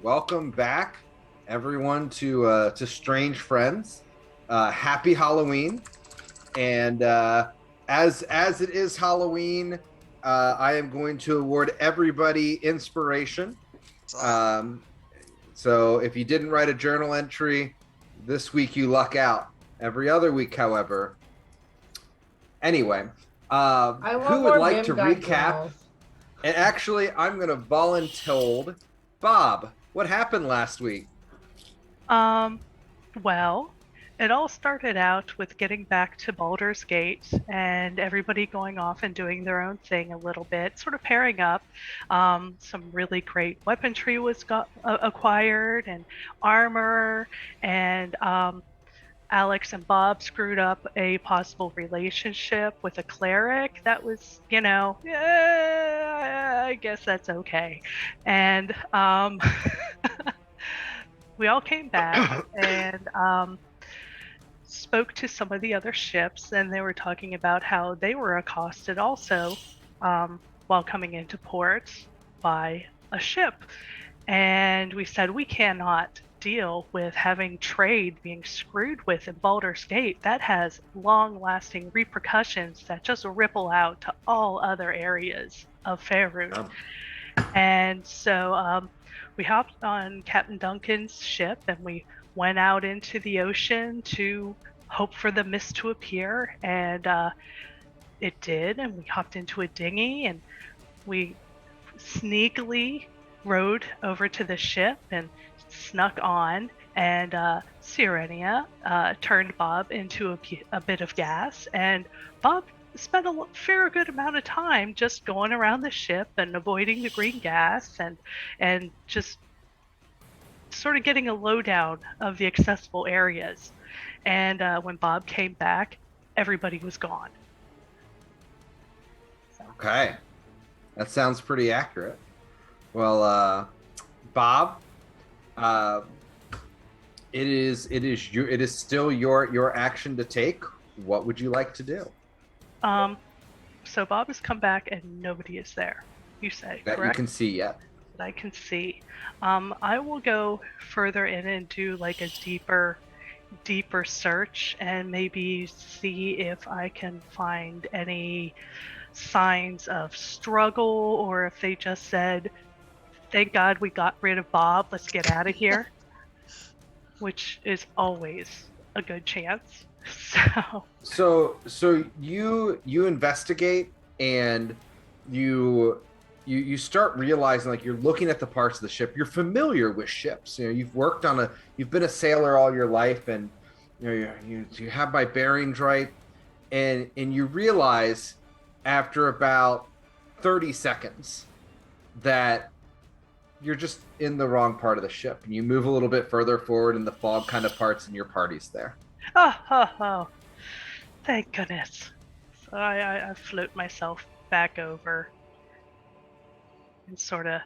welcome back, everyone, to Strange Friends. Happy Halloween, and as it is Halloween, I am going to award everybody inspiration. Um, so if you didn't write a journal entry this week, you luck out. Every other week, however. Anyway, I who want would more like to Bim Guide recap? journals. And actually, I'm going to volunteer. Bob, what happened last week? Um, well, it all started out with getting back to Baldur's Gate and everybody going off and doing their own thing a little bit, sort of pairing up. Some really great weaponry was acquired and armor, and Alex and Bob screwed up a possible relationship with a cleric. That was, yeah, I guess that's okay. And we all came back and spoke to some of the other ships, and they were talking about how they were accosted also while coming into port by a ship. And we said we cannot deal with having trade being screwed with in Baldur's Gate. That has long-lasting repercussions that just ripple out to all other areas of Faerun. And so we hopped on Captain Duncan's ship and we went out into the ocean to hope for the mist to appear. And it did. And we hopped into a dinghy and we sneakily rowed over to the ship and snuck on. And Sirenia turned Bob into a bit of gas. And Bob spent a fair good amount of time just going around the ship and avoiding the green gas and just sort of getting a lowdown of the accessible areas. And when Bob came back, everybody was gone. Okay, that sounds pretty accurate. Well, Bob, it is still your action to take. What would you like to do? So Bob has come back and nobody is there, you say, That correct? you can see yet. That I can see. I will go further in and do like a deeper search and maybe see if I can find any signs of struggle, or if they just said, thank God we got rid of Bob, let's get out of here, which is always a good chance. So you investigate and you start realizing, like, you're looking at the parts of the ship. You're familiar with ships. You've been a sailor all your life, and you have my bearings right, and you realize after about 30 seconds that you're just in the wrong part of the ship, and you move a little bit further forward and the fog kind of parts and your party's there. Oh, thank goodness. So I float myself back over and sort of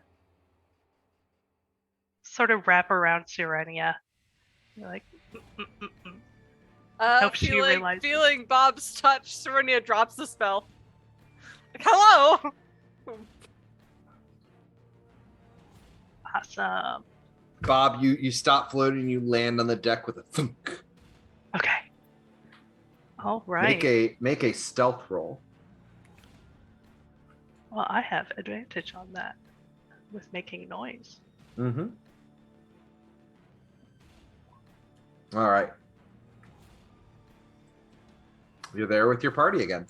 wrap around Sirenia. Like, hope she realizes. Feeling Bob's touch, Serenia drops the spell. Like, hello! Awesome. Bob, you stop floating and you land on the deck with a thunk. Okay. All right. Make a stealth roll. Well, I have advantage on that with making noise. Mm-hmm. All right. You're there with your party again.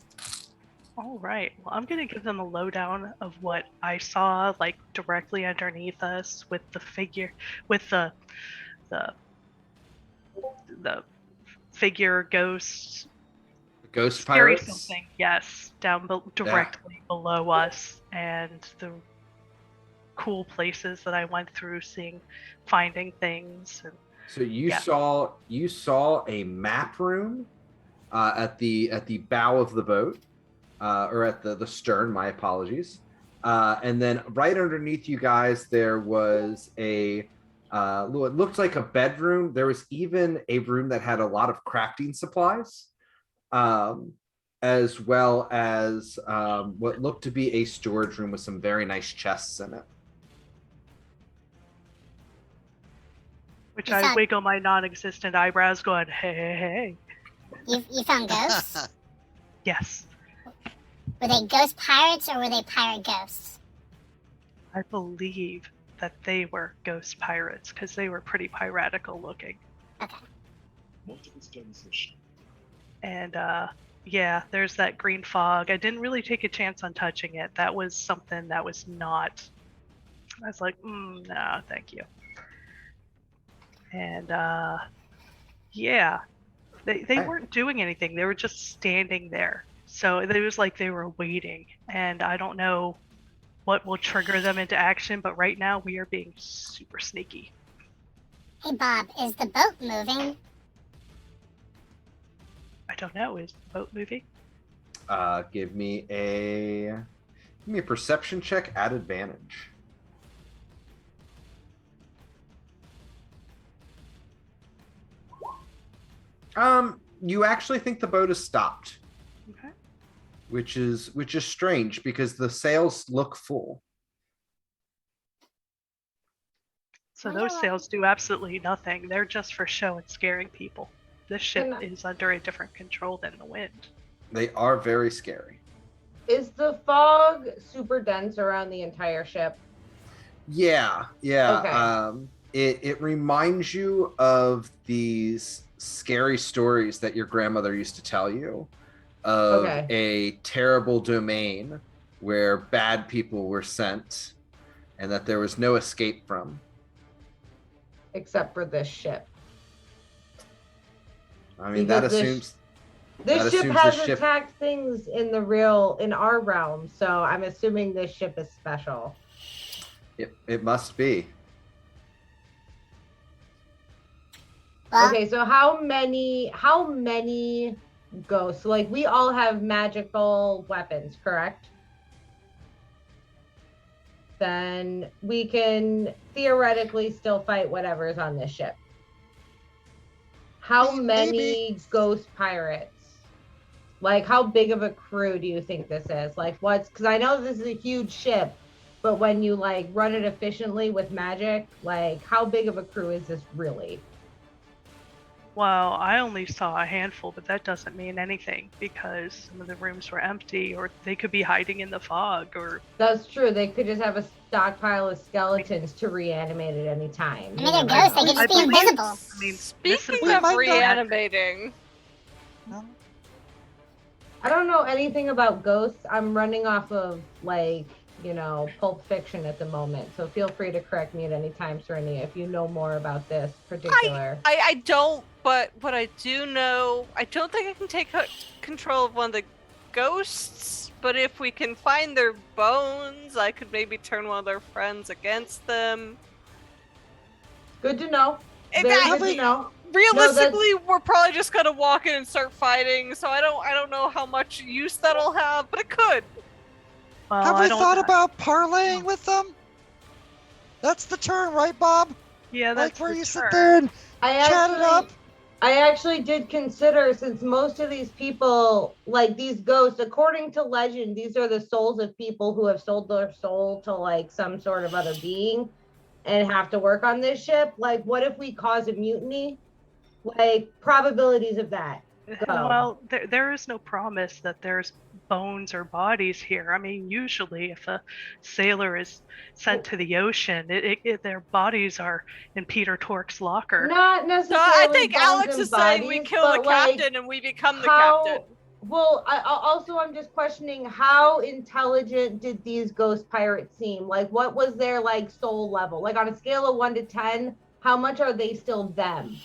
All right. Well, I'm gonna give them a lowdown of what I saw, like directly underneath us, with the figure, with the figure ghost. Ghost pirates. Something, yes, down directly below us, and the cool places that I went through, finding things. And so you saw a map room at the bow of the boat. Or at the stern, my apologies. And then right underneath you guys, there was it looked like a bedroom. There was even a room that had a lot of crafting supplies, as well as what looked to be a storage room with some very nice chests in it. Which You I found- wiggle my non-existent eyebrows, going, "Hey, hey, hey." You found ghosts? Yes, Were they ghost pirates or were they pirate ghosts? I believe that they were ghost pirates because they were pretty piratical looking. Okay. And yeah, there's that green fog. I didn't really take a chance on touching it. That was something that was not. I was like, no, thank you. And yeah, they weren't doing anything. They were just standing there. So it was like they were waiting. And I don't know what will trigger them into action, but right now we are being super sneaky. Hey, Bob, is the boat moving? I don't know. Is the boat moving? Give me a perception check at advantage. You actually think the boat has stopped, Okay. which is strange because the sails look full. So Wonder those why- sails do absolutely nothing. They're just for show and scaring people. This ship And- is under a different control than the wind. They are very scary. Is the fog super dense around the entire ship? Yeah. Okay. It reminds you of these scary stories that your grandmother used to tell you of Okay. a terrible domain where bad people were sent and that there was no escape from. Except for this ship. I mean, that Because assumes This That ship assumes has the ship- attacked things in our realm, so I'm assuming this ship is special. it must be. Well, Okay, so how many ghosts? Like we all have magical weapons, correct? Then we can theoretically still fight whatever is on this ship. How many ghost pirates? Like how big of a crew do you think this is? Like what's because I know this is a huge ship, but when you like run it efficiently with magic, like how big of a crew is this really? Well, I only saw a handful, but that doesn't mean anything because some of the rooms were empty, or they could be hiding in the fog, or That's true. They could just have a stockpile of skeletons to reanimate at any time. I mean, they're ghosts. They could I just be believe- invisible. I mean, this Speaking is We of might not- reanimating, I don't know anything about ghosts. I'm running off of like, Pulp Fiction at the moment. So feel free to correct me at any time, Serenia, if you know more about this particular. I don't, but what I do know, I don't think I can take control of one of the ghosts, but if we can find their bones, I could maybe turn one of their friends against them. Good to know. And Very that- good to know. Realistically, we're probably just gonna walk in and start fighting, so I don't know how much use that'll have, but it could. well, Have I we don't- thought about parlaying with them? That's the turn, right, Bob? Yeah, that's Like where the you sit turn. there and I chat it up. actually did consider, since most of these people, like these ghosts, according to legend, these are the souls of people who have sold their soul to like some sort of other being and have to work on this ship. Like, what if we cause a mutiny? Like, probabilities of that. Go. Well, there is no promise that there's bones or bodies here. I mean, usually if a sailor is sent to the ocean, their bodies are in Peter Tork's locker. Not So necessarily. I think bones Alex and is saying we bodies, kill the but, like, captain and we become the how- captain. Well, also I'm just questioning how intelligent did these ghost pirates seem? Like, what was their like soul level? Like on a scale of 1 to 10, how much are they still them?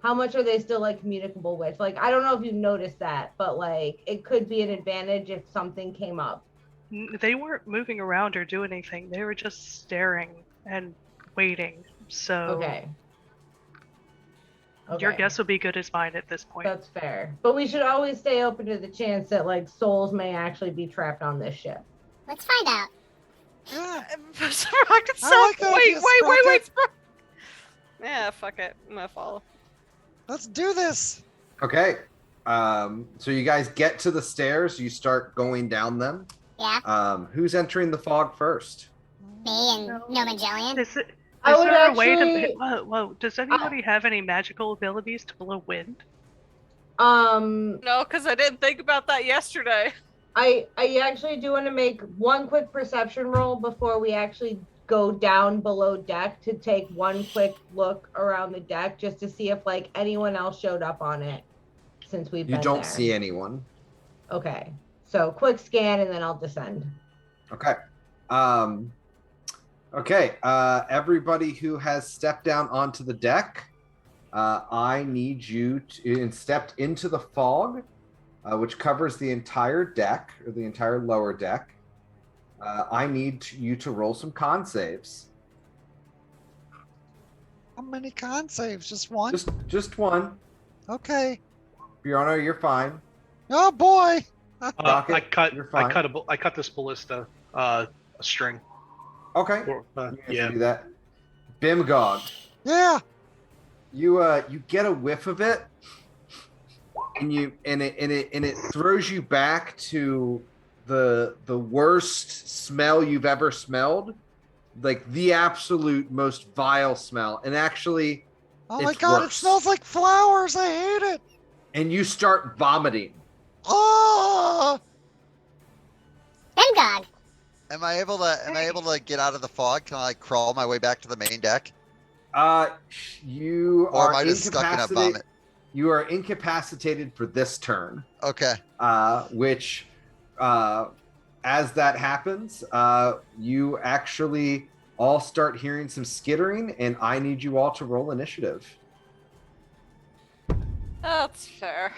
How much are they still like communicable with? Like, I don't know if you've noticed that, but like it could be an advantage if something came up. They weren't moving around or doing anything. They were just staring and waiting. So Okay. your Okay. guess would be good as mine at this point. That's fair. But we should always stay open to the chance that like souls may actually be trapped on this ship. Let's find out. yeah, Sprocket, I like wait, ideas, Yeah, fuck it. I'm gonna follow. let's do this. Okay. So you guys get to the stairs. You start going down them. Yeah, Who's entering the fog first? me and No. Gnome and Jillian. I Is would there a way actually, to? Whoa! Does anybody have any magical abilities to blow wind? No, because I didn't think about that yesterday. I actually do want to make one quick perception roll before we actually go down below deck to take one quick look around the deck just to see if like anyone else showed up on it since we've You been don't there. see anyone. Okay. So quick scan and then I'll descend. Okay. Okay. Everybody who has stepped down onto the deck, I need you to and stepped into the fog, which covers the entire deck or the entire lower deck. I need you to roll some con saves. How many con saves? Just one? Just one. Okay. Bjorno, you're fine. Oh boy. Rocket, I cut. you're I fine. cut. I cut this ballista a string. Okay. Or, You guys yeah. do that. Bimgog, Yeah. you get a whiff of it, and it throws you back to the worst smell you've ever smelled, like the absolute most vile smell. And actually, Oh my It's god, it worse. smells like flowers. I hate it. and you start vomiting. Oh. Bimgog. Am I able to get out of the fog? Can I like crawl my way back to the main deck? You Or are am I just stuck in a incapacitated. vomit? You are incapacitated for this turn. Okay. Which, as that happens, you actually all start hearing some skittering, and I need you all to roll initiative. That's fair.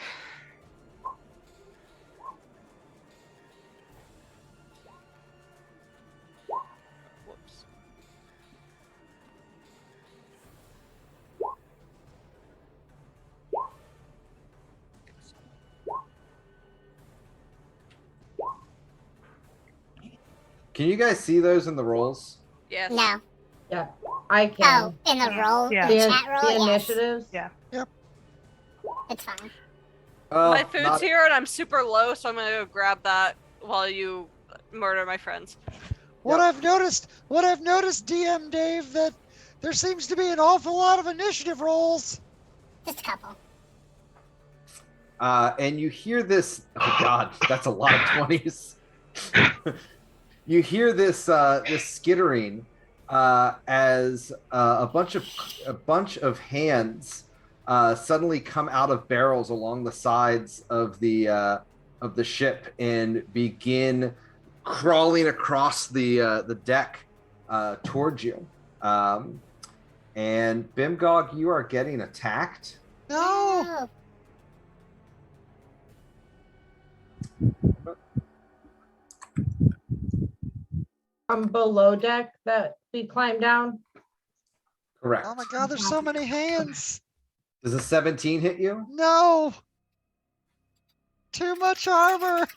Whoops. Can you guys see those in the rolls? Yes. No. Yeah, I can. Oh, in the roll, Yeah. the The, chat roll, the yes. initiatives. Yeah. It's fine. My food's Not- here and I'm super low, so I'm gonna go grab that while you murder my friends. What I've noticed, DM Dave, that there seems to be an awful lot of initiative rolls. Just a couple. And you hear this. Oh God, that's a lot of 20s. You hear this this skittering as a bunch of hands suddenly come out of barrels along the sides of the ship and begin crawling across the deck towards you. And Bimgog, you are getting attacked. No. Oh, From below deck that we climbed down. Correct. Oh my god, there's so many hands. Does a 17 hit you? No. Too much armor.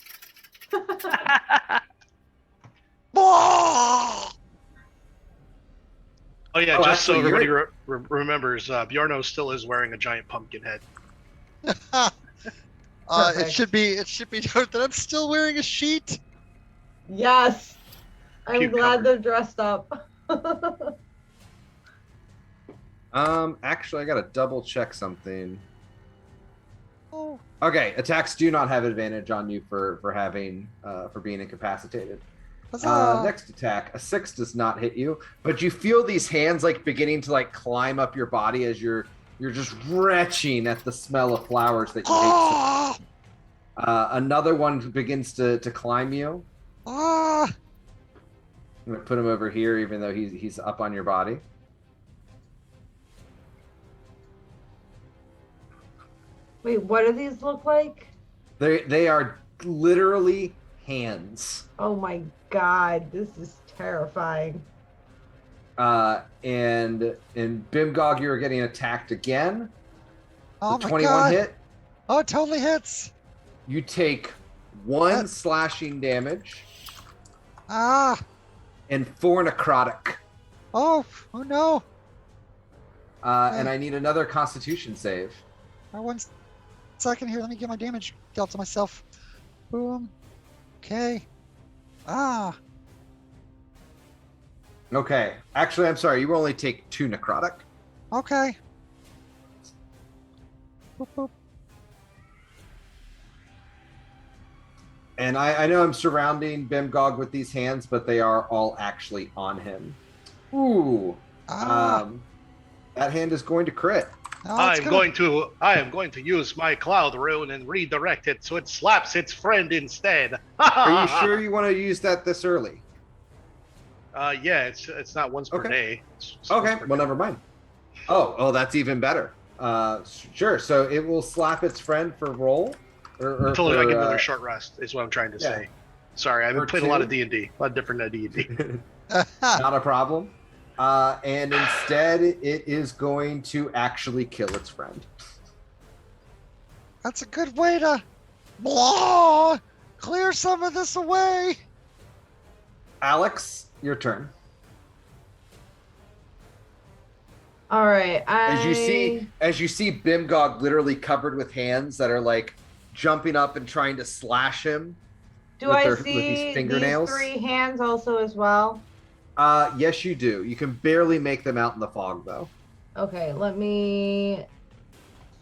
Oh! Oh yeah, Oh, just so actually, everybody remembers, Bjorno still is wearing a giant pumpkin head. It Perfect. should be noted that I'm still wearing a sheet. Yes. I'm Cute glad cover. they're dressed up. Actually, I gotta double check something. Oh. Okay, attacks do not have advantage on you for having for being incapacitated. Huzzah. Next attack, a 6 does not hit you, but you feel these hands like beginning to like climb up your body as you're just retching at the smell of flowers that you hate. Oh. Another one begins to climb you. Ah. I'm gonna put him over here, even though he's up on your body. Wait, what do these look like? They are literally hands. Oh my god, this is terrifying. And Bimgog, you're getting attacked again. Oh The my 21 god. hit. Oh, it totally hits. You take 1 What? slashing damage Ah. and 4 necrotic. Oh. Oh no. And I need another Constitution save. 1 second here. Let me get my damage dealt to myself. Boom. Okay. Ah. Okay. Actually, I'm sorry. You will only take 2 necrotic. Okay. Boop, boop. And I know I'm surrounding Bimgog with these hands, but they are all actually on him. Ooh. Ah. That hand is going to crit. Now it's I am going to use my cloud rune and redirect it so it slaps its friend instead. Are you sure you want to use that this early? Yeah, it's not once per Okay. day. It's Okay, once per well, day. never mind. Oh, that's even better. Sure. So it will slap its friend for roll, or Until I for, get another short rest is what I'm trying to yeah. say. Sorry, I've been For playing a lot of 2? D&D, a lot of different D&D. Not a problem. And instead, it is going to actually kill its friend. That's a good way to blah, clear some of this away. Alex, your turn. All right. As you see Bimgog literally covered with hands that are like jumping up and trying to slash him. do with I with see these fingernails. these 3 hands also as well? Yes, you do. You can barely make them out in the fog, though. Okay, let me.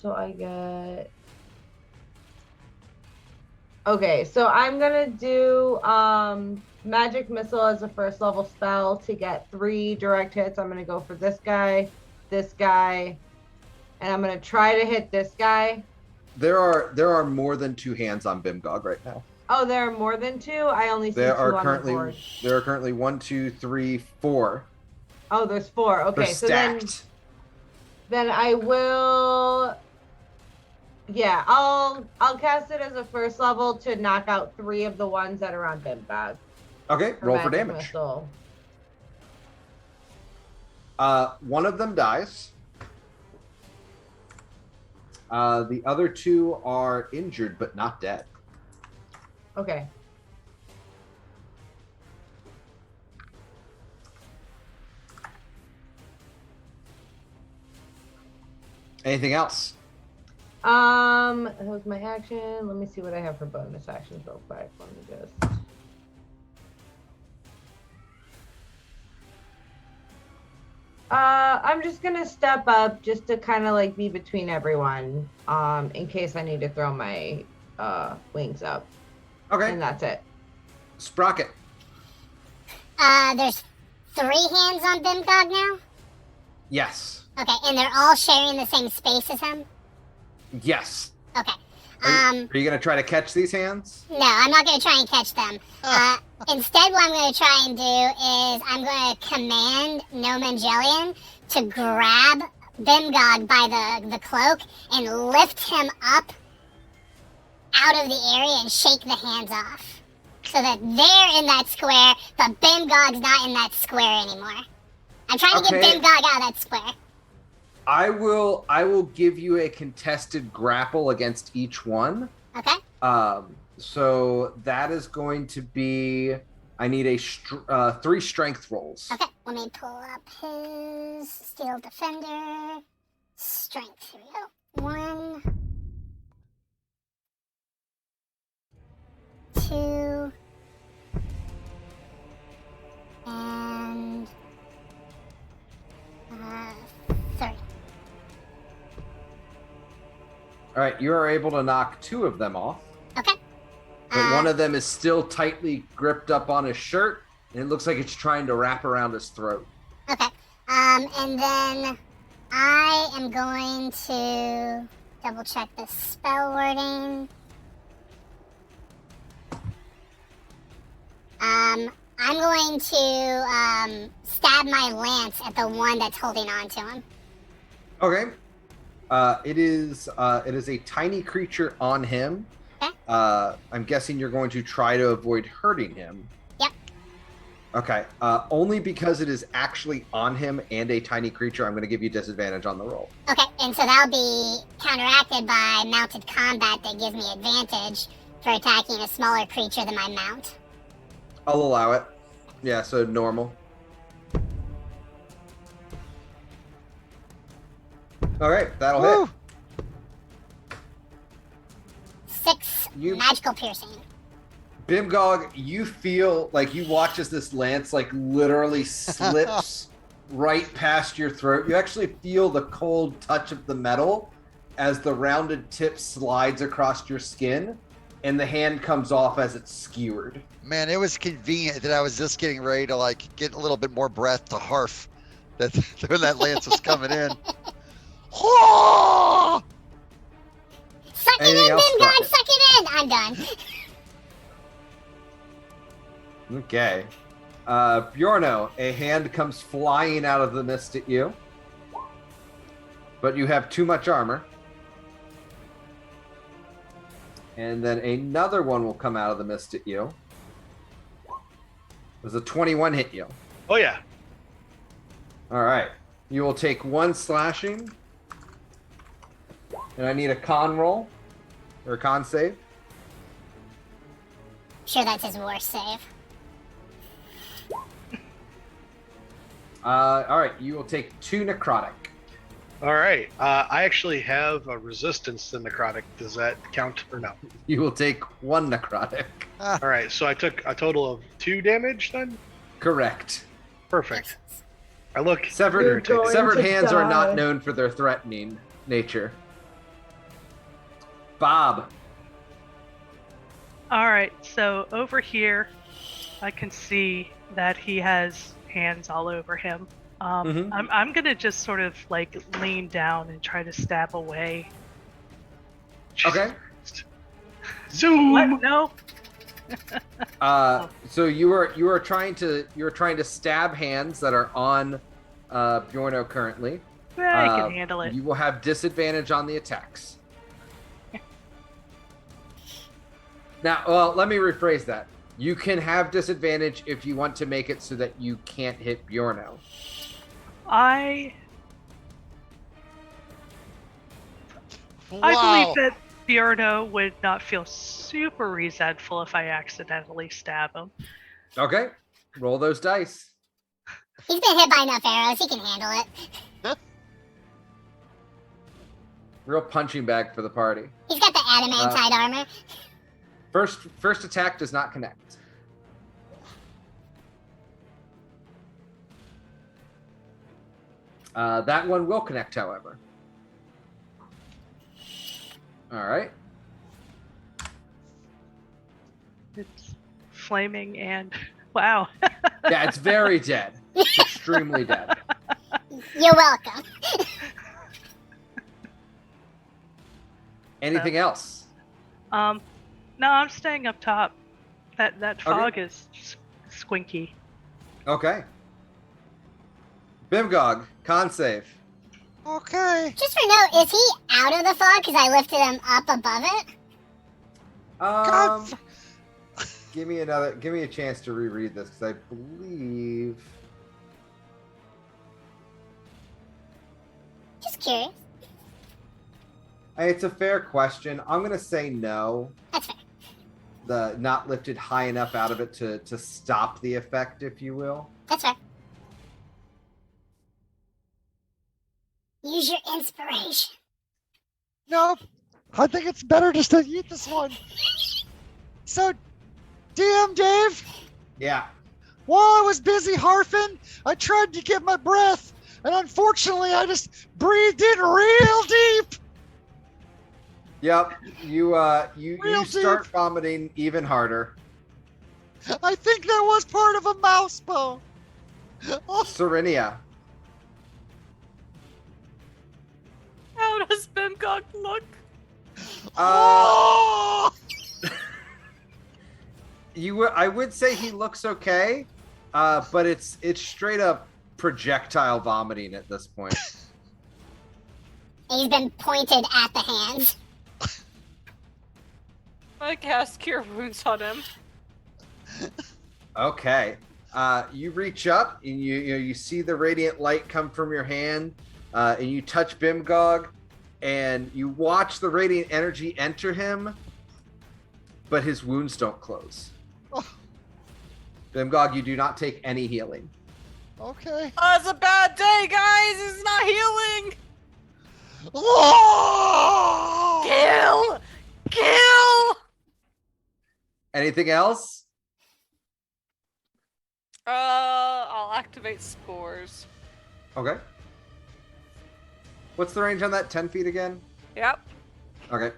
So I get. Okay, so I'm gonna do magic missile as a first level spell to get 3 direct hits. I'm gonna go for this guy, and I'm gonna try to hit this guy. There are more than 2 hands on Bimgog right now. Oh, there are more than 2. I only see 2 There are on the board. currently 1, 2, 3, 4. Oh, there's 4. Okay, They're so stacked. then I will. Yeah, I'll cast it as a first level to knock out 3 of the ones that are on Bimbag. Okay, roll for magic damage. missile. One of them dies. The other 2 are injured but not dead. Okay. Anything else? That was my action. Let me see what I have for bonus actions real quick. Let me just. I'm just gonna step up just to kind of like be between everyone. In case I need to throw my wings up. Okay. And that's it. Sprocket. There's 3 hands on Bimgog now? Yes. Okay, and they're all sharing the same space as him? Yes. Okay. Are you going to try to catch these hands? No, I'm not going to try and catch them. Instead, what I'm going to try and do is I'm going to command Nomangelian to grab Bimgog by the cloak and lift him up out of the area and shake the hands off. So that they're in that square, but Bimgog's not in that square anymore. I'm trying to get Bimgog out of that square. I will give you a contested grapple against each one. Okay. So that is going to be. I need a 3 strength rolls. Okay. Let me pull up his Steel Defender strength. Here we go. 1, 2, and 3. All right, you are able to knock 2 of them off. Okay. But one of them is still tightly gripped up on his shirt, and it looks like it's trying to wrap around his throat. Okay. And then I am going to double check the spell wording. I'm going to stab my lance at the one that's holding on to him. Okay. It is a tiny creature on him. Okay. I'm guessing you're going to try to avoid hurting him. Yep. Okay. Only because it is actually on him and a tiny creature, I'm going to give you disadvantage on the roll. Okay, and so that'll be counteracted by mounted combat that gives me advantage for attacking a smaller creature than my mount. I'll allow it. Yeah, so normal. All right, that'll Woo! hit. 6 magical piercing. Bimgog, you feel like you watch as this lance like literally slips right past your throat. You actually feel the cold touch of the metal as the rounded tip slides across your skin, and the hand comes off as it's skewered. Man, it was convenient that I was just getting ready to like get a little bit more breath to harf that when that lance was coming in. Oh! Suck it Anything in, else, Bimgog, Sprocket? suck it in! I'm done. Okay. Bjorno, a hand comes flying out of the mist at you. But you have too much armor. And then another one will come out of the mist at you. Does a 21 hit you? Oh yeah. Alright. You will take 1 slashing. And I need a con roll. Or a con save. Sure, that's his worst save. Alright, you will take 2 necrotic. All right. I actually have a resistance to necrotic. Does that count or no? You will take 1 necrotic. All right. So I took a total of 2 damage then. Correct. Perfect. I look Severed You're going to hands are die. not known for their threatening nature. Bob. All right, so over here, I can see that he has hands all over him. Mhm. I'm gonna just sort of like lean down and try to stab away. Okay. Zoom. What? No. So you are trying to stab hands that are on Bjorno currently. I can handle it. You will have disadvantage on the attacks. Now, well, let me rephrase that. You can have disadvantage if you want to make it so that you can't hit Bjorno. I Wow. believe that Bjorno would not feel super resentful if I accidentally stab him. Okay. Roll those dice. He's been hit by enough arrows, he can handle it. Real punching bag for the party. He's got the adamantine armor. First attack does not connect. That one will connect, however. All right. It's flaming and wow. Yeah, it's very dead. It's extremely dead. You're welcome. Anything else? No, I'm staying up top. That fog is squinky. Okay. Bimgog, con save. Okay. Just for note, is he out of the fog because I lifted him up above it? God. Give me a chance to reread this because I believe. Just curious. It's a fair question. I'm gonna say no. That's fair. The not lifted high enough out of it to stop the effect, if you will. That's fair. Use your inspiration. Nope. I think it's better just to eat this one. So, DM Dave, Yeah. while I was busy harfing, I tried to get my breath, and unfortunately, I just breathed in real deep. Yep. You Real start deep. vomiting even harder. I think that was part of a mouse bone. Oh, Serenia. How does Bimgog look? oh! I would say he looks okay, but it's straight up projectile vomiting at this point. He's been pointed at the hands. I cast Cure Wounds on him. Okay. You reach up and you see the radiant light come from your hand, and you touch Bimgog, and you watch the radiant energy enter him, but his wounds don't close. Oh. Bimgog, you do not take any healing. Okay. Oh, it's a bad day, guys! It's not healing! Oh! Kill! Kill! Anything else? I'll activate spores. Okay. What's the range on that? 10 feet again? Yep. Okay.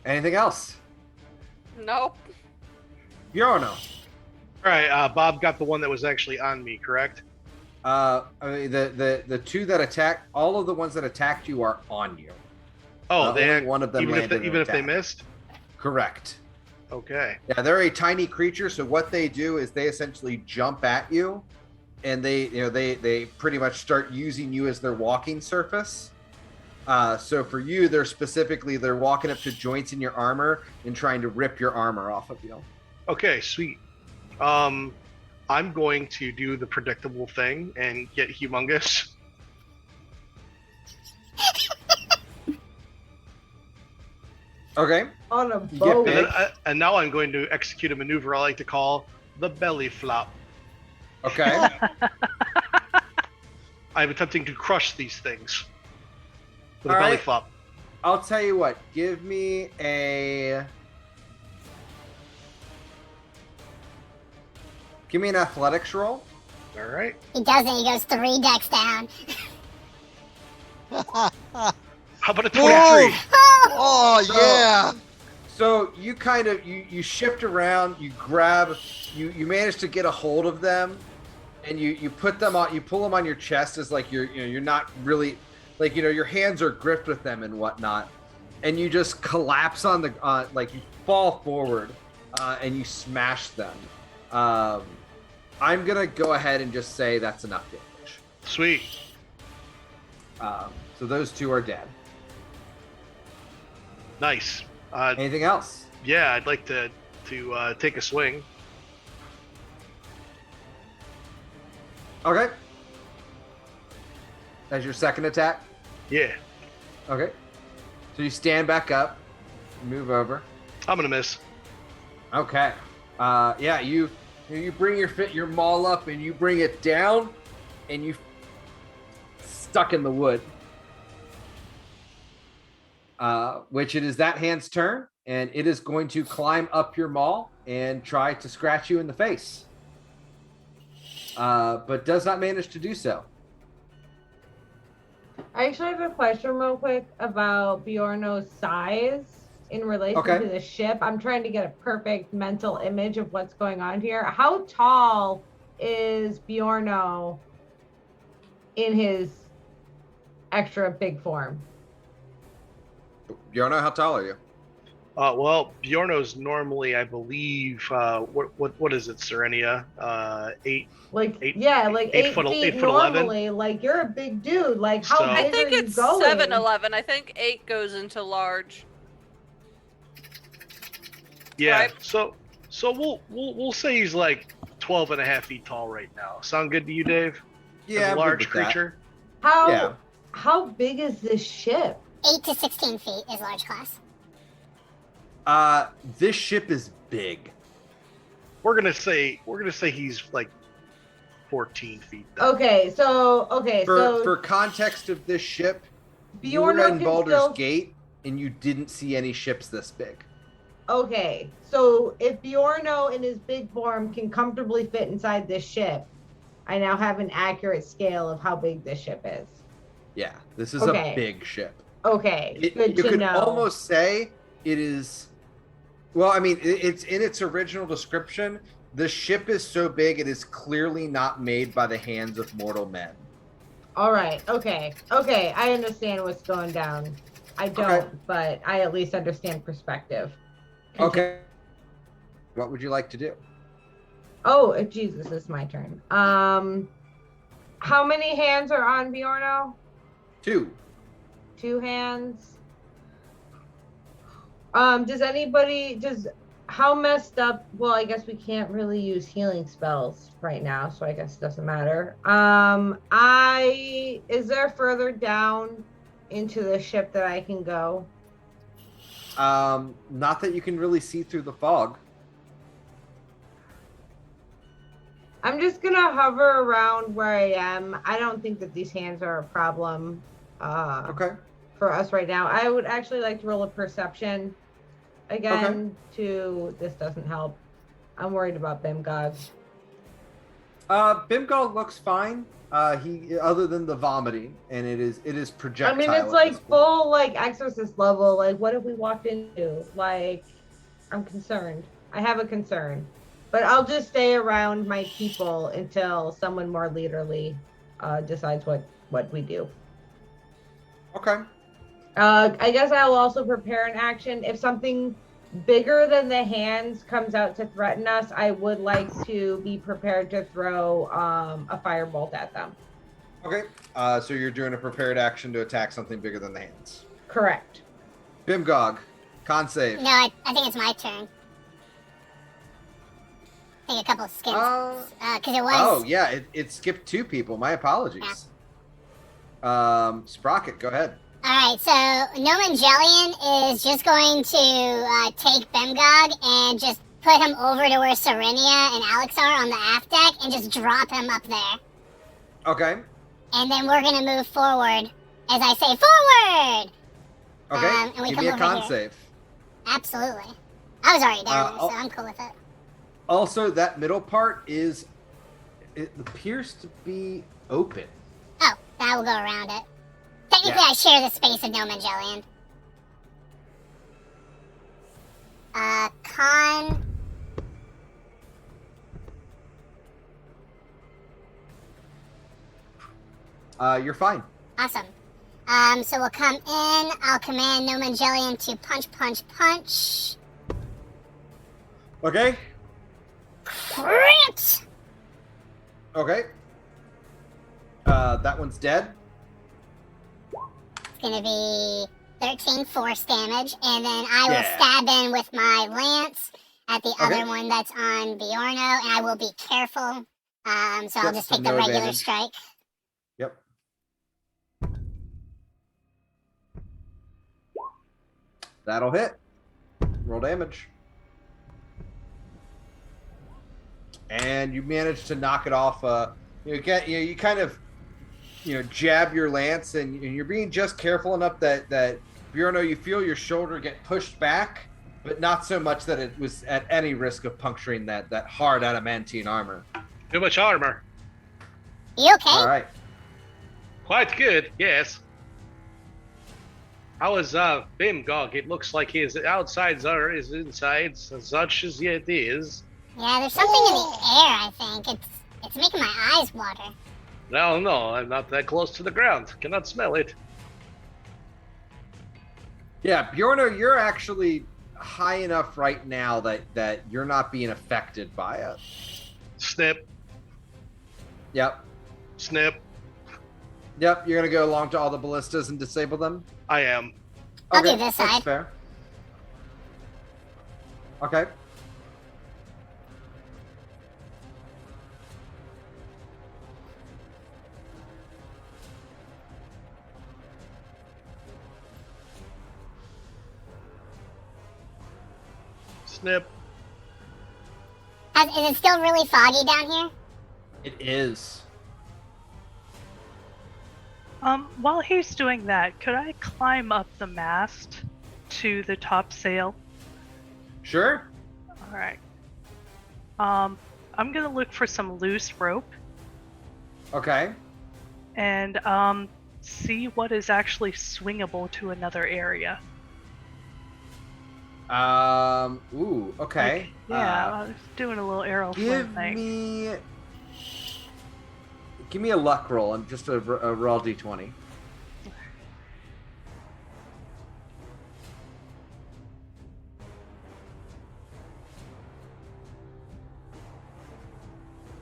Anything else? Nope. Bjorno. All right, Bob got the one that was actually on me, correct? I mean, the two that attacked, all of the ones that attacked you are on you. Oh, they only one of them even if landed an they attack. missed. Correct. Okay. Yeah, they're a tiny creature, so what they do is they essentially jump at you, and they pretty much start using you as their walking surface. So for you, they're walking up to joints in your armor and trying to rip your armor off of you. Okay, sweet. I'm going to do the predictable thing and get humongous. Okay. On a You get boat. big. And now I'm going to execute a maneuver I like to call the belly flop. Okay. I'm attempting to crush these things with a All belly right. flop. I'll tell you what. Give me an athletics roll. All right. He doesn't. He goes 3 decks down. How about a 23? Oh, yeah. So you kind of you shift around, you grab, you manage to get a hold of them, and you put them on, you pull them on your chest as like you're not really like your hands are gripped with them and whatnot, and you just collapse on the like you fall forward, and you smash them. I'm gonna go ahead and just say that's enough damage. Sweet. So those two are dead. Nice. Anything else? Yeah, I'd like to take a swing. Okay. As your second attack. Yeah, Okay. So you stand back up, move over. I'm gonna miss. Okay. Yeah, you bring your maul up and you bring it down, and you stuck in the wood. Which it is that hand's turn, and it is going to climb up your maul and try to scratch you in the face. But does not manage to do so. I actually have a question real quick about Bjorno's size in relation Okay. to the ship. I'm trying to get a perfect mental image of what's going on here. How tall is Bjorno in his extra big form? Bjorno, how tall are you? Well, Bjorno's normally, I believe, what is it, Serenia? 8. Like Eight- like 8 8 foot- feet 8 foot 11? normally. Like you're a big dude. Like how So- big I think are you it's going? 7-11. I think 8 goes into large. Yeah. Right. So we'll say he's like 12 and a half feet tall right now. Sound good to you, Dave? Yeah, As I'm a good large with that. creature. How Yeah. big is this ship? 8 to 16 feet is large class. This ship is big. We're gonna say he's like 14 feet. Then. Okay, so For context of this ship, you Bjorno were in can Baldur's still Gate and you didn't see any ships this big. Okay, so if Bjorno in his big form can comfortably fit inside this ship, I now have an accurate scale of how big this ship is. Yeah, this is Okay. a big ship. Okay, You good to could know. almost say it is. Well, I mean, it's in its original description. The ship is so big; it is clearly not made by the hands of mortal men. All right, okay, I understand what's going down. I don't, Okay. but I at least understand perspective. Okay. What would you like to do? Oh, Jesus, it's my turn. How many hands are on Bjorno? 2. 2 hands. How messed up? Well, I guess we can't really use healing spells right now, so I guess it doesn't matter. Is there further down into the ship that I can go? Not that you can really see through the fog. I'm just gonna hover around where I am. I don't think that these hands are a problem Okay. for us right now. I would actually like to roll a perception again to this doesn't help. I'm worried about Bimgog. Bimgog looks fine. He other than the vomiting, and it is projectile. I mean, it's like full like exorcist level. Like, what have we walked into? Like, I'm concerned. I have a concern, but I'll just stay around my people until someone more leaderly decides what we do. Okay. I guess I'll also prepare an action if something bigger than the hands comes out to threaten us. I would like to be prepared to throw a firebolt at them. Okay. So you're doing a prepared action to attack something bigger than the hands. Correct. Bimgog, con save. No, I think it's my turn. Take a couple of skins. Because it was. Oh yeah, it skipped 2 people. My apologies. Sprocket, go ahead. Alright, so Noman Jellian is just going to take Bimgog and just put him over to where Serenia and Alex are on the aft deck and just drop him up there. Okay. And then we're going to move forward as I say forward! Okay, and we give come me a over con here. save. Absolutely. I was already down there, so I'm cool with it. Also, that middle part it appears to be open. Oh, that will go around it. Technically, Yeah. I share the space with Noman Jellian. Con... You're fine. Awesome. So we'll come in. I'll command Noman Jellian to punch, punch, punch. Okay. Crit! Okay. That one's dead. It's gonna be 13 force damage, and then I will Yeah. stab in with my lance at the Okay. other one that's on Bjorno, and I will be careful. So I'll Yep, just so take the no regular advantage. strike. Yep. That'll hit. Roll damage. And you manage to knock it off. You kind of jab your lance, and you're being just careful enough that Bjorno, you feel your shoulder get pushed back, but not so much that it was at any risk of puncturing that hard adamantine armor. Too much armor. You okay? All right. Quite good, yes. How is Bimgog? It looks like his outsides are his insides, as such as it is. Yeah, there's something in the air, I think. It's making my eyes water. No, I'm not that close to the ground. Cannot smell it. Yeah, Bjorno, you're actually high enough right now that you're not being affected by it. Snip, Yep. snip. Yep, you're gonna go along to all the ballistas and disable them? I am. I'll do this that's side. fair. Okay. Snip. Is it still really foggy down here? It is. While he's doing that, could I climb up the mast to the top sail? Sure. All right. I'm gonna look for some loose rope Okay. and see what is actually swingable to another area. Ooh, okay. Like, yeah, I was doing a little arrow flame thing. Give me a luck roll and just a raw d20. Oh,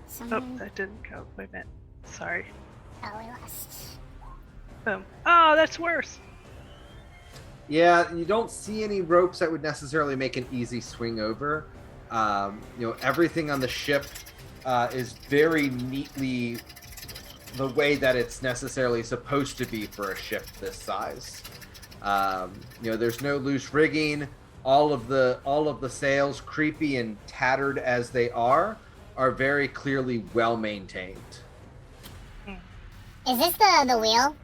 Someone that didn't go. Wait a minute. Sorry. probably lost. Boom. Oh, that's worse. Yeah, you don't see any ropes that would necessarily make an easy swing over. Everything on the ship is very neatly the way that it's necessarily supposed to be for a ship this size. There's no loose rigging. All of the sails, creepy and tattered as they are very clearly well maintained. Is this the wheel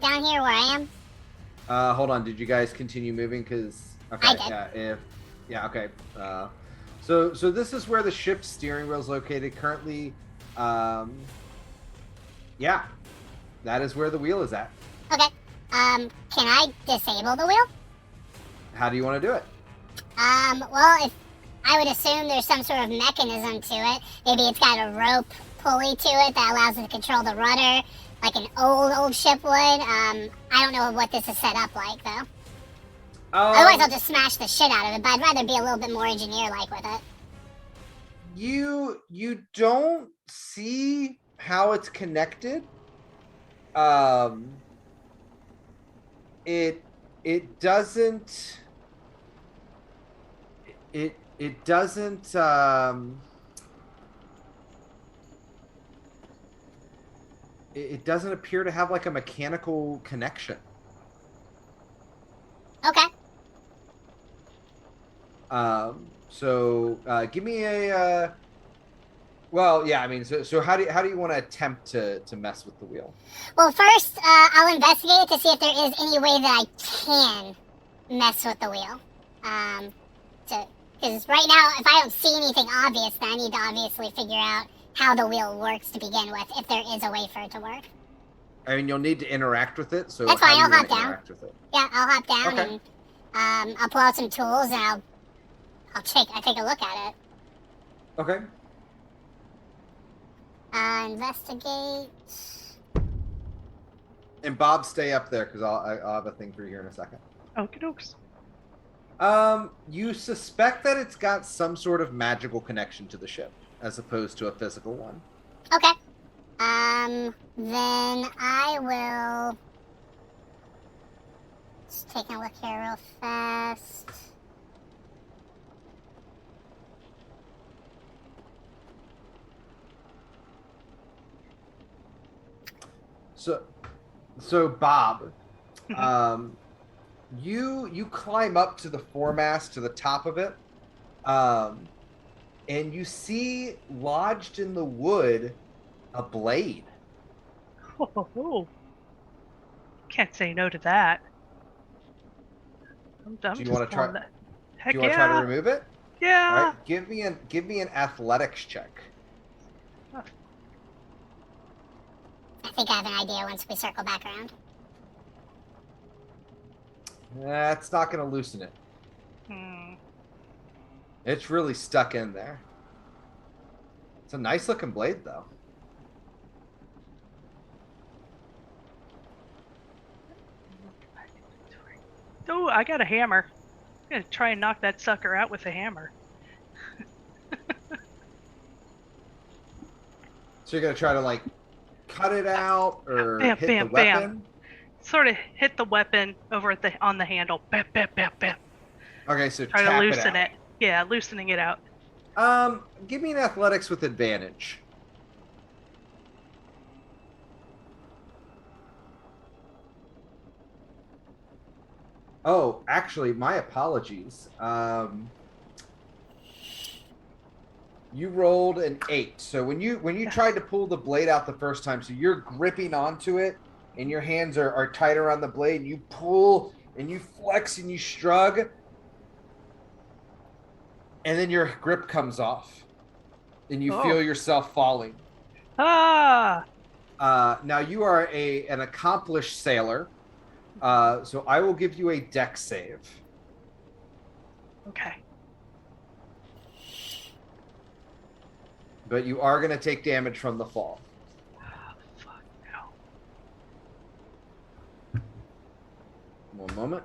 down here where I am? Hold on, did you guys continue moving? Because I did. yeah, Yeah. Okay. So this is where the ship's steering wheel is located currently. Yeah, that is where the wheel is at. Okay. Can I disable the wheel? How do you want to do it? Well, if I would assume there's some sort of mechanism to it. Maybe it's got a rope pulley to it that allows it to control the rudder, like an old ship would. I don't know what this is set up like, though. Otherwise, I'll just smash the shit out of it, but I'd rather be a little bit more engineer-like with it. You don't see how it's connected. It doesn't. It doesn't. It doesn't appear to have like a mechanical connection. Okay. So give me a. Well, yeah. I mean, so how do you want to attempt to mess with the wheel? Well, first, I'll investigate to see if there is any way that I can mess with the wheel. Because right now, if I don't see anything obvious, then I need to obviously figure out how the wheel works to begin with, if there is a way for it to work. I mean, you'll need to interact with it. So That's how fine, do you I'll want hop to down. interact with it? Yeah, I'll hop down Okay. and I'll pull out some tools and I'll take a look at it. Okay. Investigate. And Bob, stay up there because I'll have a thing for you here in a second. Okie dokes. You suspect that it's got some sort of magical connection to the ship, as opposed to a physical one. Okay. Then I will just take a look here real fast. So Bob, you climb up to the foremast to the top of it, and you see lodged in the wood a blade. Oh. Can't say no to that. I'm Do you just want to try? pulling that. Do Heck you want to try to yeah. remove it? Yeah. All right. Give me an athletics check. I think I have an idea once we circle back around. That's not going to loosen it. Hmm. It's really stuck in there. It's a nice looking blade, though. Oh, I got a hammer. I'm gonna try and knock that sucker out with a hammer. So you're going to try to, like, cut it out or Bam, hit bam, the weapon? bam. Sort of hit the weapon over at on the handle. Bam, bam, bam, bam. Okay, so Try tap to loosen it. it. Yeah, loosening it out. Give me an athletics with advantage. Oh, actually, my apologies. You rolled an 8. So when you tried to pull the blade out the first time, so you're gripping onto it, and your hands are tight around the blade, and you pull, and you flex, and you shrug, and then your grip comes off, and you feel yourself falling. Ah! Now you are an accomplished sailor, so I will give you a dex save. Okay. But you are going to take damage from the fall. Fuck no. One moment.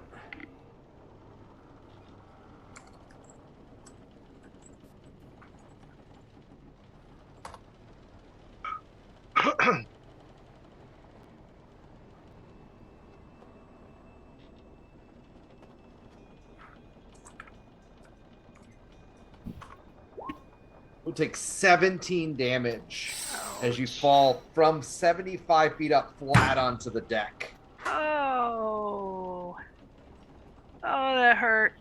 You'll take 17 damage as you fall from 75 feet up flat onto the deck. Oh. Oh, that hurt.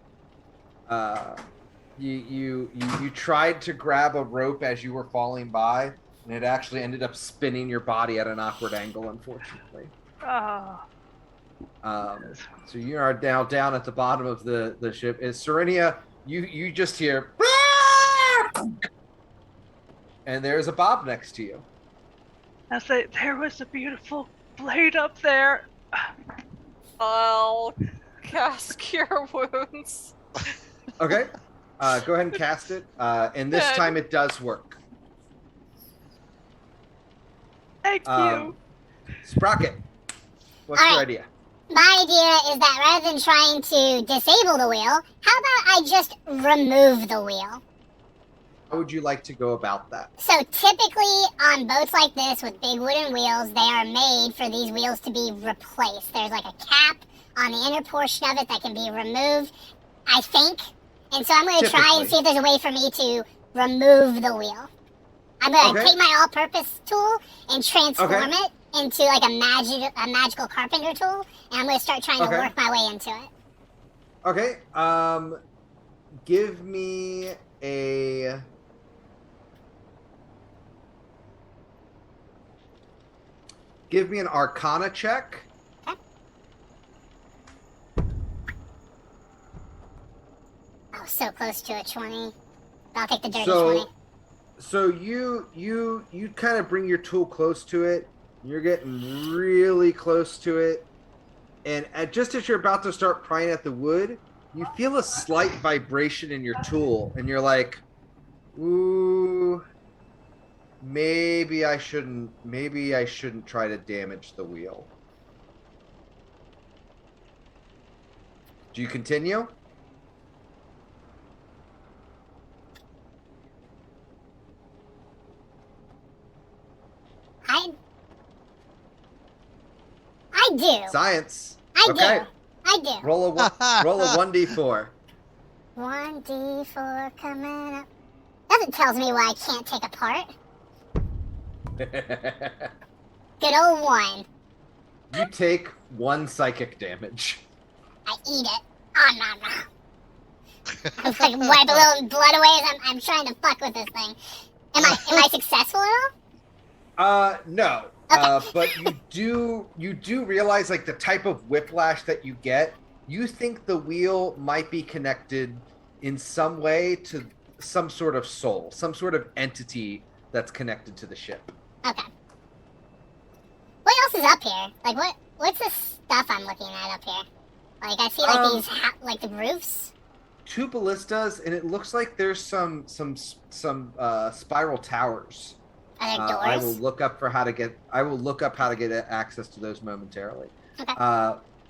You tried to grab a rope as you were falling by, and it actually ended up spinning your body at an awkward angle, unfortunately. Oh. So you are now down at the bottom of the ship. Is Serenia, You just hear, and there's a Bob next to you. I say, there was a beautiful blade up there. I'll cast Cure Wounds. Okay, go ahead and cast it. And this time it does work. Thank you. Sprocket, what's All your right. idea? My idea is that rather than trying to disable the wheel, how about I just remove the wheel? How would you like to go about that? So typically on boats like this with big wooden wheels, they are made for these wheels to be replaced. There's like a cap on the inner portion of it that can be removed, I think. And so I'm going to try and see if there's a way for me to remove the wheel. I'm going to take my all-purpose tool and transform it into like a magical carpenter tool, and I'm going to start trying to work my way into it. Okay, give me a... Give me an Arcana check. Okay. Oh, so close to a 20. I'll take the dirty 20. So you kind of bring your tool close to it. You're getting really close to it. And just as you're about to start prying at the wood, you feel a slight vibration in your tool. And you're like, ooh, maybe I shouldn't try to damage the wheel. Do you continue? I do. Science. I do. Roll a 1d4. 1d4 coming up. That tells me why I can't take a part. Good old 1. You take 1 psychic damage. I eat it. Oh, no. I was like wipe a little blood away as I'm trying to fuck with this thing. Am I successful at all? No. Okay. But you do realize like the type of whiplash that you get. You think the wheel might be connected in some way to some sort of soul, some sort of entity that's connected to the ship. Okay. What else is up here? Like what's this stuff I'm looking at up here? Like I see like these like the roofs. 2 ballistas, and it looks like there's some spiral towers. Are there doors? I will look up how to get access to those momentarily. Okay.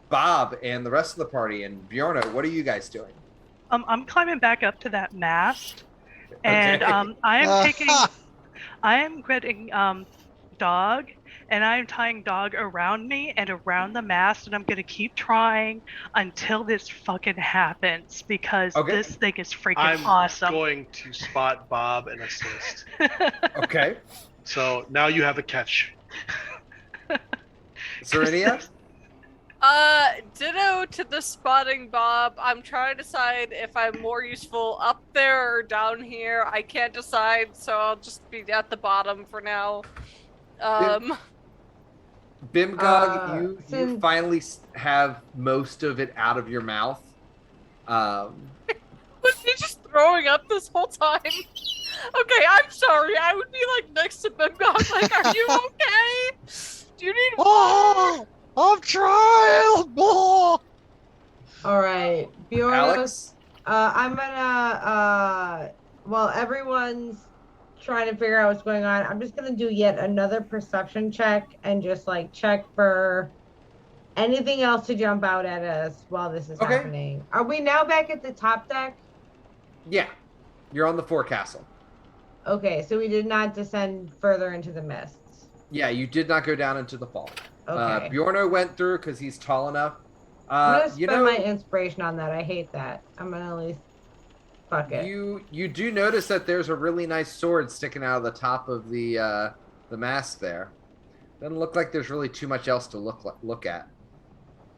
Bob and the rest of the party and Bjorno, what are you guys doing? I'm climbing back up to that mast, and I am getting Dog, and I am tying Dog around me and around the mast, and I'm gonna keep trying until this fucking happens because this thing is freaking awesome. I'm going to spot Bob and assist. Okay. So now you have a catch. Serenia? Ditto to the spotting Bob. I'm trying to decide if I'm more useful up there or down here. I can't decide, so I'll just be at the bottom for now. Bimgog, you finally have most of it out of your mouth. Was he just throwing up this whole time? Okay, I'm sorry. I would be like next to Bimgog, like, are you okay? Do you need water? I'm trying. All right, Bjorn. Alex? I'm gonna while everyone's trying to figure out what's going on, I'm just gonna do yet another perception check and just like check for anything else to jump out at us while this is happening. Are we now back at the top deck? Yeah, you're on the forecastle. Okay, so we did not descend further into the mists. Yeah, you did not go down into the fall. Okay. Bjorno went through because he's tall enough. I'm gonna spend my inspiration on that. I hate that. I'm gonna at least fuck it. You do notice that there's a really nice sword sticking out of the top of the mast there. Doesn't look like there's really too much else to look at.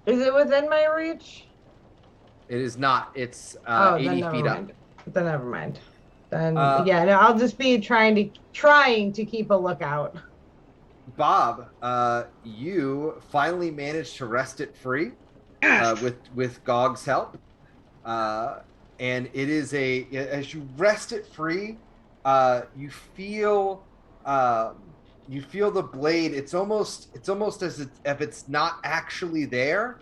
Is it within my reach? It is not. It's 80 feet up. Then never mind. Then yeah, no, I'll just be trying to keep a lookout. Bob, you finally managed to wrest it free with Gog's help. and it is as you wrest it free, you feel the blade. It's almost as if it's not actually there,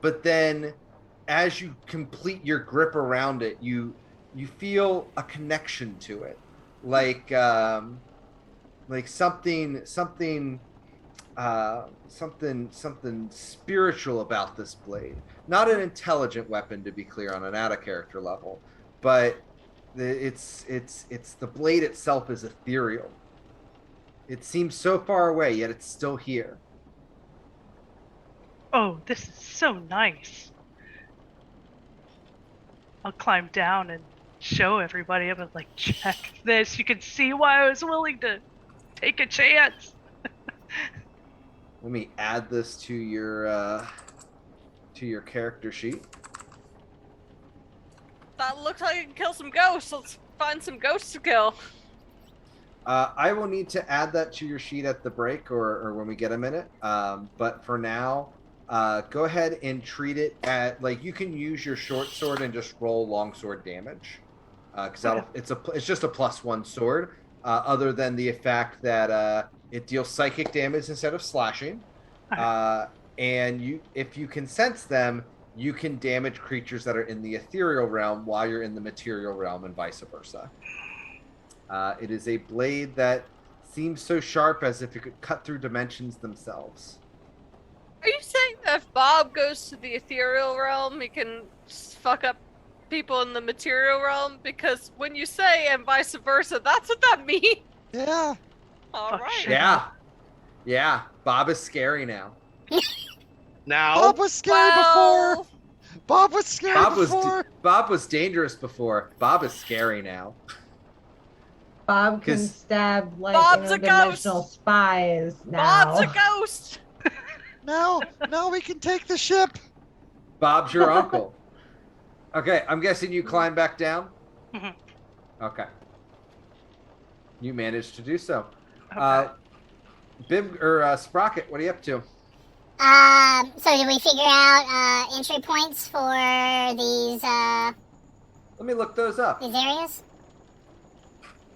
but then as you complete your grip around it, you feel a connection to it, like something spiritual about this blade. Not an intelligent weapon, to be clear, on an out of character level, but it's the blade itself is ethereal. It seems so far away, yet it's still here. Oh, this is so nice. I'll climb down and show everybody. I'm like, check this. You can see why I was willing to take a chance. Let me add this to your character sheet. That looks like you can kill some ghosts. Let's find some ghosts to kill. I will need to add that to your sheet at the break or when we get a minute. But for now, go ahead and treat it at, like, you can use your short sword and just roll longsword damage. Because it's just a +1 sword, other than the fact that it deals psychic damage instead of slashing. And if you can sense them, you can damage creatures that are in the ethereal realm while you're in the material realm, and vice versa. It is a blade that seems so sharp as if it could cut through dimensions themselves. Are you saying that if Bob goes to the ethereal realm, he can fuck up people in the material realm? Because when you say and vice versa, that's what that means. Yeah. All right. shit. Yeah. Bob is scary now. Now, Bob was scary before. Bob was scary before. Bob was dangerous before. Bob is scary now. Bob can 'Cause stab like Bob's a interdimensional ghost. spies now. Bob's a ghost. Now we can take the ship. Bob's your uncle. Okay, I'm guessing you climb back down? Mhm. Okay. You managed to do so. Okay. Sprocket, what are you up to? So did we figure out entry points for these Let me look those up. areas?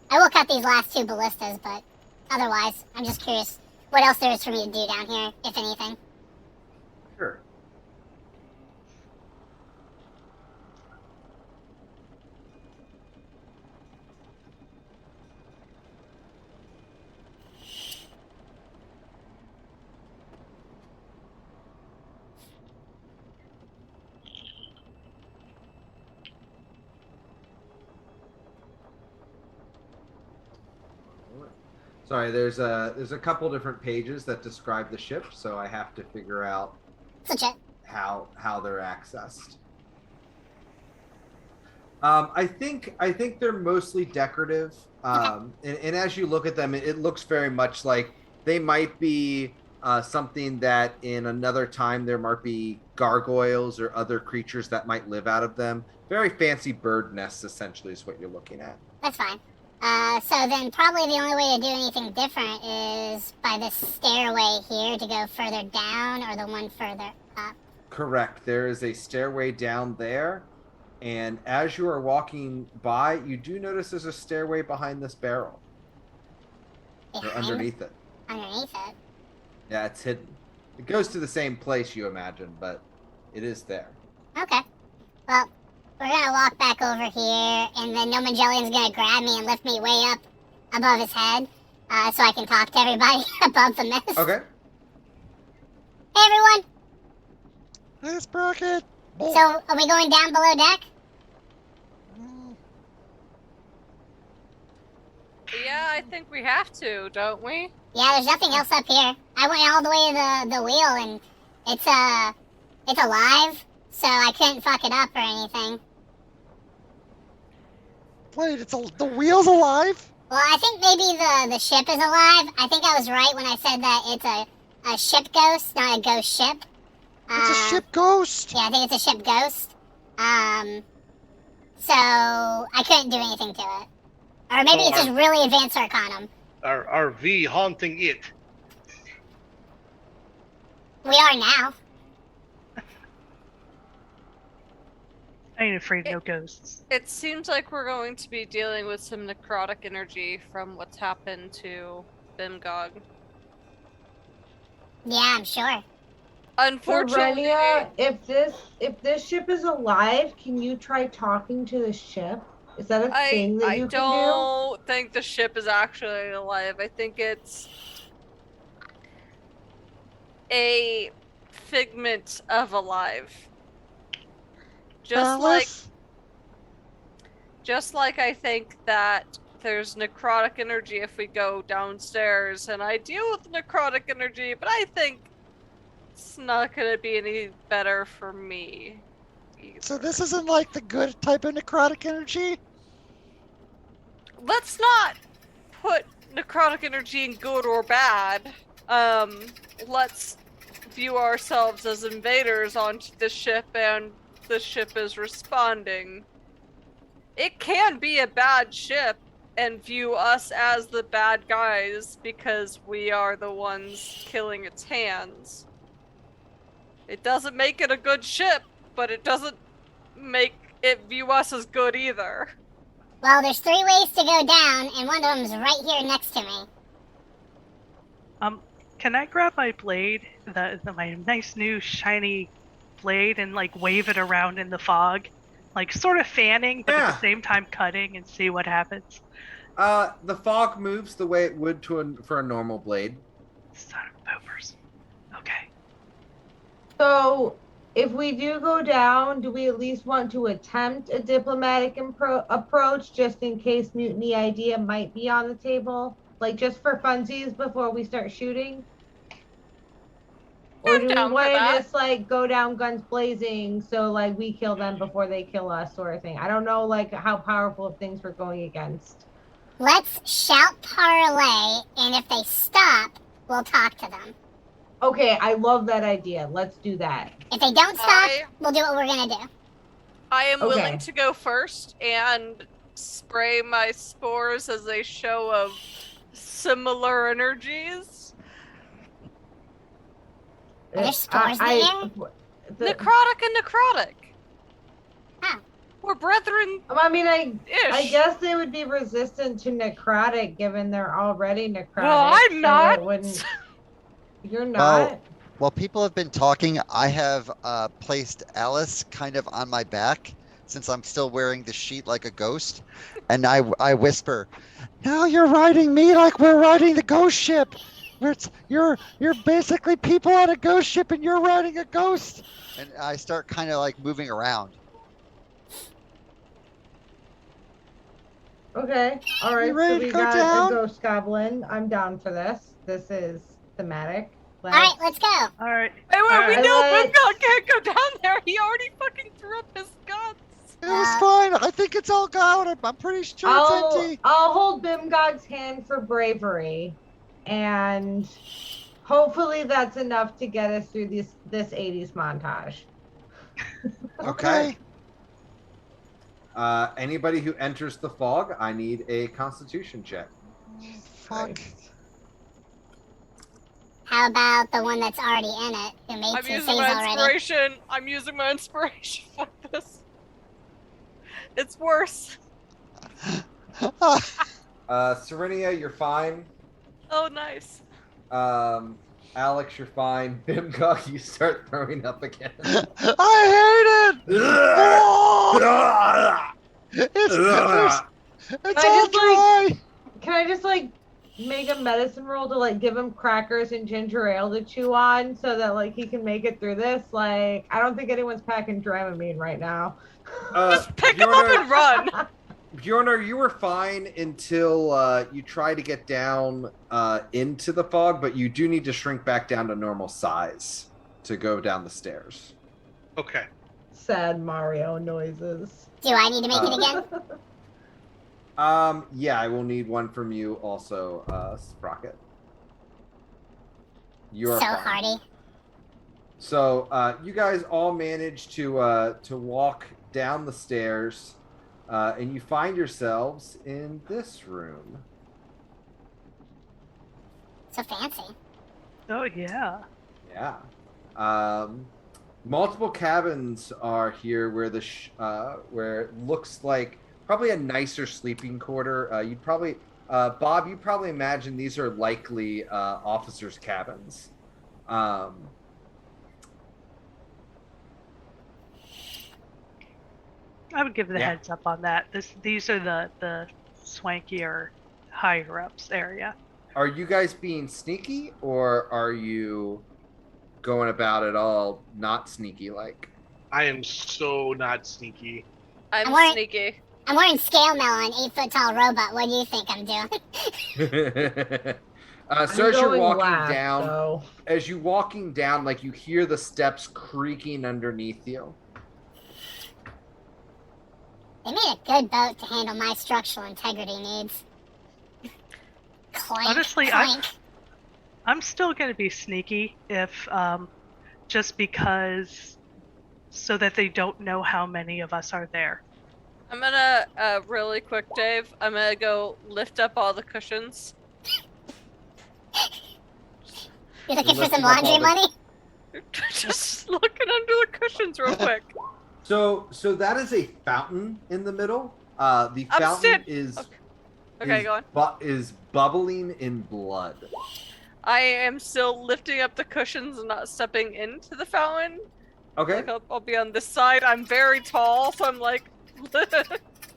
I will cut these last 2 ballistas, but otherwise, I'm just curious what else there is for me to do down here, if anything. Sure. Sorry, there's a couple different pages that describe the ship, so I have to figure out Legit. how they're accessed. I think they're mostly decorative, and as you look at them, it looks very much like they might be something that in another time there might be gargoyles or other creatures that might live out of them. Very fancy bird nests, essentially, is what you're looking at. That's fine. So then probably the only way to do anything different is by this stairway here to go further down, or the one further up. Correct. There is a stairway down there, and as you are walking by, you do notice there's a stairway behind this barrel. Or Behind- underneath it. Underneath it. Yeah, it's hidden. It goes to the same place, you imagine, but it is there. Okay. Well, we're gonna walk back over here, and then No Mangellian's gonna grab me and lift me way up above his head, so I can talk to everybody above the mist. Okay. Hey, everyone! Hey, Sprocket. So, are we going down below deck? Yeah, I think we have to, don't we? Yeah, there's nothing else up here. I went all the way to the wheel, and it's alive, so I couldn't fuck it up or anything. Wait, the wheel's alive? Well, I think maybe the ship is alive. I think I was right when I said that it's a ship ghost, not a ghost ship. It's a ship ghost. Yeah, I think it's a ship ghost. So I couldn't do anything to it. Or maybe it's just really advanced Arcanum. our RV haunting it. We are now. I ain't afraid of no ghosts. It seems like we're going to be dealing with some necrotic energy from what's happened to Bimgog. Yeah, I'm sure. Unfortunately, Serenia, if this ship is alive, can you try talking to the ship? Is that a thing that I you can do? don't think the ship is actually alive. I think it's a figment of alive. Alice? Just like I think that there's necrotic energy if we go downstairs, and I deal with necrotic energy, but I think it's not gonna be any better for me either. So this isn't like the good type of necrotic energy? Let's not put necrotic energy in good or bad. Let's view ourselves as invaders onto the ship, and the ship is responding. It can be a bad ship and view us as the bad guys because we are the ones killing its hands. It doesn't make it a good ship, but it doesn't make it view us as good either. Well, there's 3 ways to go down, and one of them's right here next to me. Can I grab my blade, my nice new shiny blade, and like wave it around in the fog, like sort of fanning, but at the same time cutting, and see what happens? The fog moves the way it would for a normal blade. Son of poopers. Okay. So, if we do go down, do we at least want to attempt a diplomatic approach just in case mutiny idea might be on the table? Like, just for funsies before we start shooting? Or do we want to just, like, go down guns blazing so, like, we kill them before they kill us sort of thing? I don't know, like, how powerful of things we're going against. Let's shout parlay, and if they stop, we'll talk to them. Okay, I love that idea. Let's do that. If they don't stop, we'll do what we're gonna do. I am willing to go first and spray my spores as a show of similar energies. Are there spores in there? Necrotic and necrotic. Huh. We're brethren. I mean, I guess they would be resistant to necrotic given they're already necrotic. Well, I'm not. You're not? While people have been talking, I have placed Alice kind of on my back since I'm still wearing the sheet like a ghost. And I whisper, now you're riding me like we're riding the ghost ship. You're basically people on a ghost ship and you're riding a ghost. And I start kind of like moving around. Okay. All right. You ready so we to go got down? a ghost goblin. I'm down for this. This is thematic. All right, let's go. All right. Hey, wait, All we right. know Bimgog can't go down there. He already fucking threw up his guts. It was fine. I think it's all gone. I'm pretty sure it's empty. I'll hold Bimgog's hand for bravery, and hopefully that's enough to get us through this 80s montage. Okay. Anybody who enters the fog, I need a Constitution check. Fuck. How about the one that's already in it, who made I'm two using saves my already? inspiration. I'm using my inspiration for this. It's worse. Serenia, you're fine. Oh, nice. Alex, you're fine. Bimgog, you start throwing up again. I hate it! It's all dry! Can I just like make a medicine roll to like give him crackers and ginger ale to chew on so that like he can make it through this? Like, I don't think anyone's packing Dramamine right now. Just pick him up and run. Bjornar, you were fine until you try to get down into the fog, but you do need to shrink back down to normal size to go down the stairs. Okay. Sad Mario noises. Do I need to make it again? Yeah, I will need one from you also, Sprocket. You are So fine. hardy. So you guys all manage to walk down the stairs, and you find yourselves in this room. So fancy. Oh yeah. Yeah. Multiple cabins are here where where it looks like probably a nicer sleeping quarter. You'd probably, Bob, you probably imagine these are likely officers' cabins. I would give the Yeah. heads up on that. These are the swankier, higher ups area. Are you guys being sneaky, or are you going about it all not sneaky like? I am so not sneaky. I'm wearing- sneaky. I'm wearing scale mail on an 8-foot-tall robot. What do you think I'm doing? So as you're going walking last, down, so. as you walking down, like you hear the steps creaking underneath you. They made a good boat to handle my structural integrity needs. Clank, Honestly, clank. I'm still going to be sneaky if just because so that they don't know how many of us are there. I'm gonna really quick, Dave. I'm gonna go lift up all the cushions. You looking for Lifting some up laundry all the- money? Just looking under the cushions real quick. So that is a fountain in the middle. The I'm fountain is Okay, go on. is bubbling in blood. I am still lifting up the cushions and not stepping into the fountain. Okay, Like I'll be on this side. I'm very tall, so I'm like.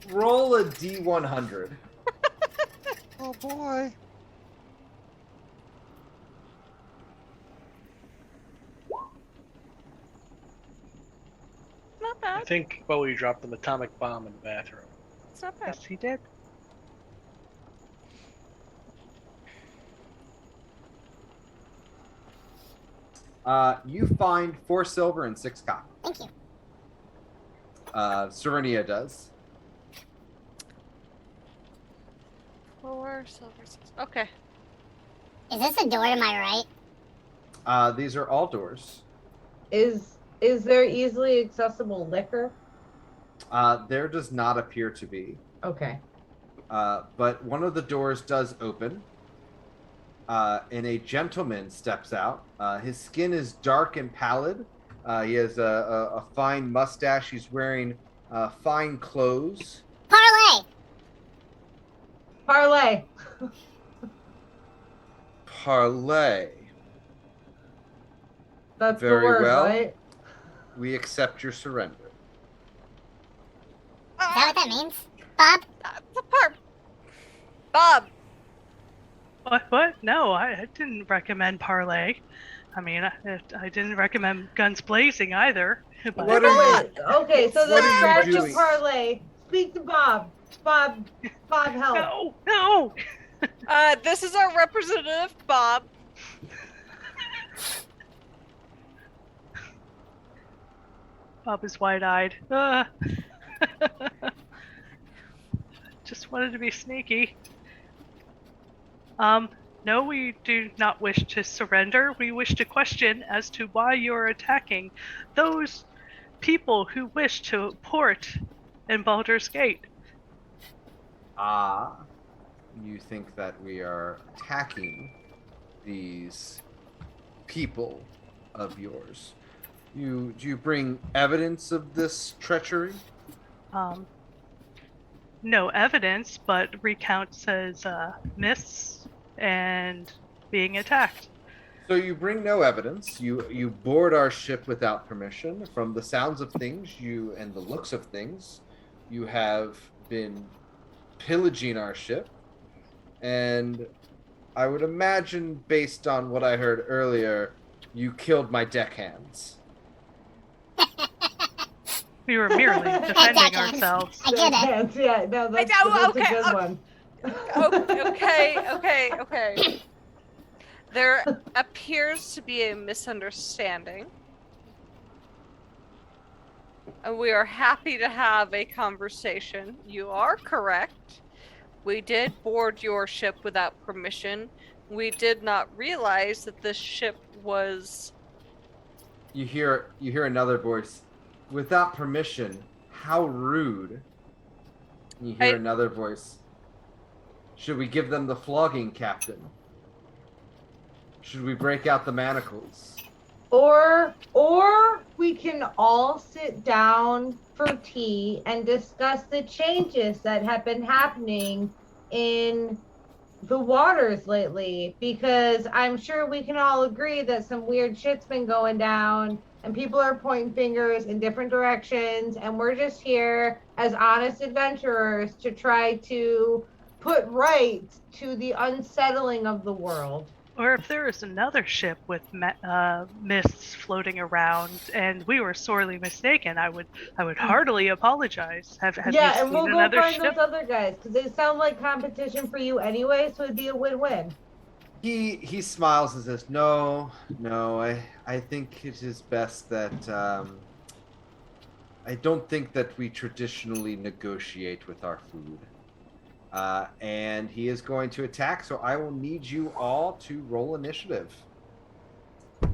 roll a D100. Oh boy. Not I bad. think Bowie dropped an atomic bomb in the bathroom. It's not bad. Yes, he did. You find 4 silver and 6 copper. Thank you. Serenia does. 4 silver. 6. Okay. Is this a door to my right? These are all doors. Is there easily accessible liquor? There does not appear to be. Okay. But one of the doors does open, and a gentleman steps out. His skin is dark and pallid. He has a fine mustache. He's wearing fine clothes. Parlay! Parlay. Parlay. That's Very the word, well. right? We accept your surrender. Is that what that means? Bob? The part. Bob. What? No, I didn't recommend parlay. I mean, I didn't recommend guns blazing either. But What are you? Okay, so What the are you scratch doing? of parlay. Speak to Bob. Bob, help. No. This is our representative, Bob. Bob is wide-eyed. Just wanted to be sneaky. No, we do not wish to surrender. We wish to question as to why you're attacking those people who wish to port in Baldur's Gate. You think that we are attacking these people of yours? Do you bring evidence of this treachery? No evidence, but recounts as myths and being attacked. So you bring no evidence. You board our ship without permission. From the sounds of things, and the looks of things, you have been pillaging our ship. And I would imagine, based on what I heard earlier, you killed my deckhands. We were merely defending ourselves. I get it. Yes, yeah, no, that's okay, a good okay. one. Okay. There appears to be a misunderstanding. And we are happy to have a conversation. You are correct. We did board your ship without permission. We did not realize that this ship was... You hear another voice. Without permission, how rude. You hear another voice. Should we give them the flogging, Captain? Should we break out the manacles? Or we can all sit down for tea and discuss the changes that have been happening in the waters lately, because I'm sure we can all agree that some weird shit's been going down and people are pointing fingers in different directions, and we're just here as honest adventurers to try to put right to the unsettling of the world. Or if there is another ship with mists floating around, and we were sorely mistaken, I would heartily apologize. Have you Yeah, and seen we'll go another find ship? those other guys because they sound like competition for you anyway, so it'd be a win-win. He smiles and says, "No, I think it is best that I don't think that we traditionally negotiate with our food." And he is going to attack, so I will need you all to roll initiative. I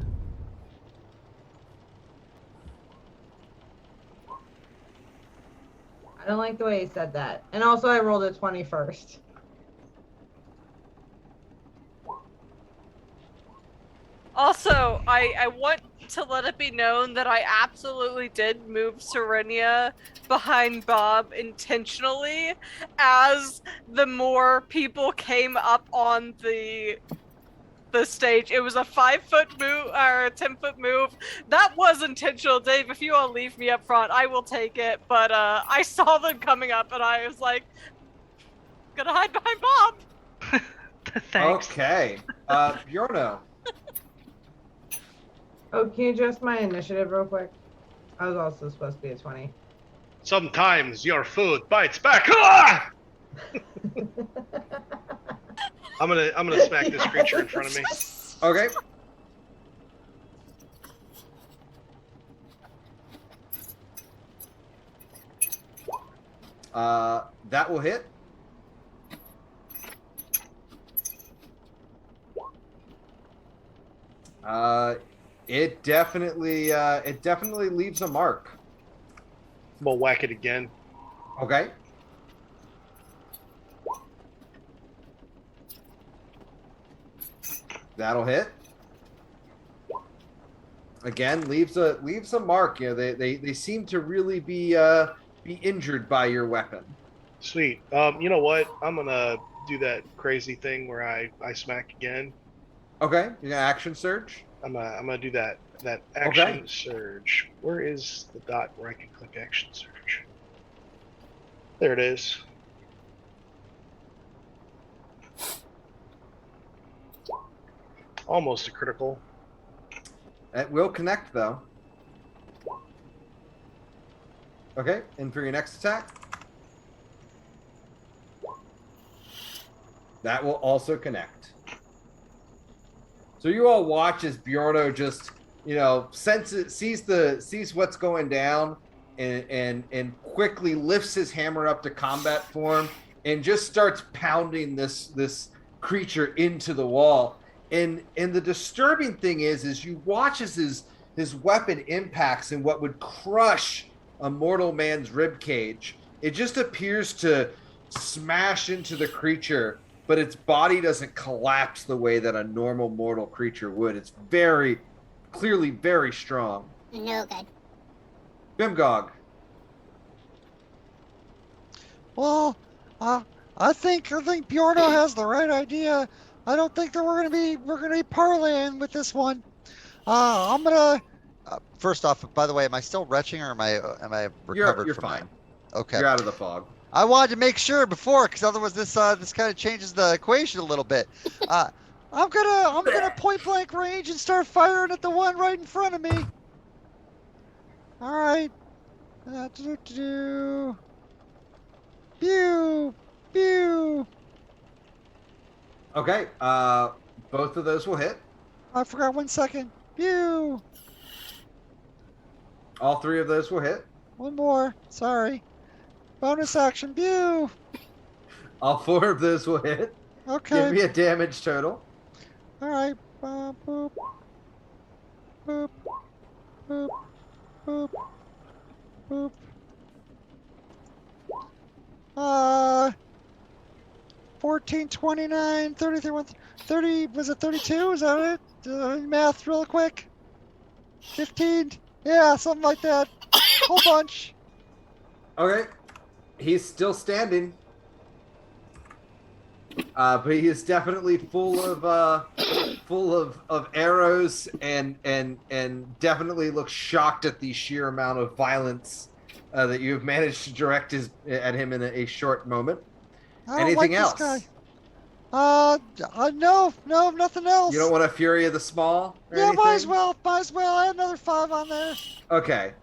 don't like the way he said that. And also I rolled a 20 first. Also, I want to let it be known that I absolutely did move Serenia behind Bob intentionally as the more people came up on the stage. It was a 5-foot move or a 10-foot move. That was intentional, Dave. If you all leave me up front, I will take it. But I saw them coming up and I was like, gonna hide behind Bob. Thanks. Okay. Bjorno. Oh, can you adjust my initiative real quick? I was also supposed to be a 20. Sometimes your food bites back. Ah! I'm gonna smack this creature in front of me. Okay. That will hit. It definitely leaves a mark. I'm gonna whack it again. Okay. That'll hit. Again, leaves a mark. You know, they seem to really be injured by your weapon. Sweet. You know what? I'm gonna do that crazy thing where I smack again. Okay, you got action surge. I'm gonna do that action surge. Where is the dot where I can click action surge? There it is. Almost a critical. It will connect though. Okay, and for your next attack, that will also connect. So you all watch as Bjorno just, sees what's going down, and quickly lifts his hammer up to combat form and just starts pounding this creature into the wall. And the disturbing thing is you watch as his weapon impacts in what would crush a mortal man's rib cage. It just appears to smash into the creature, but its body doesn't collapse the way that a normal mortal creature would. It's very clearly very strong. No good. Well, Bimgog. I think Bjorno has the right idea. I don't think that we're gonna be parlaying with this one. I'm gonna. First off, by the way, am I still retching or am I recovered? You're from fine. that? Okay. You're out of the fog. I wanted to make sure before, because otherwise this kind of changes the equation a little bit. I'm gonna point blank range and start firing at the one right in front of me. All right. Pew, pew. Okay. Both of those will hit. I forgot 1 second. Pew. All three of those will hit. One more. Sorry. Bonus action. Pew. All four of those will hit. Okay. Give me a damage total. All right. Boop. Boop. Boop. Boop. Boop. 14, 29, 33, 30, was it 32? Is that it? Math real quick. 15. Yeah, something like that. Whole bunch. Okay. He's still standing. But he is definitely full of arrows and definitely looks shocked at the sheer amount of violence that you have managed to direct at him in a short moment. I don't Anything like else? this guy. No, nothing else. You don't want a Fury of the Small? Or Yeah, anything? might as well. I had another 5 on there. Okay.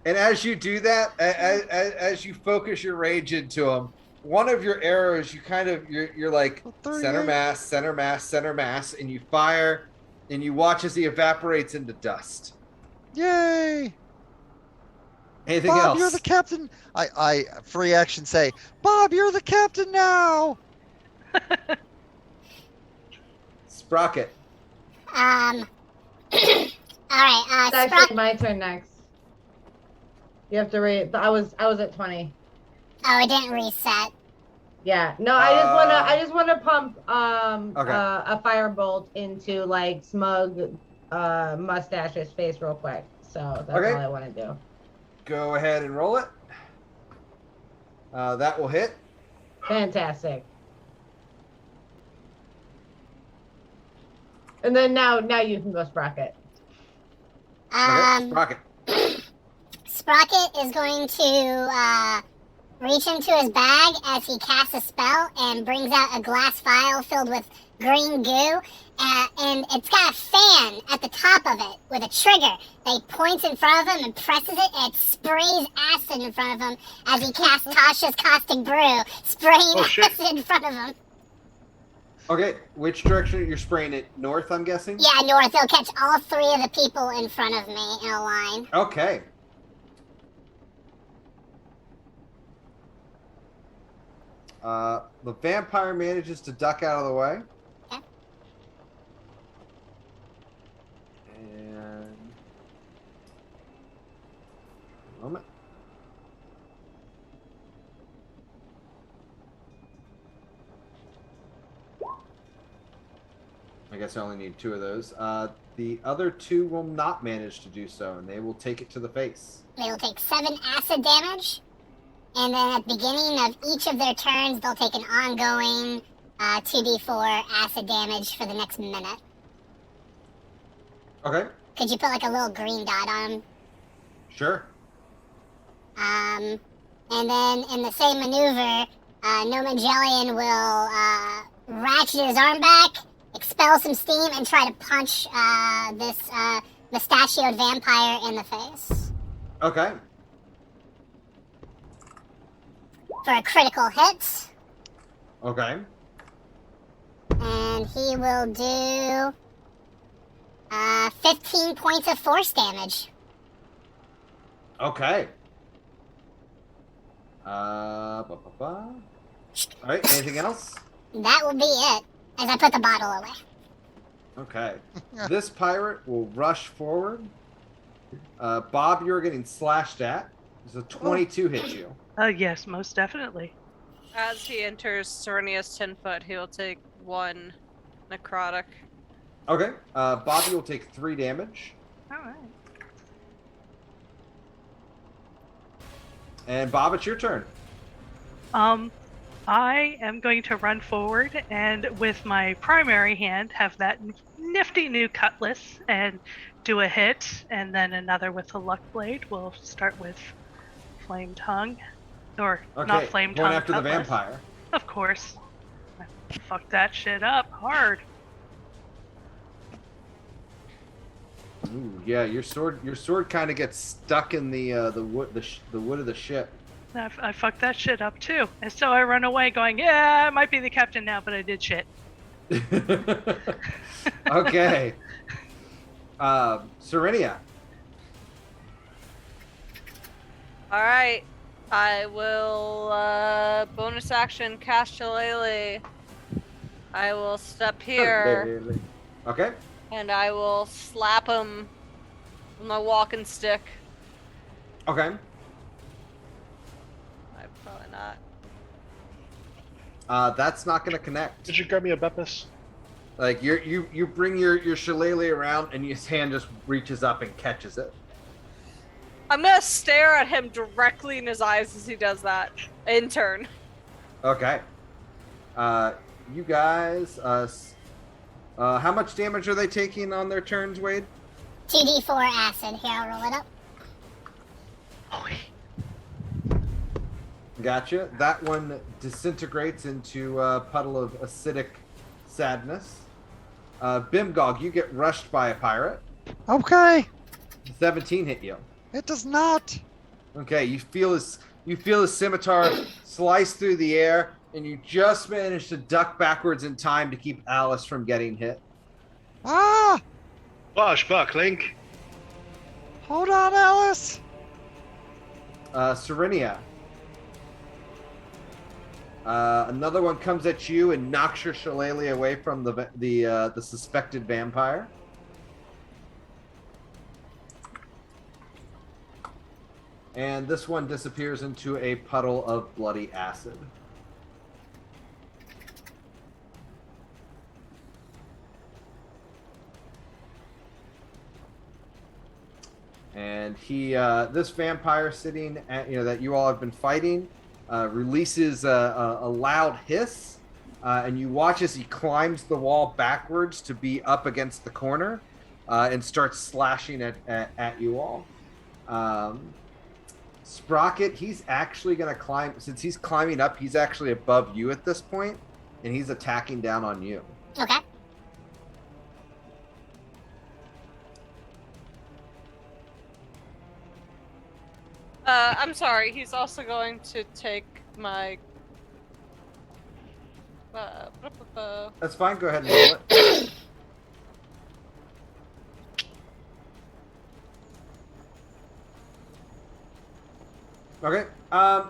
And as you do that, as you focus your rage into him, one of your arrows, you're like 38. center mass, and you fire, and you watch as he evaporates into dust. Yay! Anything Bob, else? you're the captain. I free action say, Bob, you're the captain now. Sprocket. All right, It's actually my turn next. You have to read. I was at 20. Oh, it didn't reset. Yeah. No, I just wanna pump a firebolt into like Smug Mustache's face real quick. So that's all I want to do. Go ahead and roll it. That will hit. Fantastic. And then now you can go Sprocket. Okay, Sprocket. Sprocket is going to reach into his bag as he casts a spell and brings out a glass vial filled with green goo. And it's got a fan at the top of it with a trigger that he points in front of him and presses it, and it sprays acid in front of him as he casts Tasha's Caustic Brew, spraying acid in front of him. Okay, which direction you're spraying it? North, I'm guessing? Yeah, north. It'll catch all 3 of the people in front of me in a line. Okay. The vampire manages to duck out of the way. Okay. And... a moment. I guess I only need 2 of those. The other 2 will not manage to do so, and they will take it to the face. They will take 7 acid damage, and then at the beginning of each of their turns, they'll take an ongoing 2d4 acid damage for the next minute. Okay. Could you put like a little green dot on them? Sure. And then in the same maneuver, No Magelian will ratchet his arm back, expel some steam, and try to punch this mustachioed vampire in the face. Okay. For a critical hit. Okay. And he will do 15 points of force damage. Okay. All right, anything else? That will be it, as I put the bottle away. Okay. This pirate will rush forward. Bob, you're getting slashed at. Does a 22 hit you? Yes, most definitely. As he enters Serenia's 10 foot, he'll take 1 necrotic. Okay. Bobby will take 3 damage. Alright. And Bob, it's your turn. I am going to run forward and with my primary hand have that nifty new cutlass and do a hit, and then another with a luck blade. We'll start with flame tongue, or Okay. not flame tongue. Going after cutlass. the vampire. Of course. Fuck that shit up hard. Ooh, yeah, your sword kind of gets stuck in the wood of the ship. I fucked that shit up too. And so I run away going, yeah, I might be the captain now, but I did shit. Okay. Serenia. Alright. I will bonus action cast Shillelagh. I will step here Okay. and I will slap him with my walking stick. Okay. Probably not. That's not going to connect. Did you grab me a Beppis? Like you bring your shillelagh around, and his hand just reaches up and catches it. I'm gonna stare at him directly in his eyes as he does that. In turn. Okay. You guys, how much damage are they taking on their turns, Wade? 2d4 acid. Here, I'll roll it up. Gotcha. That one disintegrates into a puddle of acidic sadness. Bimgog, you get rushed by a pirate. Okay. 17 hit you. It does not. Okay, you feel his scimitar slice through the air, and you just manage to duck backwards in time to keep Alice from getting hit. Ah! Bosh, Buck, Link. Hold on, Alice. Serenia. Another one comes at you and knocks your shillelagh away from the suspected vampire. And this one disappears into a puddle of bloody acid. And this vampire sitting at, that you all have been fighting, releases a loud hiss, and you watch as he climbs the wall backwards to be up against the corner, and starts slashing at you all. Sprocket, he's actually going to climb. Since he's climbing up, he's actually above you at this point, and he's attacking down on you. Okay. I'm sorry. He's also going to take my. That's fine. Go ahead and roll it. Okay.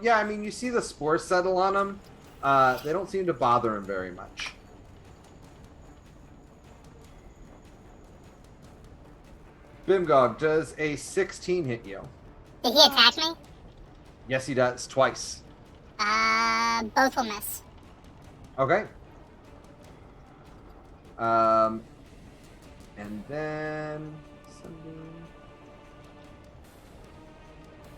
Yeah, I mean, you see the spores settle on him. They don't seem to bother him very much. Bimgog, does a 16 hit you? Did he attack me? Yes, he does. Twice. Both will miss. Okay. And then...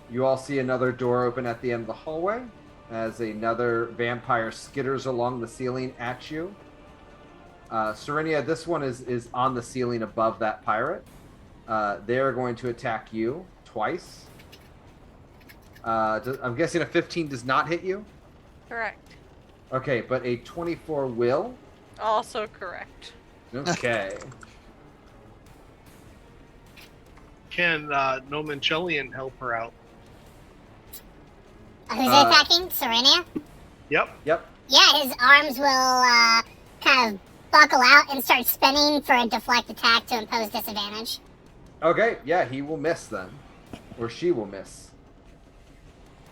You all see another door open at the end of the hallway as another vampire skitters along the ceiling at you. Serenia, this one is on the ceiling above that pirate. They're going to attack you twice. I'm guessing a 15 does not hit you? Correct. Okay, but a 24 will? Also correct. Okay. Can Nomanchelian help her out? Who's attacking? Serenia? Yep. Yep. Yeah, his arms will kind of buckle out and start spinning for a deflect attack to impose disadvantage. Okay, yeah, he will miss then. Or she will miss.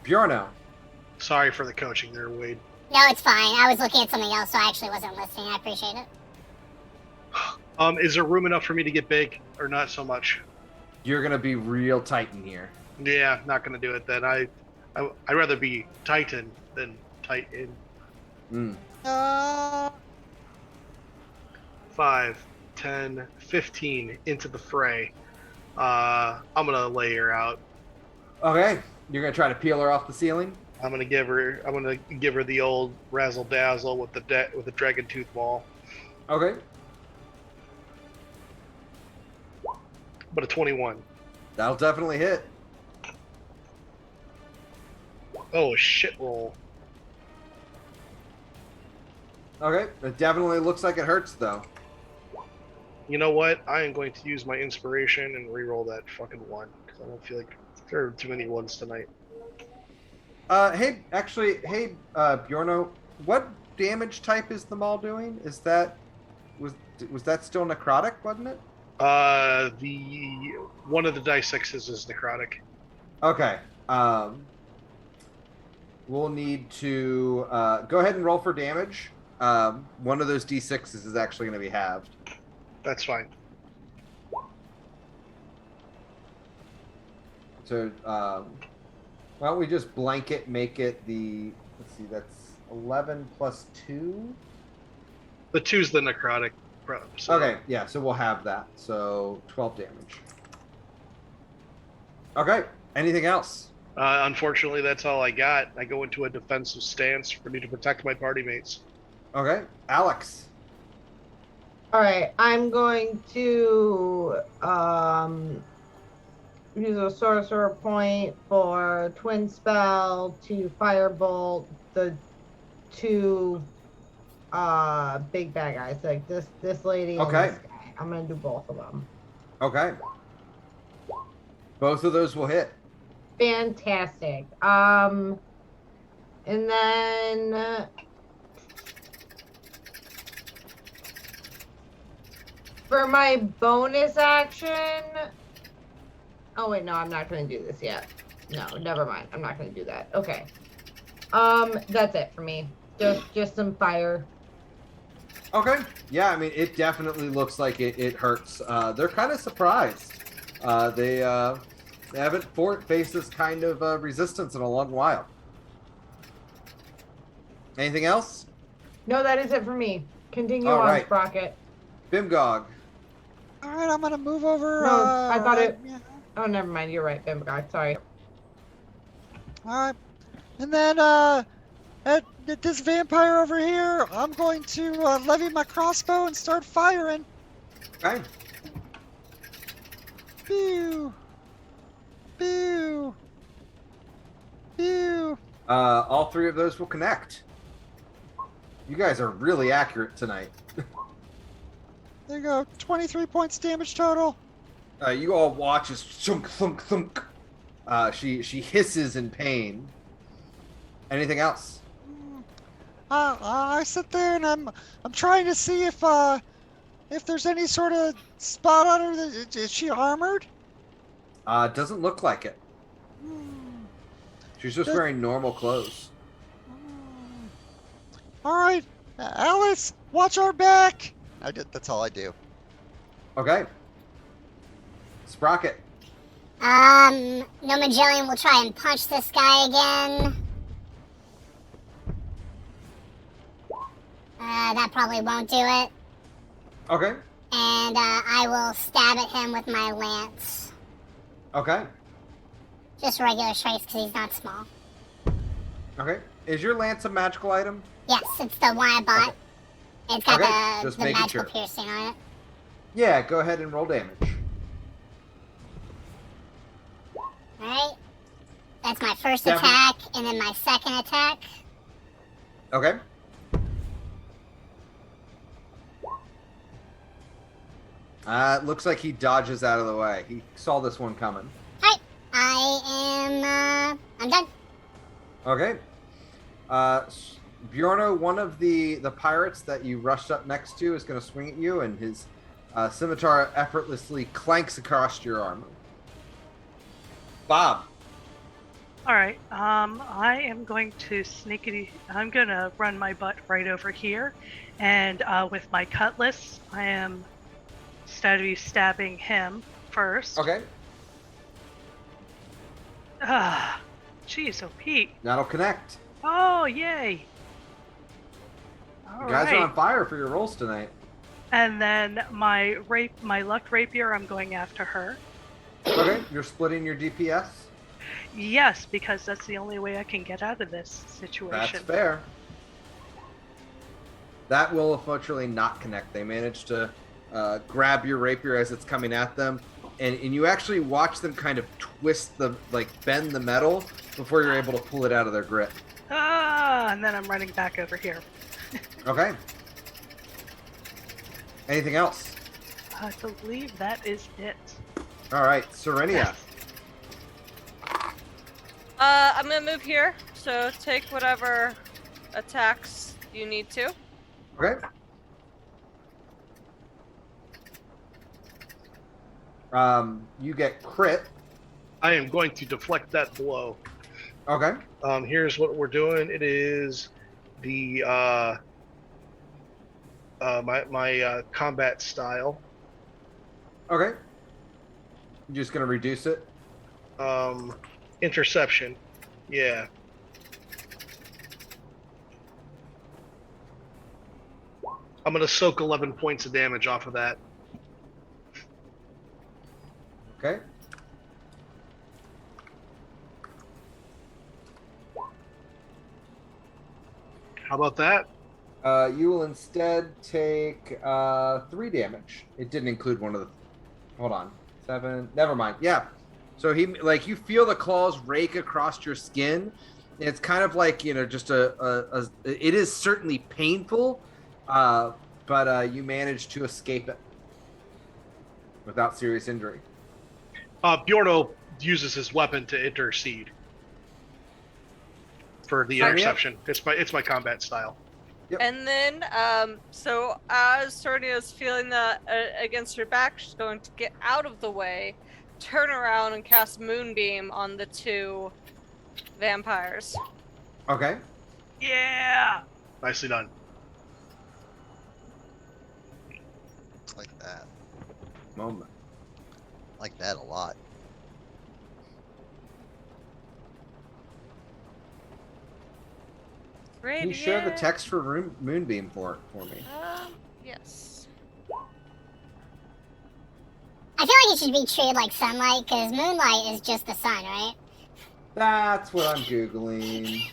Bjorno. Sorry for the coaching there, Wade. No, it's fine. I was looking at something else, so I actually wasn't listening. I appreciate it. Is there room enough for me to get big, or not so much? You're going to be real tight in here. Yeah, not gonna do it then. I'd rather be Titan than Titan. 5, 10, 15 into the fray. I'm gonna lay her out. Okay, you're going to try to peel her off the ceiling? I'm gonna give her the old razzle dazzle with the dragon tooth ball. Okay. But a 21. That'll definitely hit. Oh, shit roll. Okay, it definitely looks like it hurts, though. You know what? I am going to use my inspiration and re-roll that fucking one, because I don't feel like there are too many ones tonight. Hey, Bjorno, what damage type is the maul doing? Was that still necrotic, wasn't it? The one of the die sixes is necrotic. Okay. We'll need to go ahead and roll for damage. One of those d6s is actually going to be halved. That's fine. So, why don't we just blanket make it the... Let's see, that's 11 plus 2? The 2's the necrotic. prone. So. Okay, yeah, so we'll have that. So 12 damage. Okay, anything else? Unfortunately, that's all I got. I go into a defensive stance, ready to protect my party mates. Okay, Alex. All right, I'm going to use a sorcerer point for twin spell to firebolt the two big bad guys, like this lady and Okay. this guy. I'm gonna do both of them. Okay. Both of those will hit. Fantastic. And then for my bonus action. Oh wait, no, I'm not gonna do this yet. No, never mind. I'm not gonna do that. Okay. That's it for me. Just some fire. Okay. Yeah, I mean, it definitely looks like it hurts. They're kind of surprised. They haven't faced this kind of resistance in a long while. Anything else? No, that is it for me. Continue All on, right. Sprocket. Bimgog. All right, I'm gonna move over. No, I thought it. Yeah. Oh, never mind. You're right, Bimgog. Sorry. All right, and then at this vampire over here, I'm going to levy my crossbow and start firing. Okay. Pew, pew, pew. All three of those will connect. You guys are really accurate tonight. There you go. 23 points damage total. You all watch as thunk, thunk, thunk. She hisses in pain. Anything else? I sit there and I'm trying to see if there's any sort of spot on her. Is she armored? Doesn't look like it. Hmm. She's just Does- wearing normal clothes. All right, Alice, watch our back. That's all I do. Okay. Sprocket. No Magellan will try and punch this guy again. That probably won't do it. Okay. And I will stab at him with my lance. Okay. Just regular strikes because he's not small. Okay. Is your lance a magical item? Yes, it's the one I bought. Okay. It's got Okay, just the making magical sure. piercing on it. Yeah, go ahead and roll damage. Alright. That's my first Seven. attack, and then my second attack. Okay. It looks like he dodges out of the way. He saw this one coming. Alright. I'm done. Okay. Bjorno, one of the pirates that you rushed up next to is going to swing at you, and his scimitar effortlessly clanks across your armor. Bob. All right. I am going to I'm going to run my butt right over here, and with my cutlass, I am stabbing him first. Okay. Ah, jeez, oh Pete. That'll connect. Oh, yay. All You guys right. are on fire for your rolls tonight. And then my luck rapier, I'm going after her. Okay. You're splitting your DPS. Yes, because that's the only way I can get out of this situation. That's fair. That will unfortunately not connect. They managed to grab your rapier as it's coming at them, and you actually watch them kind of bend the metal before you're able to pull it out of their grip. Ah, and then I'm running back over here. Okay. Anything else? I believe that is it. All right, Serenia. Yes. I'm gonna move here, so take whatever attacks you need to. Okay. You get crit. I am going to deflect that blow. Okay. Here's what we're doing. It is the my combat style. Okay. You're just gonna reduce it. Interception. Yeah. I'm gonna soak 11 points of damage off of that. Okay. How about that? You will instead take 3 damage. It didn't include one of the. Hold on, 7. Never mind. Yeah. So you feel the claws rake across your skin. It's kind of like just a. It is certainly painful, but you manage to escape it without serious injury. Bjorno uses his weapon to intercede for the interception. It's my combat style. Yep. And then, so as Sornia's feeling that against her back, she's going to get out of the way, turn around, and cast Moonbeam on the 2 vampires. Okay. Yeah. Nicely done. Like that. Moment. Like that a lot. Can you share the text for Moonbeam for me? Yes. I feel like it should be treated like sunlight, because moonlight is just the sun, right? That's what I'm Googling.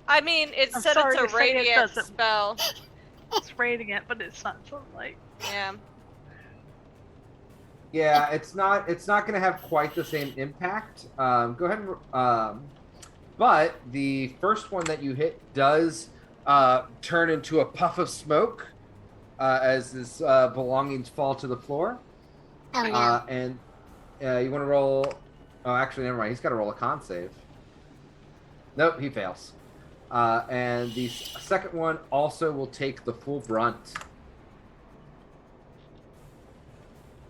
I mean, it I'm said sorry it's to a say it radiant doesn't. spell. It's radiant, but it's not sunlight. Yeah. Yeah, it's not going to have quite the same impact. Go ahead and but the first one that you hit does turn into a puff of smoke as his belongings fall to the floor. Oh no. And you want to roll. Oh, actually, never mind. He's got to roll a con save. Nope, he fails. And the second one also will take the full brunt.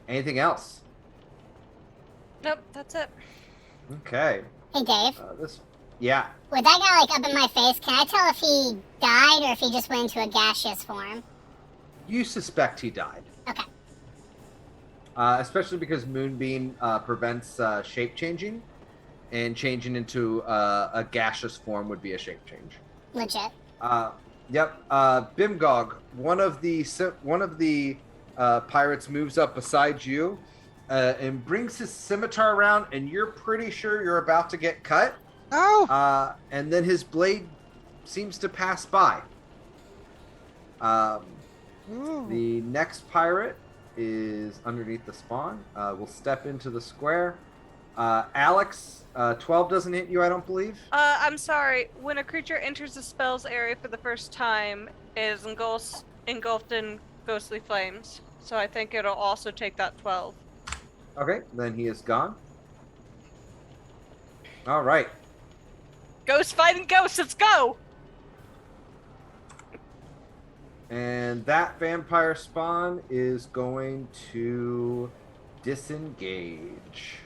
Anything else? Nope, that's it. Okay. Hey Dave, Yeah. with that guy like up in my face, can I tell if he died or if he just went into a gaseous form? You suspect he died. Okay. Especially because Moonbeam prevents shape changing, and changing into a gaseous form would be a shape change. Legit. Yep. Bimgog, one of the pirates moves up beside you and brings his scimitar around, and you're pretty sure you're about to get cut. Oh! And then his blade seems to pass by. The next pirate is underneath the spawn. We'll step into the square. Alex, 12 doesn't hit you, I don't believe. I'm sorry. When a creature enters the spell's area for the first time, it is engulfed in ghostly flames. So I think it'll also take that 12. Okay, then he is gone. All right. Ghost fighting ghosts, let's go! And that vampire spawn is going to disengage.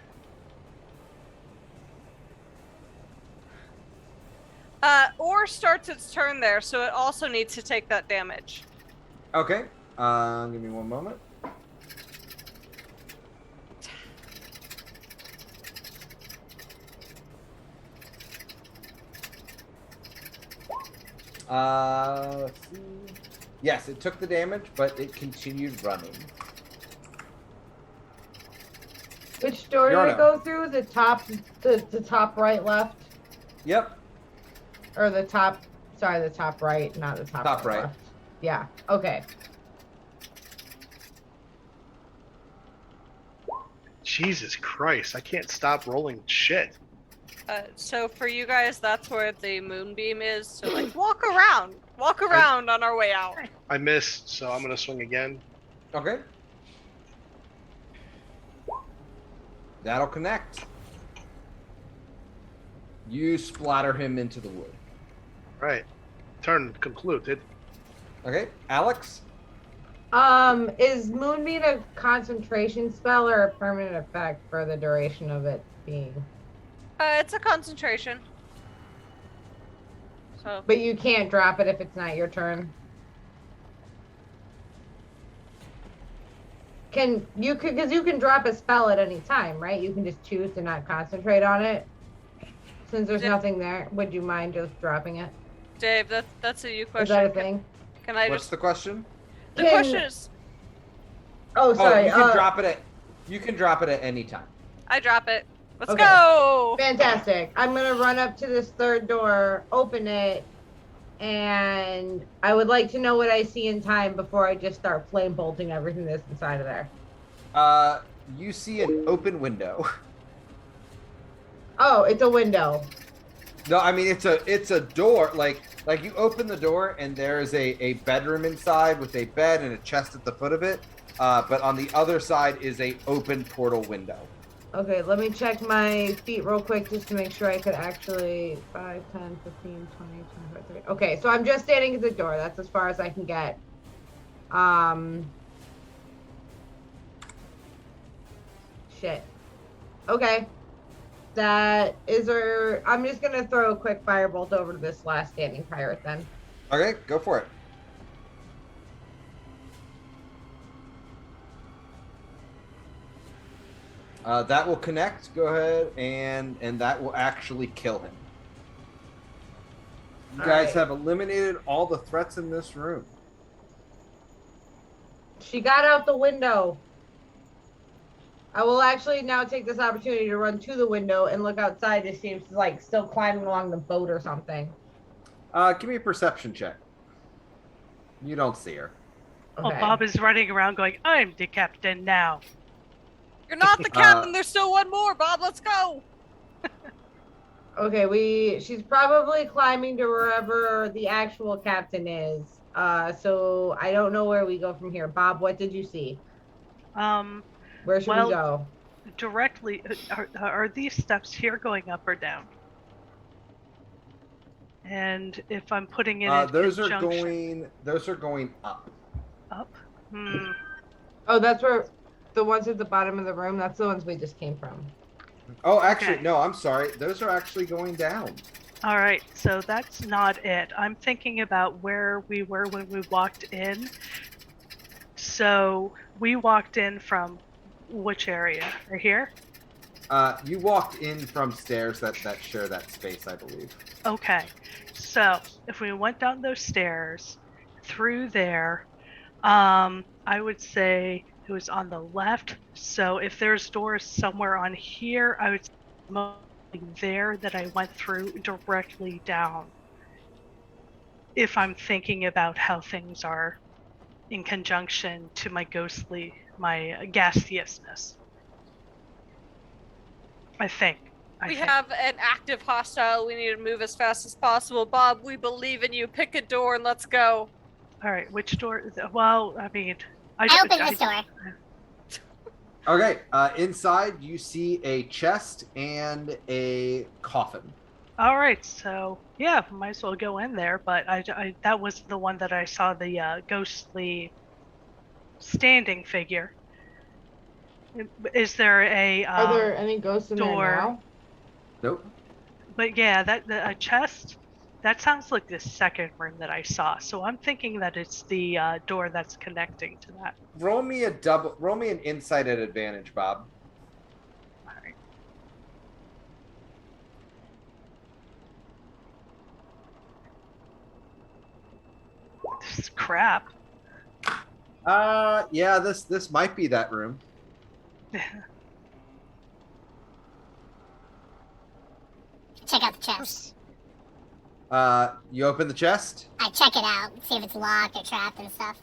Or starts its turn there, so it also needs to take that damage. Okay. Give me one moment. Let's see. Yes, it took the damage, but it continued running. Which door did Yorno. it go through? The top right, left, Yep. or the top? Sorry, the top right, not the top Right. left. Yeah. Okay. Jesus Christ, I can't stop rolling shit. So for you guys, that's where the moonbeam is. So like, walk around on our way out. I missed, so I'm gonna swing again. Okay. That'll connect. You splatter him into the wood. Right. Turn concluded. Okay, Alex? Is Moonbeam a concentration spell or a permanent effect for the duration of it being? It's a concentration. So But you can't drop it if it's not your turn. Because you can drop a spell at any time, right? You can just choose to not concentrate on it. Since there's Yeah. nothing there, would you mind just dropping it? Dave, that's a you question. Is that a thing? Can I What's just the question? The question is, Oh, sorry. you can drop it at. You can drop it at any time. I drop it. Let's Okay. go. Fantastic. I'm gonna run up to this third door, open it, and I would like to know what I see in time before I just start flame bolting everything that's inside of there. You see an open window. Oh, it's a window. No, I mean it's a door. Like you open the door and there is a bedroom inside with a bed and a chest at the foot of it. But on the other side is a open portal window. Okay, let me check my feet real quick just to make sure I could actually 5, 10, 15, 20, 25, 30. Okay, so I'm just standing at the door. That's as far as I can get. Shit. Okay. I'm just gonna throw a quick firebolt over to this last standing pirate then. Okay, go for it. That will connect. Go ahead, and that will actually kill him. You guys have eliminated all the threats in this room. She got out the window. I will actually now take this opportunity to run to the window and look outside to see if she's like still climbing along the boat or something. Give me a perception check. You don't see her. Okay. Well, Bob is running around going, I'm the captain now. You're not the captain. There's still one more, Bob. Let's go. Okay, she's probably climbing to wherever the actual captain is. So I don't know where we go from here. Bob, what did you see? Where should we go? Directly, are these steps here going up or down? And if I'm putting it in those conjunction... are going up. Up? Oh, that's where the ones at the bottom of the room, that's the ones we just came from. Oh, actually, Okay. no, I'm sorry. Those are actually going down. All right, so that's not it. I'm thinking about where we were when we walked in. So we walked in from which area? Right here? You walked in from stairs that share that space, I believe. Okay, so if we went down those stairs, through there, I would say it was on the left. So if there's doors somewhere on here, I would say mostly there that I went through directly down. If I'm thinking about how things are in conjunction to my gaseousness. I think. We have an active hostile. We need to move as fast as possible. Bob, we believe in you. Pick a door and let's go. All right, which door? Well, I mean, I opened this door. Okay, inside you see a chest and a coffin. All right, so yeah, might as well go in there. But I that was the one that I saw the ghostly standing figure. Is there a Are there any ghosts in door? there now? Nope. But yeah, a chest. That sounds like the second room that I saw. So I'm thinking that it's the door that's connecting to that. Roll me an insight at advantage, Bob. All right. This is crap. Yeah, this might be that room. Check out the chest. You open the chest? I check it out, see if it's locked or trapped and stuff.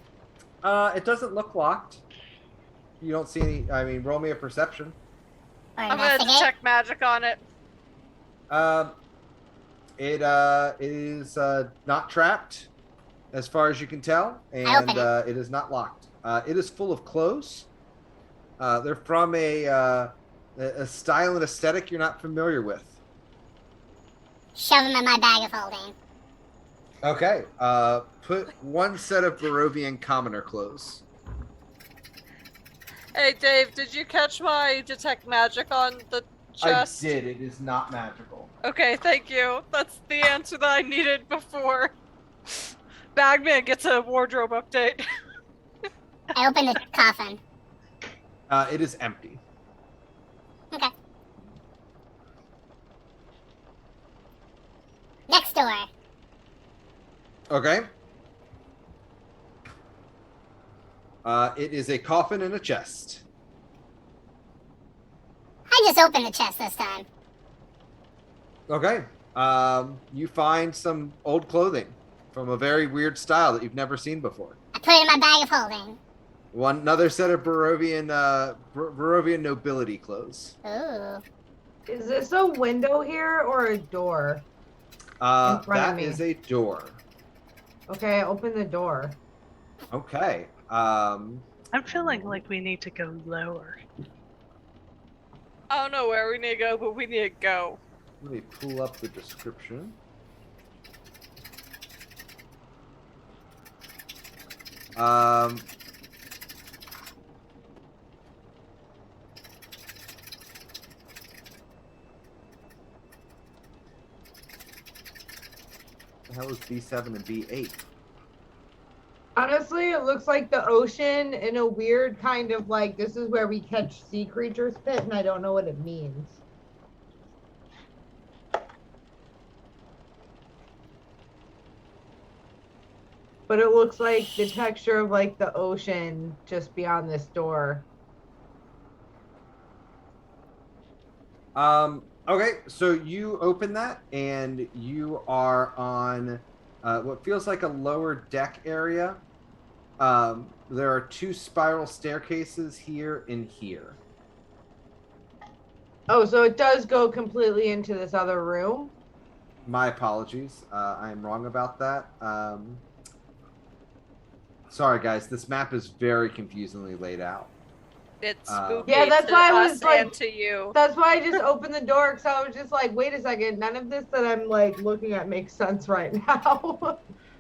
It doesn't look locked. You don't see any. I mean, roll me a perception. Or I'm gonna investigate. detect magic on it. It is not trapped, as far as you can tell, and open it is not locked. It is full of clothes. They're from a style and aesthetic you're not familiar with. Shove them in my bag of holding. Okay. Put one set of Barovian commoner clothes. Hey, Dave, did you catch my detect magic on the chest? I did. It is not magical. Okay, thank you. That's the answer that I needed before. Bagman gets a wardrobe update. I open the coffin. It is empty. Okay. Next door. Okay. It is a coffin and a chest. I just opened the chest this time. Okay. You find some old clothing from a very weird style that you've never seen before. I put it in my bag of holding. Another set of Barovian nobility clothes. Ooh. Is this a window here or a door? In front of That me. is a door. Okay, open the door. Okay. I'm feeling like we need to go lower. I don't know where we need to go, but we need to go. Let me pull up the description. The hell is B7 and B8? Honestly, it looks like the ocean in a weird kind of like, this is where we catch sea creatures pit, and I don't know what it means. But it looks like the texture of like the ocean just beyond this door. Okay, so you open that and you are on what feels like a lower deck area. There are 2 spiral staircases here and here. Oh, so it does go completely into this other room? My apologies. I am wrong about that. Sorry, guys. This map is very confusingly laid out. It's spooky Yeah, that's to why I was us like- and to you. That's why I just opened the door, because I was just like, wait a second, none of this that I'm like looking at makes sense right now.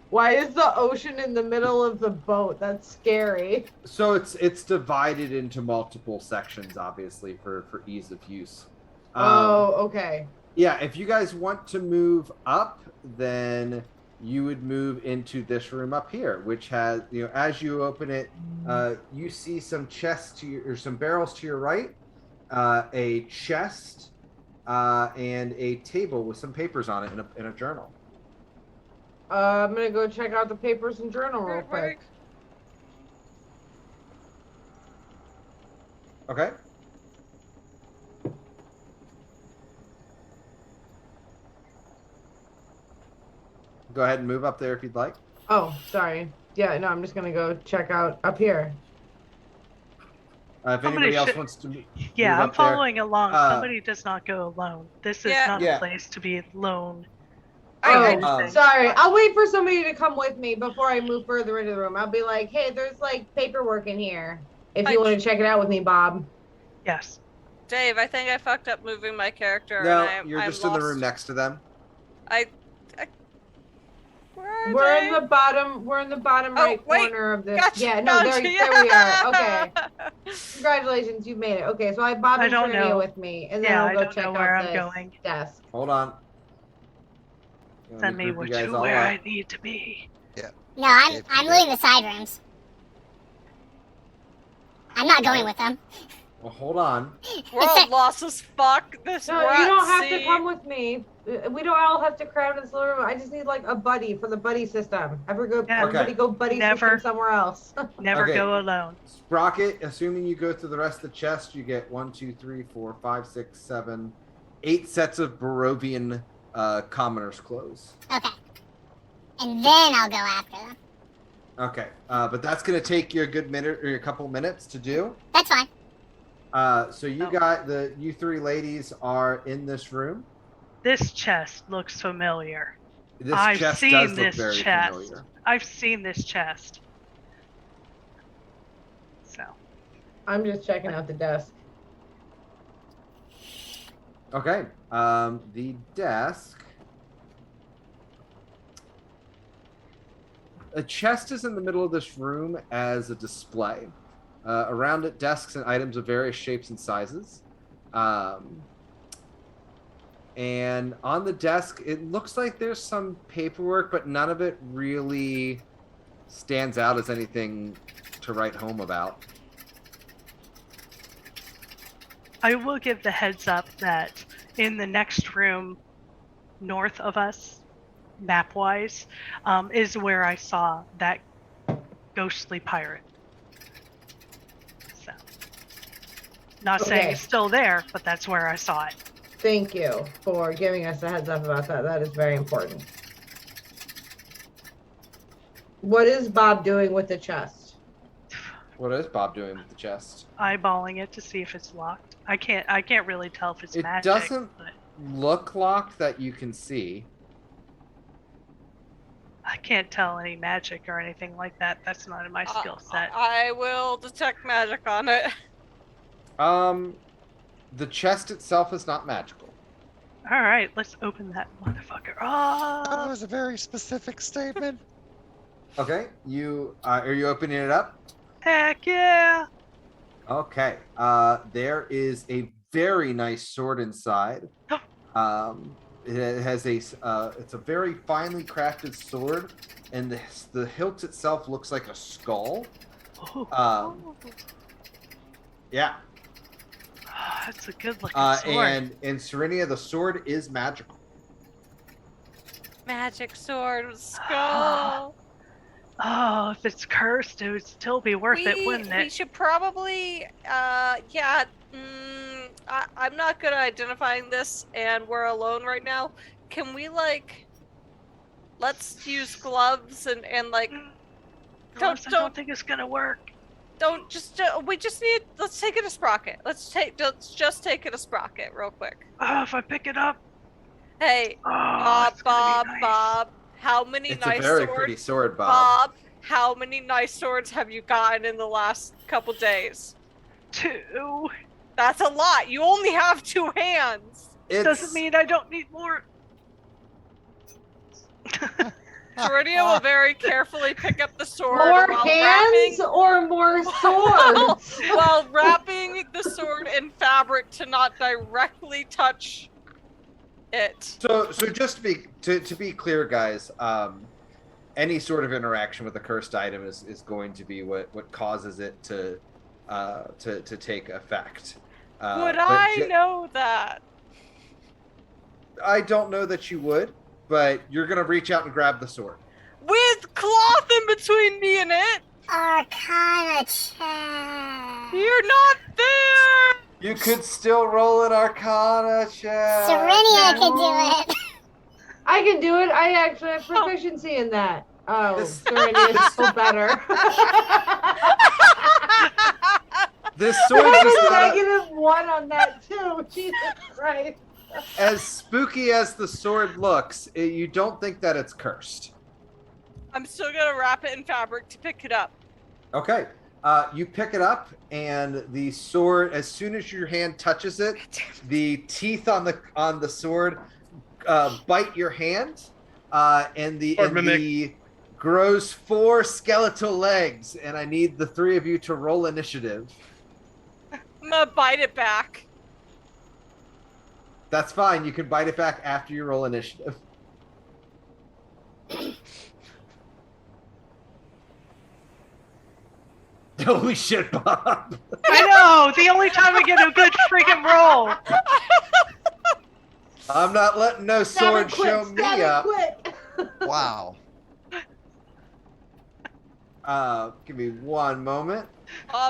Why is the ocean in the middle of the boat? That's scary. So it's divided into multiple sections, obviously, for ease of use. Oh, okay. Yeah, if you guys want to move up, then you would move into this room up here, which has, as you open it, you see some chests or some barrels to your right, a chest, and a table with some papers on it in a journal. I'm gonna go check out the papers and journal real Good work. quick. Okay. Go ahead and move up there if you'd like. Oh, sorry. Yeah, no, I'm just gonna go check out up here. If Somebody anybody else should- wants to move Yeah, I'm up there. following along. Uh, Somebody does not go alone. This is Yeah. not Yeah. a place to be alone. Oh, Um, sorry. I'll wait for somebody to come with me before I move further into the room. I'll be like, hey, there's like paperwork in here. If you want to check it out with me, Bob. Yes. Dave, I think I fucked up moving my character. No, and you're I'm just in the room lost. next to them. Where are We're in they? the bottom. We're in the bottom Oh, right wait. corner of this. Gotcha, Yeah, no, gotcha, there we are. Okay, yeah. congratulations, you made it. Okay, so I have Bob I and don't Trinity know. with me, and then Yeah, I'll I go don't check know out where I'm this going. desk. Hold on. Let Send me group you guys to all where up. I need to be. No, I'm Dave, I'm you looting the side rooms. I'm not going with them. Well, hold on. We're all lost as fuck. This No, rat you don't have sea. to come with me. We don't all have to crowd in this little room. I just need like a buddy for the buddy system. Yeah. Everybody go buddy Never. system somewhere else. Never Okay. go alone. Sprocket, assuming you go through the rest of the chest, you get 1, 2, 3, 4, 5, 6, 7, 8 sets of Barovian commoner's clothes. Okay. And then I'll go after them. Okay, but that's going to take you a good minute or a couple minutes to do. That's fine. So you 3 ladies are in this room. This chest looks familiar. This I've chest seen does look this very chest. familiar. I've seen this chest. So, I'm just checking out the desk. Okay, the desk. A chest is in the middle of this room as a display. Around it, desks and items of various shapes and sizes. And on the desk, it looks like there's some paperwork, but none of it really stands out as anything to write home about. I will give the heads up that in the next room north of us, map-wise, is where I saw that ghostly pirate. Not saying Okay. it's still there, but that's where I saw it. Thank you for giving us a heads up about that. That is very important. What is Bob doing with the chest? What is Bob doing with the chest? Eyeballing it to see if it's locked. I can't really tell if it's It magic. doesn't But look locked that you can see. I can't tell any magic or anything like that. That's not in my skill set. I will detect magic on it. The chest itself is not magical. All right, let's open that motherfucker. That Oh, was a very specific statement. Okay, are you opening it up? heck yeah! Okay. There is a very nice sword inside. It has it's a very finely crafted sword, and the hilt itself looks like a skull. Yeah. That's a good looking sword. And in Serenia, the sword is magical. Magic sword with skull. Oh, if it's cursed, it would still be worth it, wouldn't We it? should probably, yeah. I'm not good at identifying this, and we're alone right now. Can we let's use gloves and like, I don't think it's gonna work. we just need. Let's take it a sprocket. Let's just take it a sprocket real quick. Oh, if I pick it up. Hey, Oh, it's gonna be nice. Bob. How many It's nice a very swords? pretty sword, Bob. Bob, how many nice swords have you gotten in the last couple days? 2. That's a lot. You only have 2 hands. Doesn't mean I don't need more. Serenia will very carefully pick up the sword More while hands or more swords? while wrapping the sword in fabric to not directly touch it. So just to be clear, guys, any sort of interaction with a cursed item is going to be what causes it to take effect. Would I know that? I don't know that you would, but you're gonna reach out and grab the sword. With cloth in between me and it? Arcana check. You're not there! You could still roll an Arcana check. Serenia can do it. I can do it. I actually have proficiency in that. Oh, This- Serenia is so better. This I sword have just a not -1 on that too. Jesus Christ. as spooky as the sword looks. You don't think that it's cursed. I'm still gonna wrap it in fabric to pick it up. Okay. You pick it up, and the sword, as soon as your hand touches it, the teeth on the sword bite your hand, and the grows 4 skeletal legs. And I need the 3 of you to roll initiative. I'm gonna bite it back. That's fine. You can bite it back after you roll initiative. Holy shit, Bob. I know! The only time I get a good freaking roll! I'm not letting no sword show me up. Quit. Wow. Give me one moment.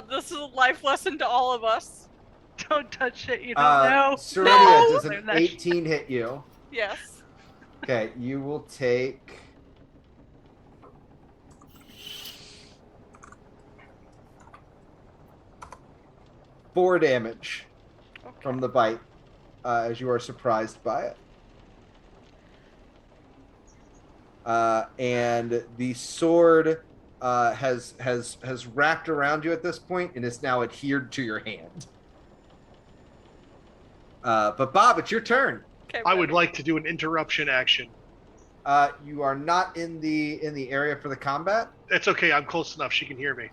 This is a life lesson to all of us. Don't touch it, you don't know. Serenia, does Learn an that 18 hit you? Yes. Okay, you will take... four damage from the bite, as you are surprised by it. And the sword has wrapped around you at this point and is now adhered to your hand. But Bob, it's your turn. Okay. I would like to do an interruption action. You are not in the area for the combat. It's okay. I'm close enough. She can hear me.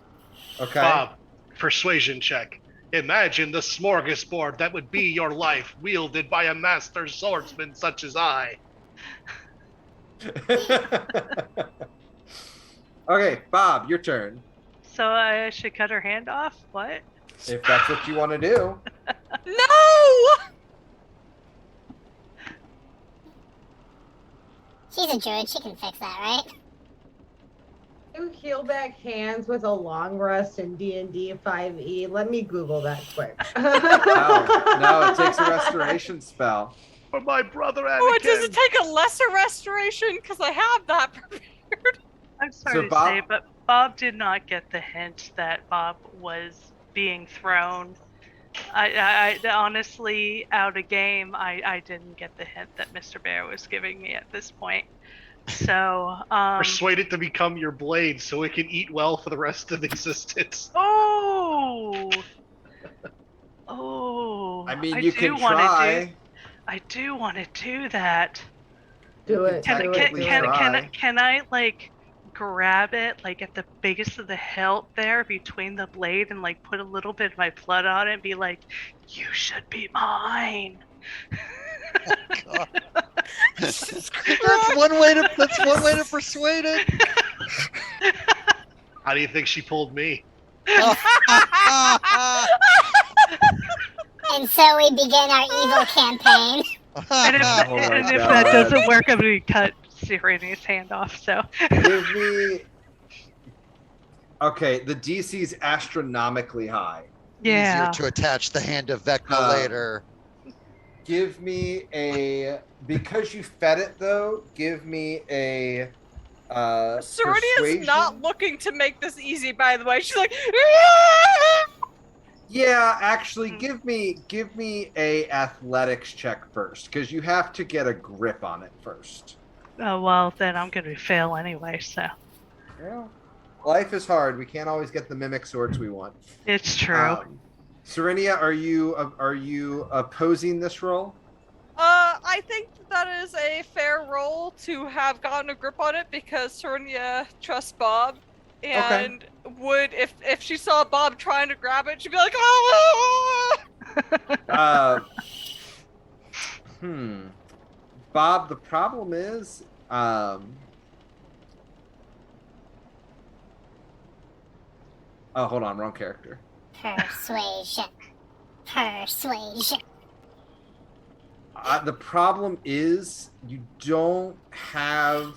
Okay. Bob, persuasion check. Imagine the smorgasbord that would be your life, wielded by a master swordsman such as I. Okay, Bob, your turn. So I should cut her hand off? What? If that's what you want to do. No! She's a druid. She can fix that, right? You heal back hands with a long rest in D&D 5e. Let me Google that quick. No, it takes a restoration spell. For my brother Anakin. Oh, does it take a lesser restoration? Because I have that prepared. I'm sorry So to Bob- say, but Bob did not get the hint that Bob was being thrown. I honestly, out of game, I didn't get the hint that Mr. Bear was giving me at this point. So, Persuade it to become your blade so it can eat well for the rest of existence. Oh, I mean, you can wanna try. I do want to do that. Do it. Can do can it, do can, it. can, I- can I like grab it like at the biggest of the hilt there between the blade and like put a little bit of my blood on it and be like, you should be mine. God. That's one way to persuade it. How do you think she pulled me? And so we begin our evil campaign. And if, Oh my and if God. that doesn't work, I'm going to cut Serenia's hand off. So Give me. Okay, the DC's astronomically high. yeah, Easier to attach the hand of Vecna later. Give me a. Because you fed it though. Give me a. Serenia's persuasion. not looking to make this easy, by the way. She's like, Yeah, actually, give me a athletics check first, because you have to get a grip on it first. oh well, then I'm going to fail anyway. So Well, life is hard. We can't always get the mimic swords we want. it's true. Serenia, are you opposing this roll? I think that is a fair roll to have gotten a grip on it because Serenia trusts Bob, and would if she saw Bob trying to grab it, she'd be like, "Oh!" Bob, the problem is, oh, hold on, wrong character. Persuasion. Persuasion. The problem is you don't have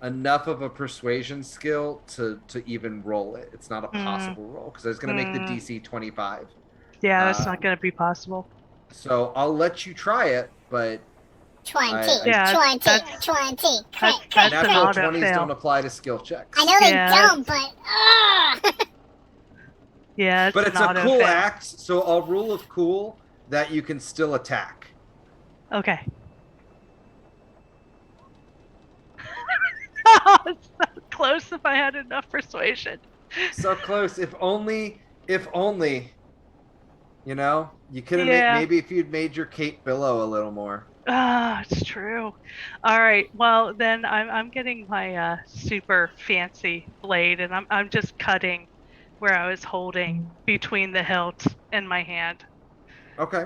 enough of a persuasion skill to even roll it. It's not a possible roll because it's going to make the DC 25. Yeah, that's not going to be possible. So I'll let you try it, but 20. Yeah, 20. that's- 20. that's Crit, an crit, natural auto 20s fail. don't apply to skill checks. I know they Yeah, don't, but Yeah, But it's an a auto cool fail. act, so I'll rule of cool that you can still attack. Okay. It's so close if I had enough persuasion. So close. If only, you know, you could have Yeah. maybe if you'd made your cape billow a little more. Ah, it's true. All right. Well, then I'm getting my super fancy blade, and I'm just cutting where I was holding between the hilt and my hand. Okay.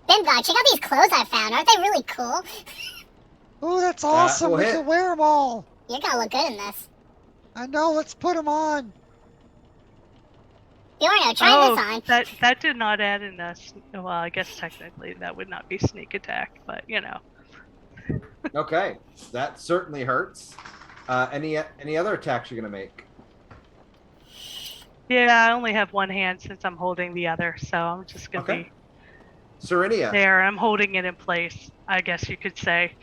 Ben God, check out these clothes I found. Aren't they really cool? Oh, that's awesome. well, We hit. can wear them all. You're gonna look good in this. I know. Let's put them on. Fiorno, try this on. that did not add in a. Well, I guess technically that would not be sneak attack, but you know. Okay. That certainly hurts. Any other attacks you're gonna make? Yeah, I only have one hand since I'm holding the other, so I'm just gonna Okay. be Serenia. there. I'm holding it in place, I guess you could say.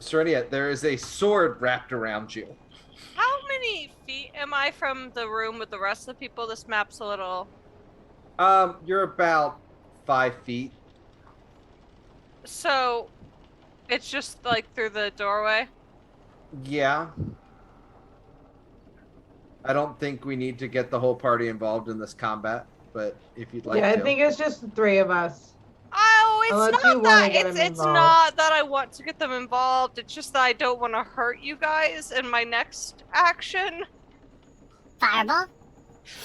Serenia, there is a sword wrapped around you. How many feet am I from the room with the rest of the people? This map's a little. You're about 5 feet. So, it's just like through the doorway. Yeah. I don't think we need to get the whole party involved in this combat, but if you'd like Yeah, I to. think it's just the three of us. Oh, it's Unless you not wanna that. get It's them it's involved. not that I want to get them involved. It's just that I don't want to hurt you guys in my next action. Fireball?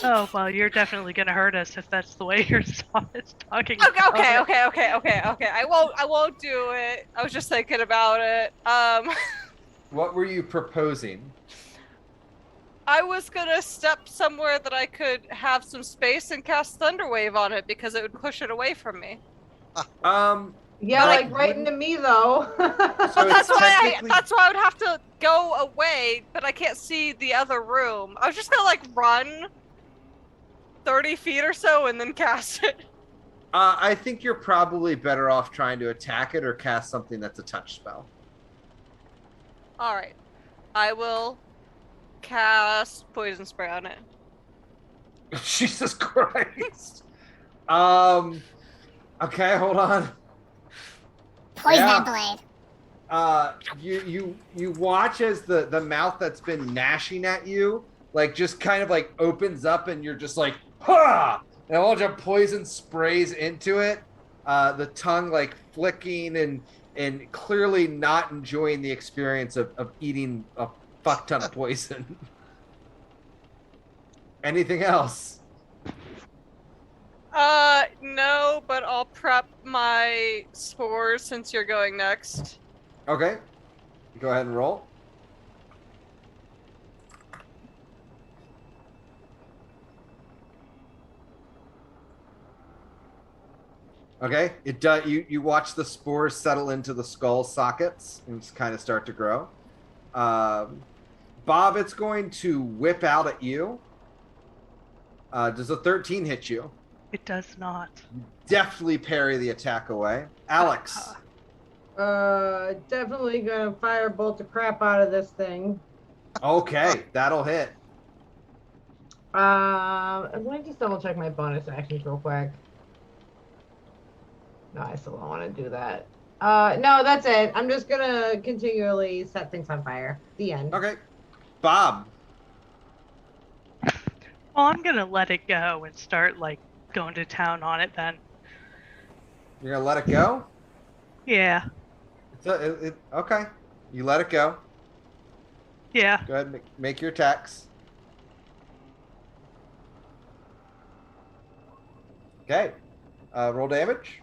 Oh well, you're definitely gonna hurt us if that's the way you're talking. Okay, about okay, it. okay. I won't do it. I was just thinking about it. What were you proposing? I was gonna step somewhere that I could have some space and cast Thunderwave on it because it would push it away from me. Yeah, But like right into me though. So That's it's why technically- that's why I would have to go away, but I can't see the other room. I was just gonna like run 30 feet or so and then cast it. I think you're probably better off trying to attack it or cast something that's a touch spell. All right, I will cast poison spray on it. Jesus Christ. Okay, hold on. Poison Yeah. that blade. You watch as the mouth that's been gnashing at you, like just kind of like opens up, and you're just like, ha! And a bunch of poison sprays into it. The tongue like flicking and clearly not enjoying the experience of eating a fuck ton of poison. Anything else? No, but I'll prep my spores since you're going next. Okay. Go ahead and roll. Okay. It does. You watch the spores settle into the skull sockets and just kind of start to grow. Bob, it's going to whip out at you. Does a 13 hit you? It does not. Definitely parry the attack away. Alex. Definitely gonna firebolt the crap out of this thing. Okay, that'll hit. Let me just double check my bonus actions real quick. No, I still don't want to do that. No, that's it. I'm just gonna continually set things on fire. The end. Okay. Bob. Well, I'm gonna let it go and start like going to town on it then. You're gonna let it go? Yeah. Okay. You let it go. Yeah. Go ahead and make your attacks. Okay. Roll damage.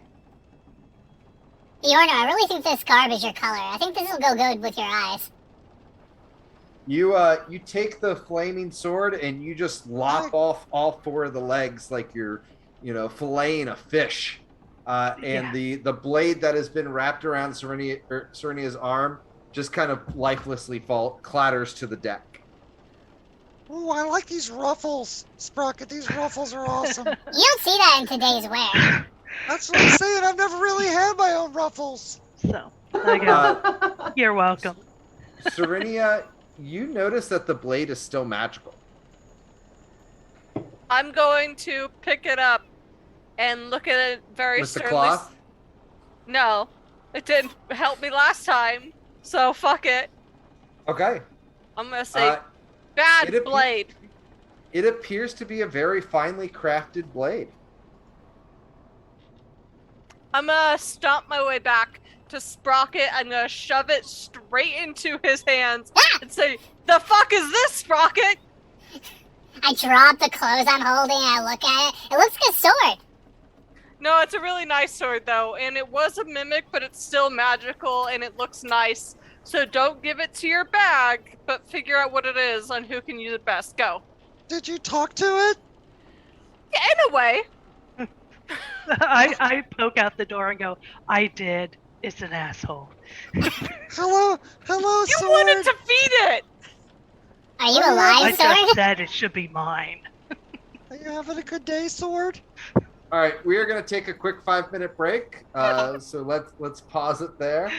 Yorno, I really think this garb is your color. I think this will go good with your eyes. You take the flaming sword and you just lop off all four of the legs like you're, filleting a fish. And the blade that has been wrapped around Serenia's arm just kind of lifelessly clatters to the deck. Ooh, I like these ruffles, Sprocket. These ruffles are awesome. You don't see that in today's wear. That's what I'm saying. I've never really had my own ruffles. So I go. You're welcome. Serenia, you notice that the blade is still magical. I'm going to pick it up and look at it very With the sternly. cloth? No, it didn't help me last time, so fuck it. Okay. I'm gonna say, it bad appe- blade. It appears to be a very finely crafted blade. I'm gonna stomp my way back to Sprocket. I'm gonna shove it straight into his hands and say, "The fuck is this, Sprocket?" I drop the clothes I'm holding and I look at it. It looks like a sword. No, it's a really nice sword though, and it was a mimic, but it's still magical and it looks nice. So don't give it to your bag, but figure out what it is and who can use it best. Go. Did you talk to it? Yeah, in a way. I poke out the door and go, I did. It's an asshole. Hello, You sword. wanted to feed it. Are you I alive, I sword? just said it should be mine. Are you having a good day, sword? All right, we are going to take a quick 5-minute break. So let's pause it there.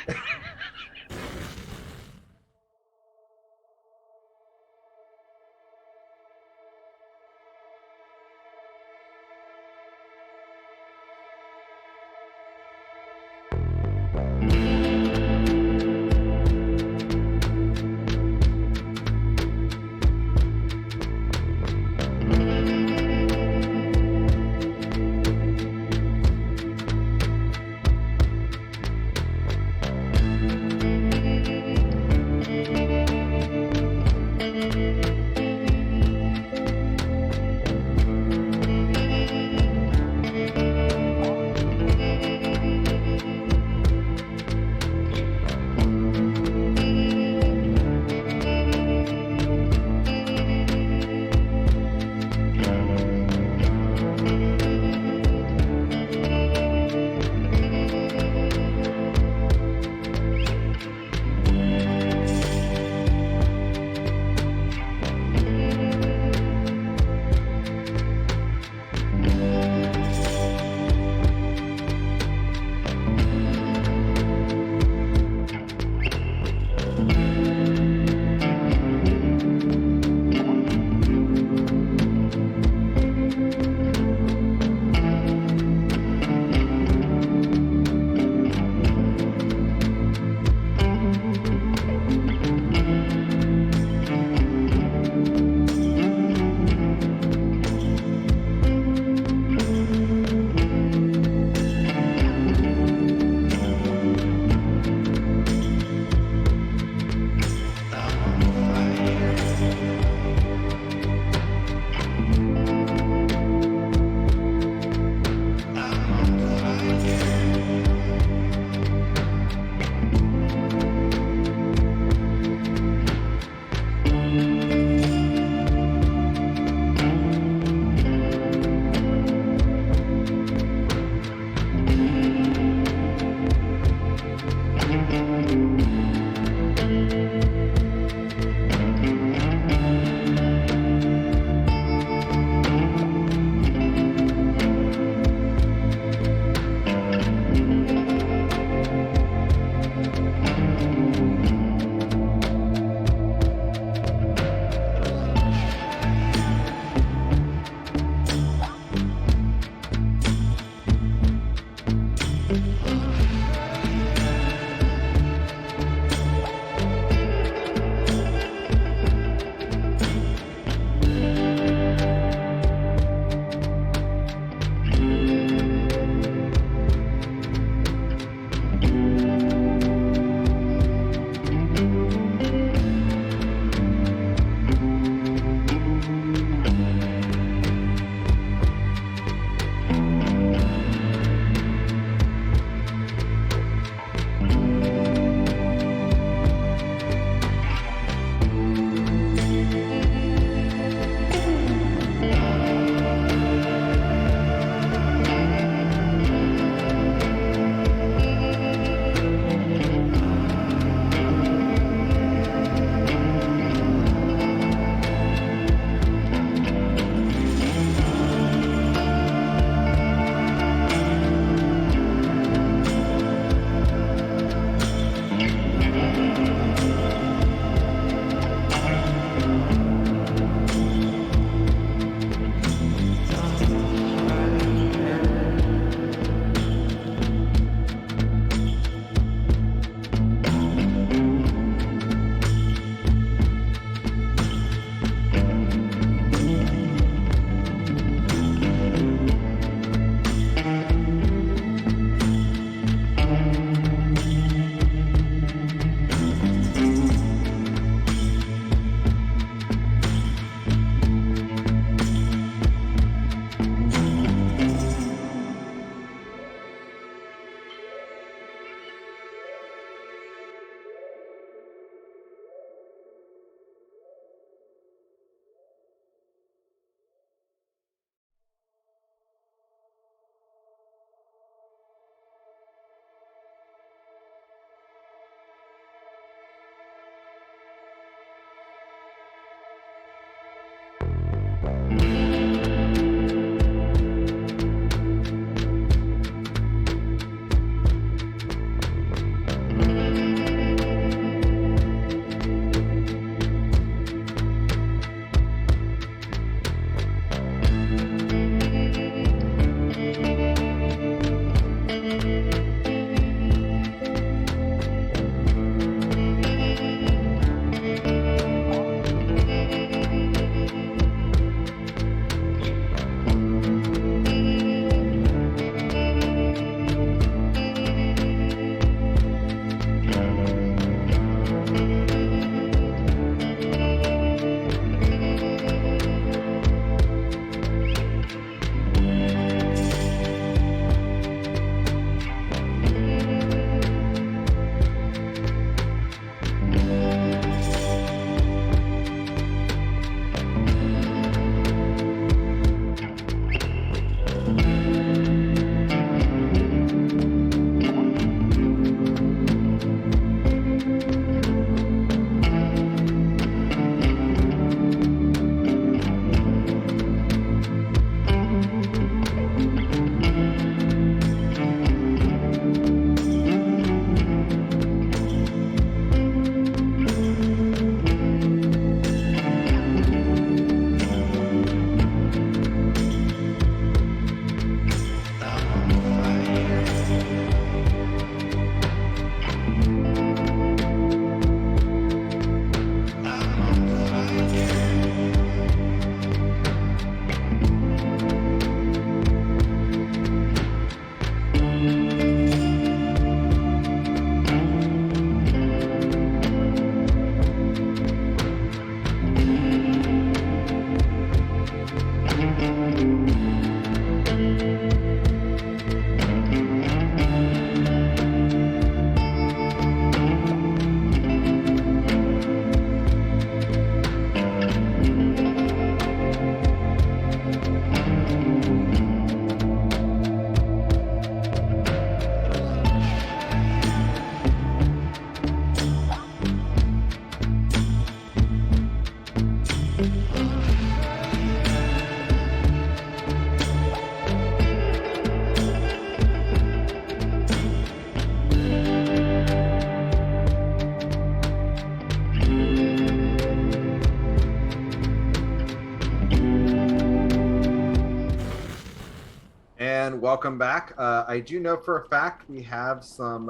welcome back. I do know for a fact we have some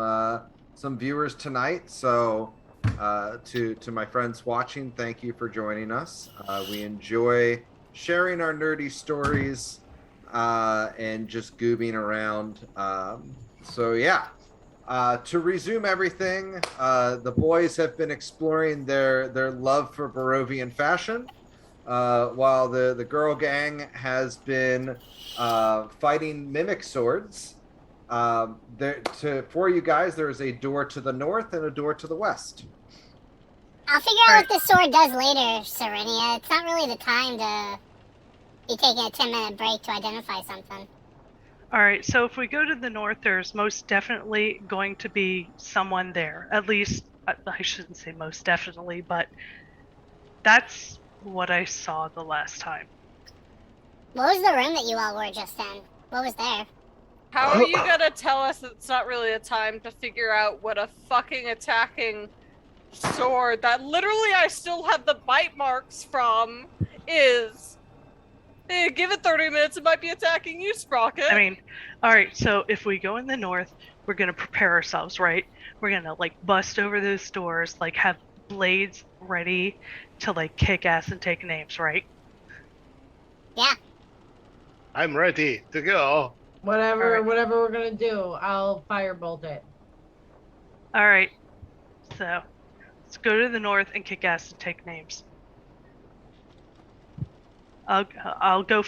viewers tonight, so to my friends watching, thank you for joining us. We enjoy sharing our nerdy stories and just goobing around. So yeah. To resume everything, the boys have been exploring their love for Barovian fashion, while the girl gang has been fighting mimic swords. For you guys, there is a door to the north and a door to the west. I'll figure out what the sword does later, Serenia. It's not really the time to be taking a 10-minute break to identify something. All right, so if we go to the north, there's most definitely going to be someone there. At least, I shouldn't say most definitely, but that's what I saw the last time. What was the room that you all were just in? What was there? How are you gonna tell us that it's not really a time to figure out what a fucking attacking sword that literally I still have the bite marks from is? Give it 30 minutes, it might be attacking you, Sprocket. I mean, all right, so if we go in the north, we're going to prepare ourselves, right? We're going to, like, bust over those doors, like, have blades ready to, like, kick ass and take names, right? Yeah. I'm ready to go. Whatever Alright. whatever we're gonna do, I'll firebolt it. All right, so let's go to the north and kick ass and take names. I'll go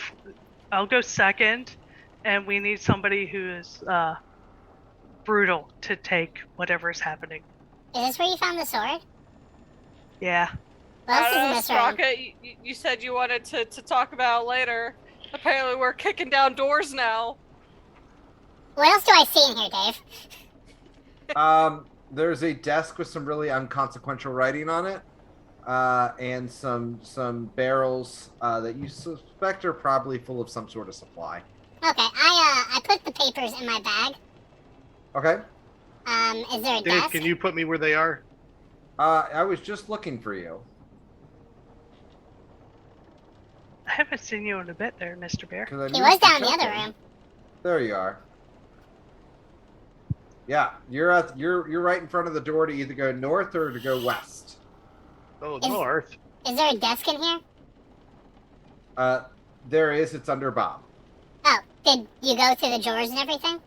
second, and we need somebody who is brutal to take whatever's happening. Is this where you found the sword? Yeah. What else is in this room? Sprocket, you said you wanted to talk about it later. Apparently we're kicking down doors now. What else do I see in here, Dave? There's a desk with some really inconsequential writing on it, and some barrels that you suspect are probably full of some sort of supply. Okay, I put the papers in my bag. Okay. Is there a Dave, desk? can you put me where they are? I was just looking for you. I haven't seen you in a bit there, Mr. Bear. 'Cause I He moved was down in the check other in. room. There you are. Yeah, you're right in front of the door to either go north or to go west. Oh, Is- north. Is there a desk in here? There is. It's under Bob. Oh, did you go through the drawers and everything?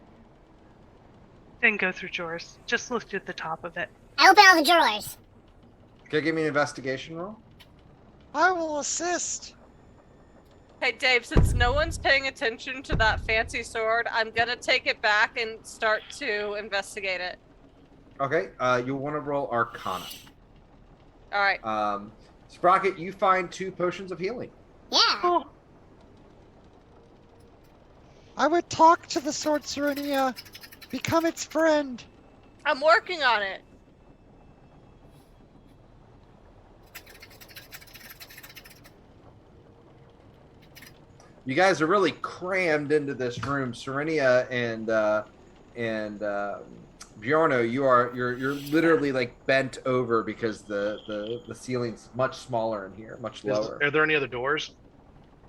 Didn't go through drawers. Just looked at the top of it. I opened all the drawers. Can you give me an investigation roll? I will assist. Hey Dave, since no one's paying attention to that fancy sword, I'm gonna take it back and start to investigate it. Okay. You'll want to roll Arcana. Alright. Sprocket, you find 2 potions of healing. Yeah. Oh, I would talk to the sword, Serenia. Become its friend. I'm working on it. You guys are really crammed into this room. Serenia and Bjorno, you're literally like bent over because the ceiling's much smaller in here, much lower. Are there any other doors?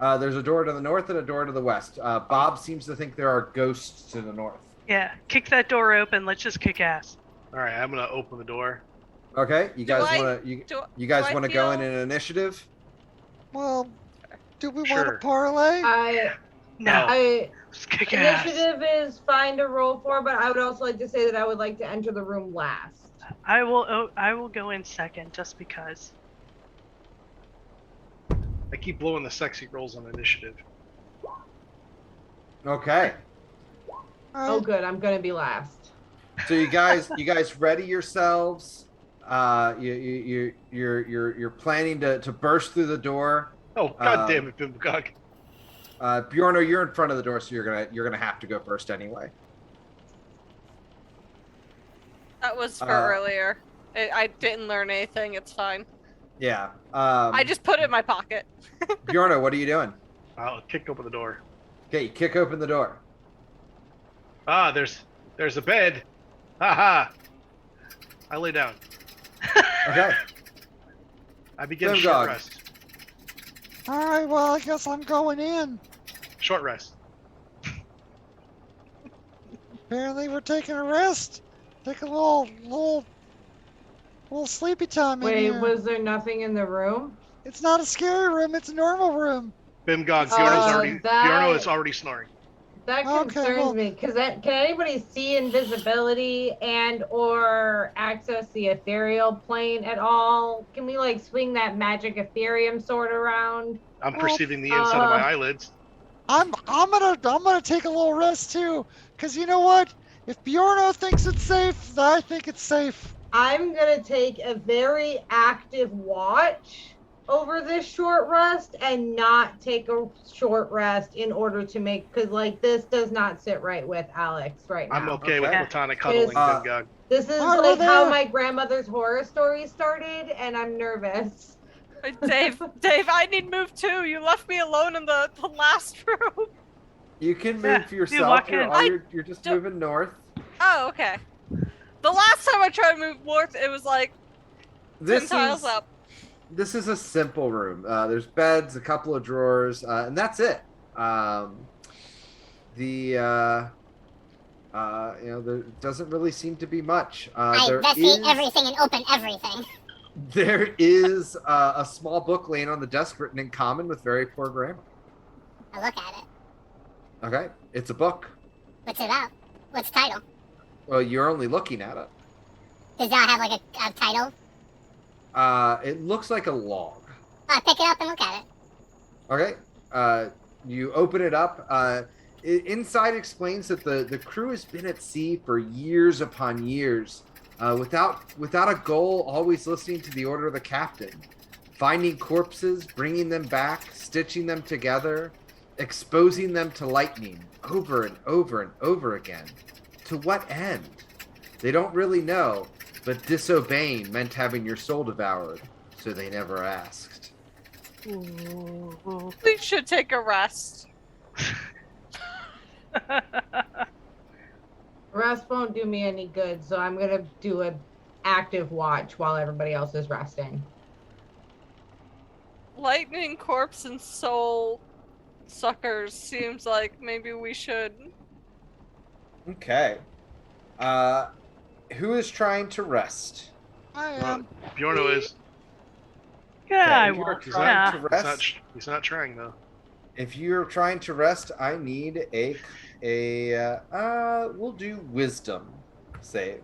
There's a door to the north and a door to the west. Bob seems to think there are ghosts to the north. yeah. Kick that door open. Let's just kick ass. All right, I'm gonna open the door. Okay, you Do guys I- want to do you guys I want to go in feel- an initiative? Well, do we want Sure. to parlay? No, I just kick ass. initiative is fine to roll for, but I would also like to say that I would like to enter the room last. I will go in second just because. I keep blowing the sexy rolls on initiative. Okay. Oh, good. I'm gonna be last. So you guys ready yourselves? You're planning to burst through the door. Oh, god damn it, Bimbagog. Bjorno, you're in front of the door, so you're gonna have to go first anyway. That was for Uh, earlier. I didn't learn anything, it's fine. Yeah. I just put it in my pocket. Bjorno, what are you doing? I'll kick open the door. Okay, you kick open the door. Ah, there's a bed. Ha! I lay down. Okay. I begin Bimbagog. short rest. All right, well, I guess I'm going in. Short rest. Apparently we're taking a rest. Take a little sleepy time in Wait, here. was there nothing in the room? It's not a scary room. It's a normal room. Bimgog, that- Bjorno is already snoring. That Okay, concerns well- me because can anybody see invisibility and or access the ethereal plane at all? Can we like swing that magic ethereum sword around? I'm perceiving the inside of my eyelids. I'm gonna take a little rest too, cause you know what? If Bjorno thinks it's safe, I think it's safe. I'm gonna take a very active watch over this short rest and not take a short rest in order to make because like this does not sit right with Alex right now. I'm okay with Okay. platonic cuddling, Bimgog. This is Why were like how there? my grandmother's horror story started, and I'm nervous. Wait, Dave, I need move too. You left me alone in the last room. You can Yeah, move for you yourself. walk You're, in. you're just don't- moving north. Oh, okay. The last time I tried to move north, it was like 10 This tiles is up. this is a simple room. There's beds, a couple of drawers, and that's it. There doesn't really seem to be much. I There investigate is- everything and open everything. There is a small book laying on the desk written in common with very poor grammar. I look at it. Okay, it's a book. What's it about? What's the title? Well, you're only looking at it. Does that have like a title? It looks like a log. I pick it up and look at it. Okay. You open it up. Inside explains that the crew has been at sea for years upon years, without a goal, always listening to the order of the captain, finding corpses, bringing them back, stitching them together, exposing them to lightning over and over and over again. To what end? They don't really know, but disobeying meant having your soul devoured, so they never asked. Ooh. We should take a rest. Rest won't do me any good, so I'm gonna do an active watch while everybody else is resting. Lightning corpse and soul suckers seems like maybe we should. Okay. Who is trying to rest? I Well, am. Bjorno is. Yeah, Okay, I if you're want. trying Yeah. to He's rest, not, he's not trying, though. if you're trying to rest, I need we'll do wisdom save.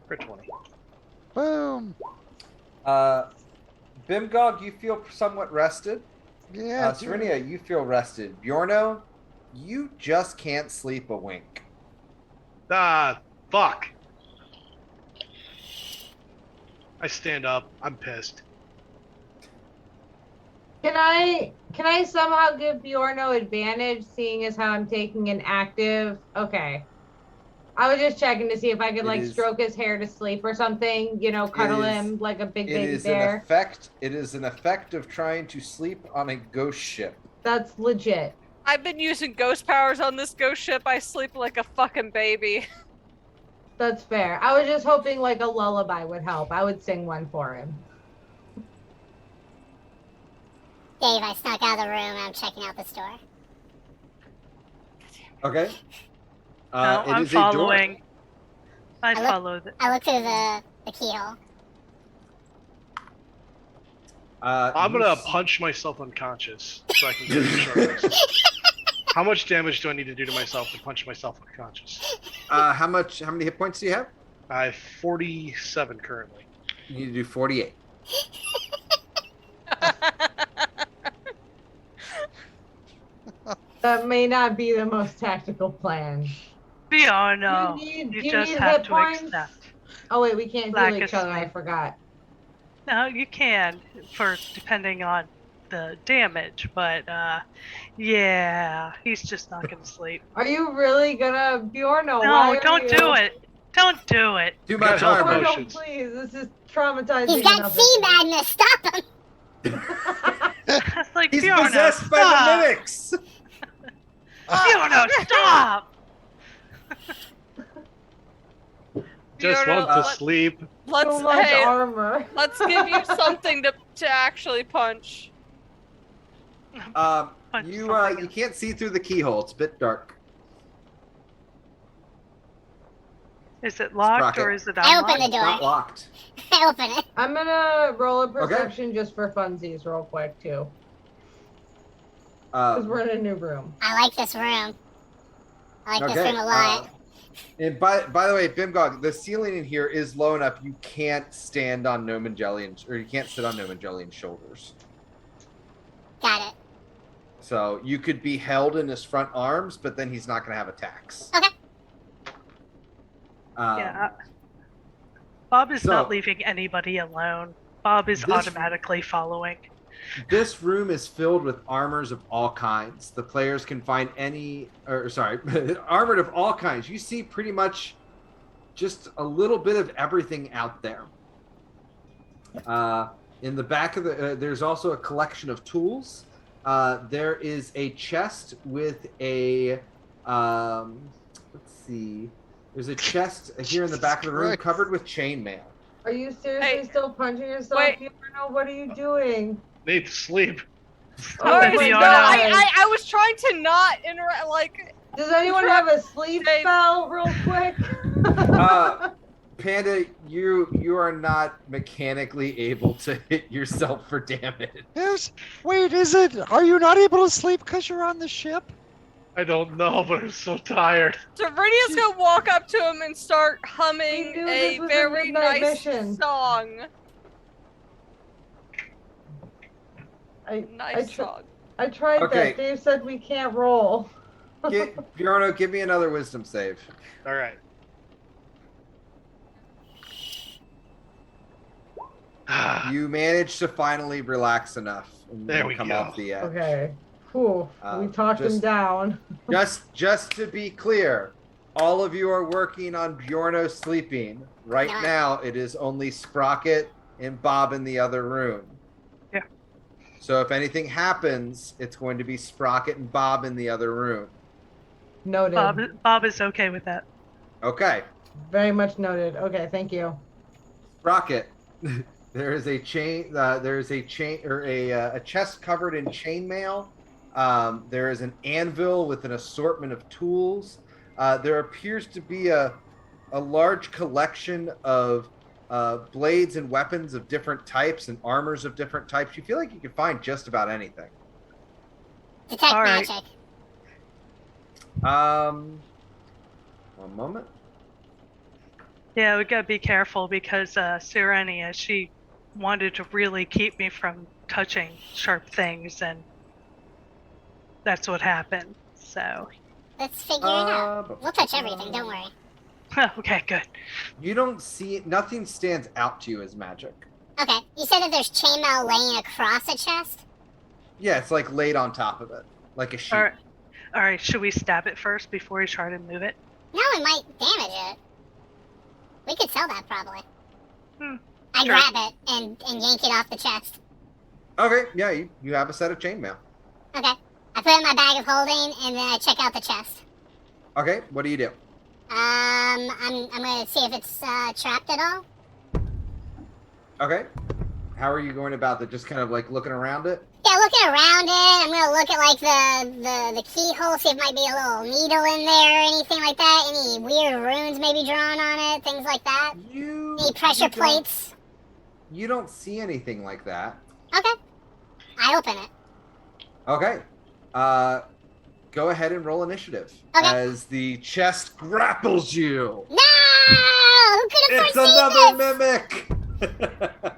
For 20. Boom. Bimgog, you feel somewhat rested. Yeah. Serenia, you feel rested. Bjorno, you just can't sleep a wink. Ah, fuck. I stand up. I'm pissed. Can I somehow give Bjorno advantage, seeing as how I'm taking an active? Okay. I was just checking to see if I could like stroke his hair to sleep or something. You know, cuddle him like a big It baby is an bear. effect. It is an effect of trying to sleep on a ghost ship. That's legit. I've been using ghost powers on this ghost ship. I sleep like a fucking baby. That's fair. I was just hoping like a lullaby would help. I would sing one for him. Dave, I snuck out of the room and I'm checking out the store. Okay. No, It I'm is a door. following. I look- follow the. I look through the keyhole. I'm You gonna s- punch myself unconscious so I can get a short rest. How much damage do I need to do to myself to punch myself unconscious? How many hit points do you have? I have 47 currently. You need to do 48. That may not be the most tactical plan. Bjorno, Do you you need just hit have to points? accept. Oh wait, we can't Black heal is each other. I fine. forgot. No, you can for depending on the damage, but yeah, he's just not gonna sleep. Are you really gonna Bjorno? No, why are don't you... do it. Don't do it. Too Got much health armor. Bjorno, potions. please. This is traumatizing. He's got enough sea as it madness. Stop him. It's like He's Bjorno, possessed by stop. the mimics. Bjorno, stop. Just Bjorno, want to sleep. is. Let's So much hey, armor. let's give you something to actually punch. Punch You something. you can't see through the keyhole. It's a bit dark. Is it locked Sprocket. or is it I unlocked? opened the door. Not locked. I open it. I'm gonna roll a perception just for funsies real quick too. Because we're in a new room. I like this room. I like this Okay, room a lot. And by the way, Bimgog, the ceiling in here is low enough you can't stand on Nomangelian, or you can't sit on Nomangelian's shoulders. Got it. So you could be held in his front arms, but then he's not going to have attacks. Okay. Yeah. Bob is so- not leaving anybody alone. Bob is This- automatically following. This room is filled with armors of all kinds. The players can find armored of all kinds. You see pretty much just a little bit of everything out there. In the back of the, there's also a collection of tools. There is a chest with a, let's see. There's a chest here in the back of the room Christ. covered with chainmail. Are you seriously Hey. still punching yourself? Wait. Fiona? What are you doing? Need to sleep. Oh Let's my be no, honest. God. I was trying to not interact. Like, Does anyone have a sleep Hey. spell real quick? Panda, you are not mechanically able to hit yourself for damage. Yes. Wait, is it? Are you not able to sleep because you're on the ship? I don't know, but I'm so tired. Serenia's gonna walk up to him and start humming We knew a this was a very midnight nice mission. song. I Nice song. tried Okay. that. Dave said we can't roll. Bjorno, give me another wisdom save. All right. You managed to finally relax enough and There we come go. off the edge. Okay. Whew. We talked him just- down. Just to be clear, all of you are working on Bjorno sleeping. Right Yeah. now, it is only Sprocket and Bob in the other room. Yeah. So if anything happens, it's going to be Sprocket and Bob in the other room. Noted. Bob is okay with that. Okay, Very much noted. Okay, thank you. Sprocket. There is a chain. There is a chain or a chest covered in chainmail. There is an anvil with an assortment of tools. There appears to be a large collection of blades and weapons of different types and armors of different types. You feel like you could find just about anything. Detect All right. magic. One moment. Yeah, we gotta be careful because Sirenia, she wanted to really keep me from touching sharp things, and that's what happened. So, Let's figure it out. We'll touch everything. Don't worry. okay, good. You don't see nothing stands out to you as magic. Okay. You said that there's chainmail laying across a chest. Yeah, it's like laid on top of it, like a sheet. All right. Should we stab it first before we try to move it? No, it might damage it. We could sell that probably. I Sure. grab it and yank it off the chest. Okay, yeah, you have a set of chainmail. Okay. I put it in my bag of holding and then I check out the chest. Okay, what do you do? I'm gonna see if it's trapped at all. Okay. How are you going about that? Just kind of like looking around it? Yeah, looking around it, I'm gonna look at like the keyhole, see if might be a little needle in there or anything like that. Any weird runes maybe drawn on it, things like that. Any pressure plates. You don't see anything like that. Okay. I open it. Okay. Go ahead and roll initiative. Okay. As the chest grapples you. No! Who could have It's foreseen another this? mimic!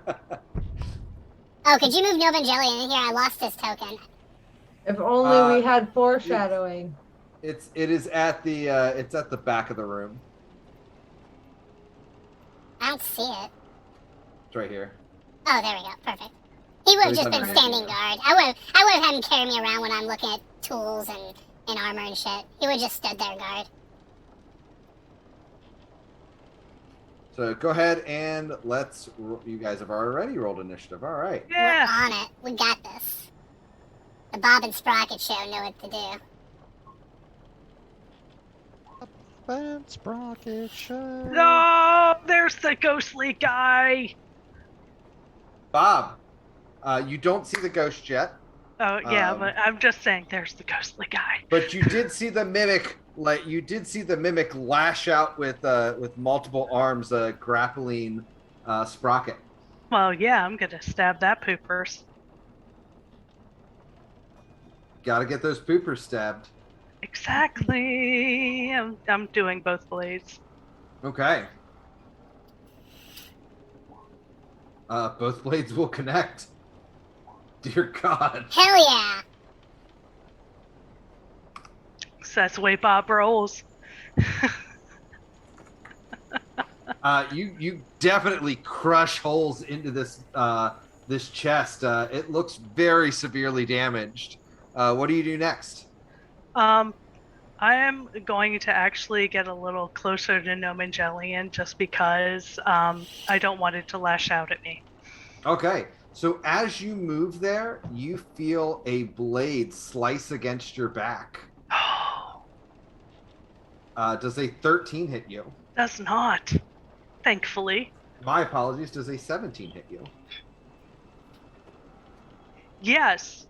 Oh, could you move Novangelian in here? I lost this token. If only we Uh, had foreshadowing. It is at the back of the room. I don't see it. It's right here. Oh, there we go. Perfect. He would have He's just been underneath standing you. guard. I would have had him carry me around when I'm looking at tools and armor and shit. He would have just stood there guard. So go ahead and you guys have already rolled initiative. All right. Yeah. We're on it. We got this. The Bob and Sprocket show know what to do. Ben Sprocket Show. No, there's the ghostly guy. Bob, you don't see the ghost yet, Oh yeah, Um, but I'm just saying, there's the ghostly guy. but you did see the mimic like you did see the mimic lash out with multiple arms, grappling Sprocket. Well, yeah, I'm gonna stab that poopers. Got to get those poopers stabbed. Exactly. I'm doing both blades. Okay. Both blades will connect. Dear God. Hell yeah. So that's the way Bob rolls. You definitely crush holes into this chest. It looks very severely damaged. What do you do next? I am going to actually get a little closer to Nomangelian just because I don't want it to lash out at me. Okay. So as you move there, you feel a blade slice against your back. Does a 13 hit you? Does not, thankfully. My apologies. Does a 17 hit you? Yes,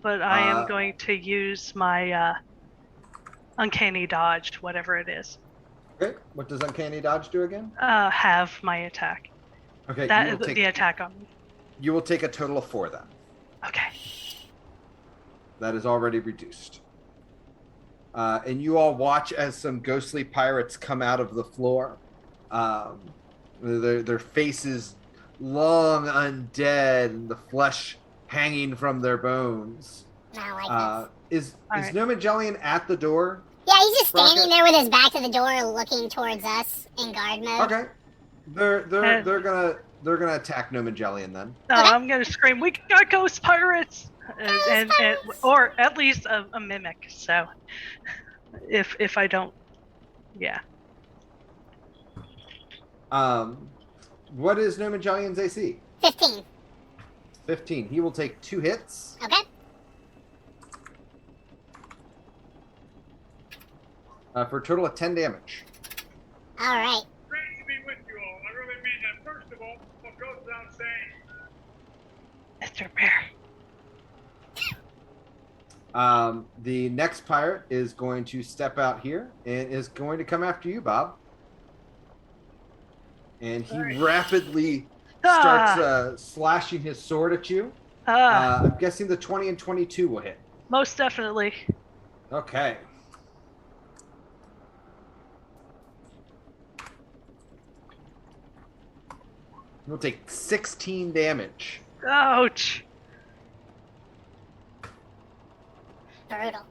but I am going to use my uncanny dodge, whatever it is. Okay. What does uncanny dodge do again? Have my attack. Okay. That is the attack on me. You will take a total of 4 then. Okay. That is already reduced. And you all watch as some ghostly pirates come out of the floor. Their faces long undead, and the flesh hanging from their bones. I don't like this. Is Nomagelian at the door? Yeah, he's just Sprocket? standing there with his back to the door, looking towards us in guard mode. Okay. They're gonna attack Nomagelian then. No, I'm gonna scream, "We got ghost pirates!" and or at least a mimic. So, if I don't, yeah. What is Nomagelian's AC? 15. 15. He will take 2 hits. Okay. For a total of 10 damage. All right. Great to be with you all. I really mean that. First of all, what goes without saying. Mr. Bear. The next pirate is going to step out here and is going to come after you, Bob. And he rapidly starts slashing his sword at you. I'm guessing the 20 and 22 will hit. Most definitely. Okay. You'll take 16 damage. Ouch. Brutal.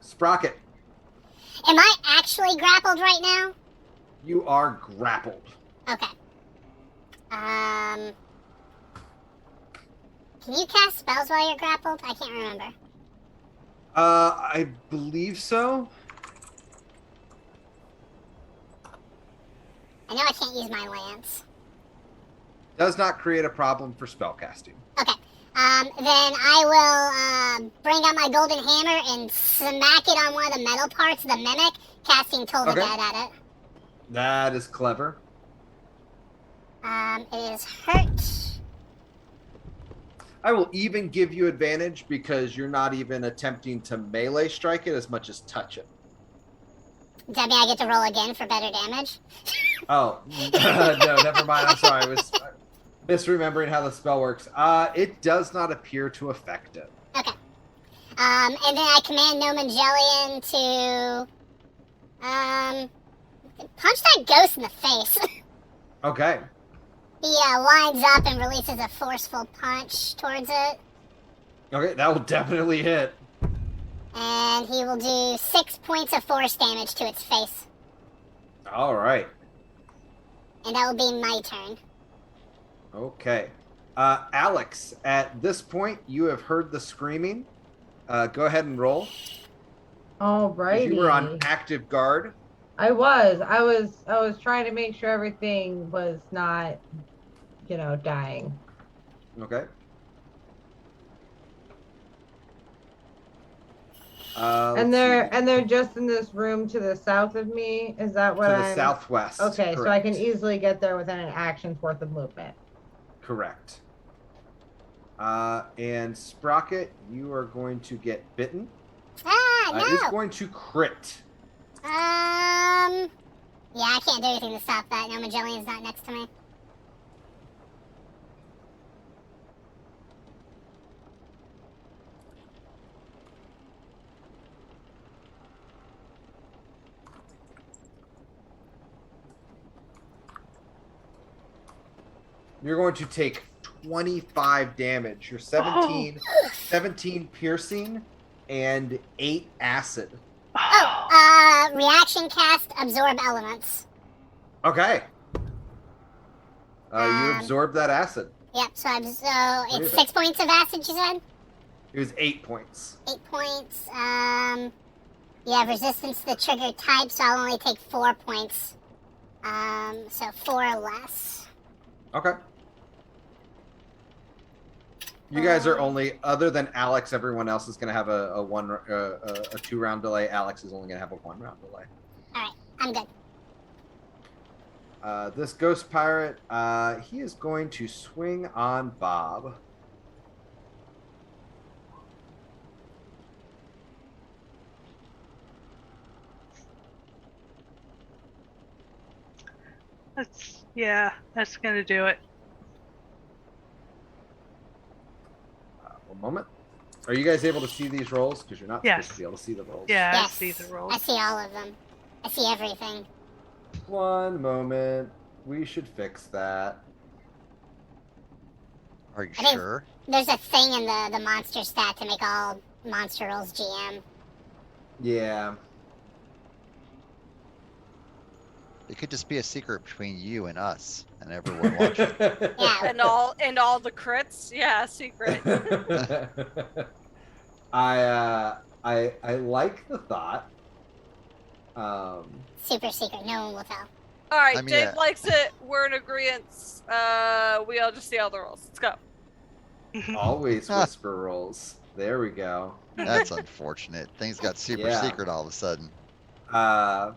Sprocket, Am I actually grappled right now? you are grappled. Okay. Can you cast spells while you're grappled? I can't remember. I believe so. I know I can't use my lance. Does not create a problem for spellcasting. Okay. Then I will bring out my golden hammer and smack it on one of the metal parts of the mimic, casting Toll the Okay. Dead at it. That is clever. It is hurt. I will even give you advantage because you're not even attempting to melee strike it as much as touch it. Does that mean I get to roll again for better damage? Oh, no, never mind. I'm sorry. I was misremembering how the spell works. It does not appear to affect it. Okay. And then I command Nomangelian to punch that ghost in the face. Okay. He winds up and releases a forceful punch towards it. Okay, that will definitely hit. And he will do 6 points of force damage to its face. All right. And that will be my turn. Okay. Alex, at this point, you have heard the screaming. Go ahead and roll. Alrighty. You were on active guard. I was trying to make sure everything was not, dying. Okay. And they're just in this room to the south of me. Is that what to the I'm? southwest. Okay, so I correct. can easily get there within an action's worth of movement. Correct. And Sprocket, you are going to get bitten. Ah, is no. going to crit. Yeah, I can't do anything to stop that. No, Magellan's not next to me. You're going to take 25 damage. You're 17 piercing, and 8 acid. Reaction cast, absorb elements. Okay. You absorb that acid. Yep, so What it's is it? 6 points of acid, you said? It was 8 points. 8 points. You have resistance to the trigger type, so I'll only take 4 points. So 4 or less. Okay. You guys are only, other than Alex, everyone else is going to have a 2-round delay. Alex is only going to have a 1-round delay. Alright, I'm good. This ghost pirate, he is going to swing on Bob. That's gonna do it. One moment. Are you guys able to see these rolls? Because you're not Yes. supposed to be able to see the rolls. Yeah, Yes. I see the rolls. I see all of them. I see everything. One moment. We should fix that. Are you I think- sure? There's a thing in the monster stat to make all monster rolls GM. Yeah. It could just be a secret between you and us and everyone watching. Yeah. And all the crits. Yeah, secret. I like the thought. Super secret. No one will tell. All right, I mean, Dave likes it. We're in agreement. We all just see all the rolls. Let's go. Always whisper rolls. There we go. That's unfortunate. Things got super Yeah. secret all of a sudden. I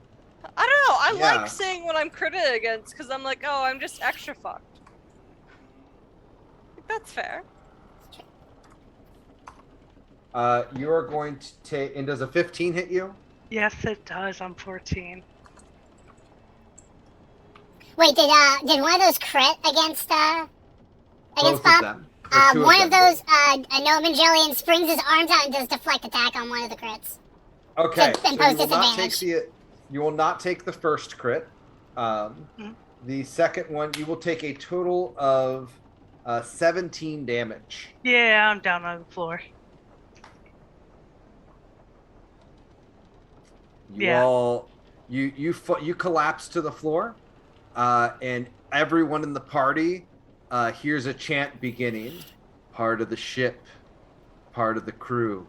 don't know. I Yeah. like seeing what I'm critted against because I'm like, oh, I'm just extra fucked. That's fair. You are going to take. And does a 15 hit you? Yes, it does. I'm 14. Wait, did one of those crit against Both Bob? of them. Or two One of them. those, no Mangelian springs his arms out and does deflect attack on one of the crits. Okay. to So impose you will not take disadvantage. you will not take the first crit. The second one, you will take a total of 17 damage. Yeah, I'm down on the floor. You Yeah. all you collapse to the floor, and everyone in the party hears a chant beginning. Part of the ship, part of the crew,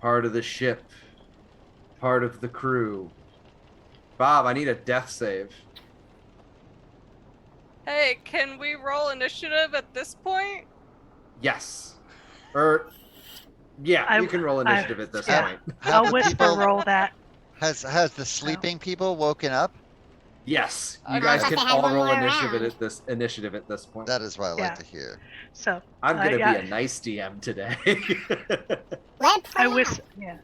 part of the ship, part of the crew. Bob, I need a death save. Hey, can we roll initiative at this point? Yes. Yeah, I- you can roll initiative at this yeah. point. Have I'll the whisper people- roll that. Has the sleeping people woken up? Yes, you I guys thought can they had all one roll more initiative round. at this point. That is what I like Yeah. to hear. So I'm gonna yeah, be a nice DM today. Let play I out. whisper. Yeah.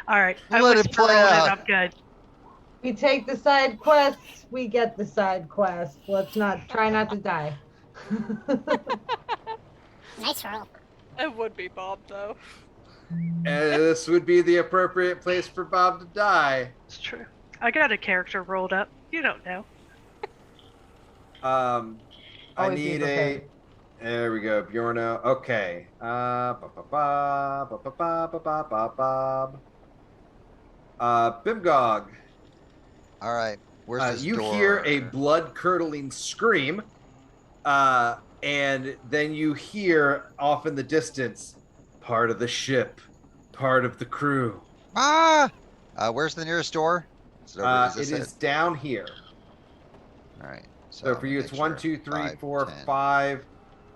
All right. I Let it whisper play roll it. out. I'm good. We take the side quests, we get the side quests. Let's try not to die. Nice roll. It would be Bob though. And this would be the appropriate place for Bob to die. It's true. I got a character rolled up. You don't know. I Always be need a. prepared. There we go, Bjorno. Okay. Bimgog. All right. Where's this You door? hear a blood-curdling scream, and then you hear off in the distance, part of the ship, part of the crew. Ah! Where's the nearest door? Is it over It this is down here. All right. So for you, it's make 1, sure. 2, 3, 5, 4, 10. 5,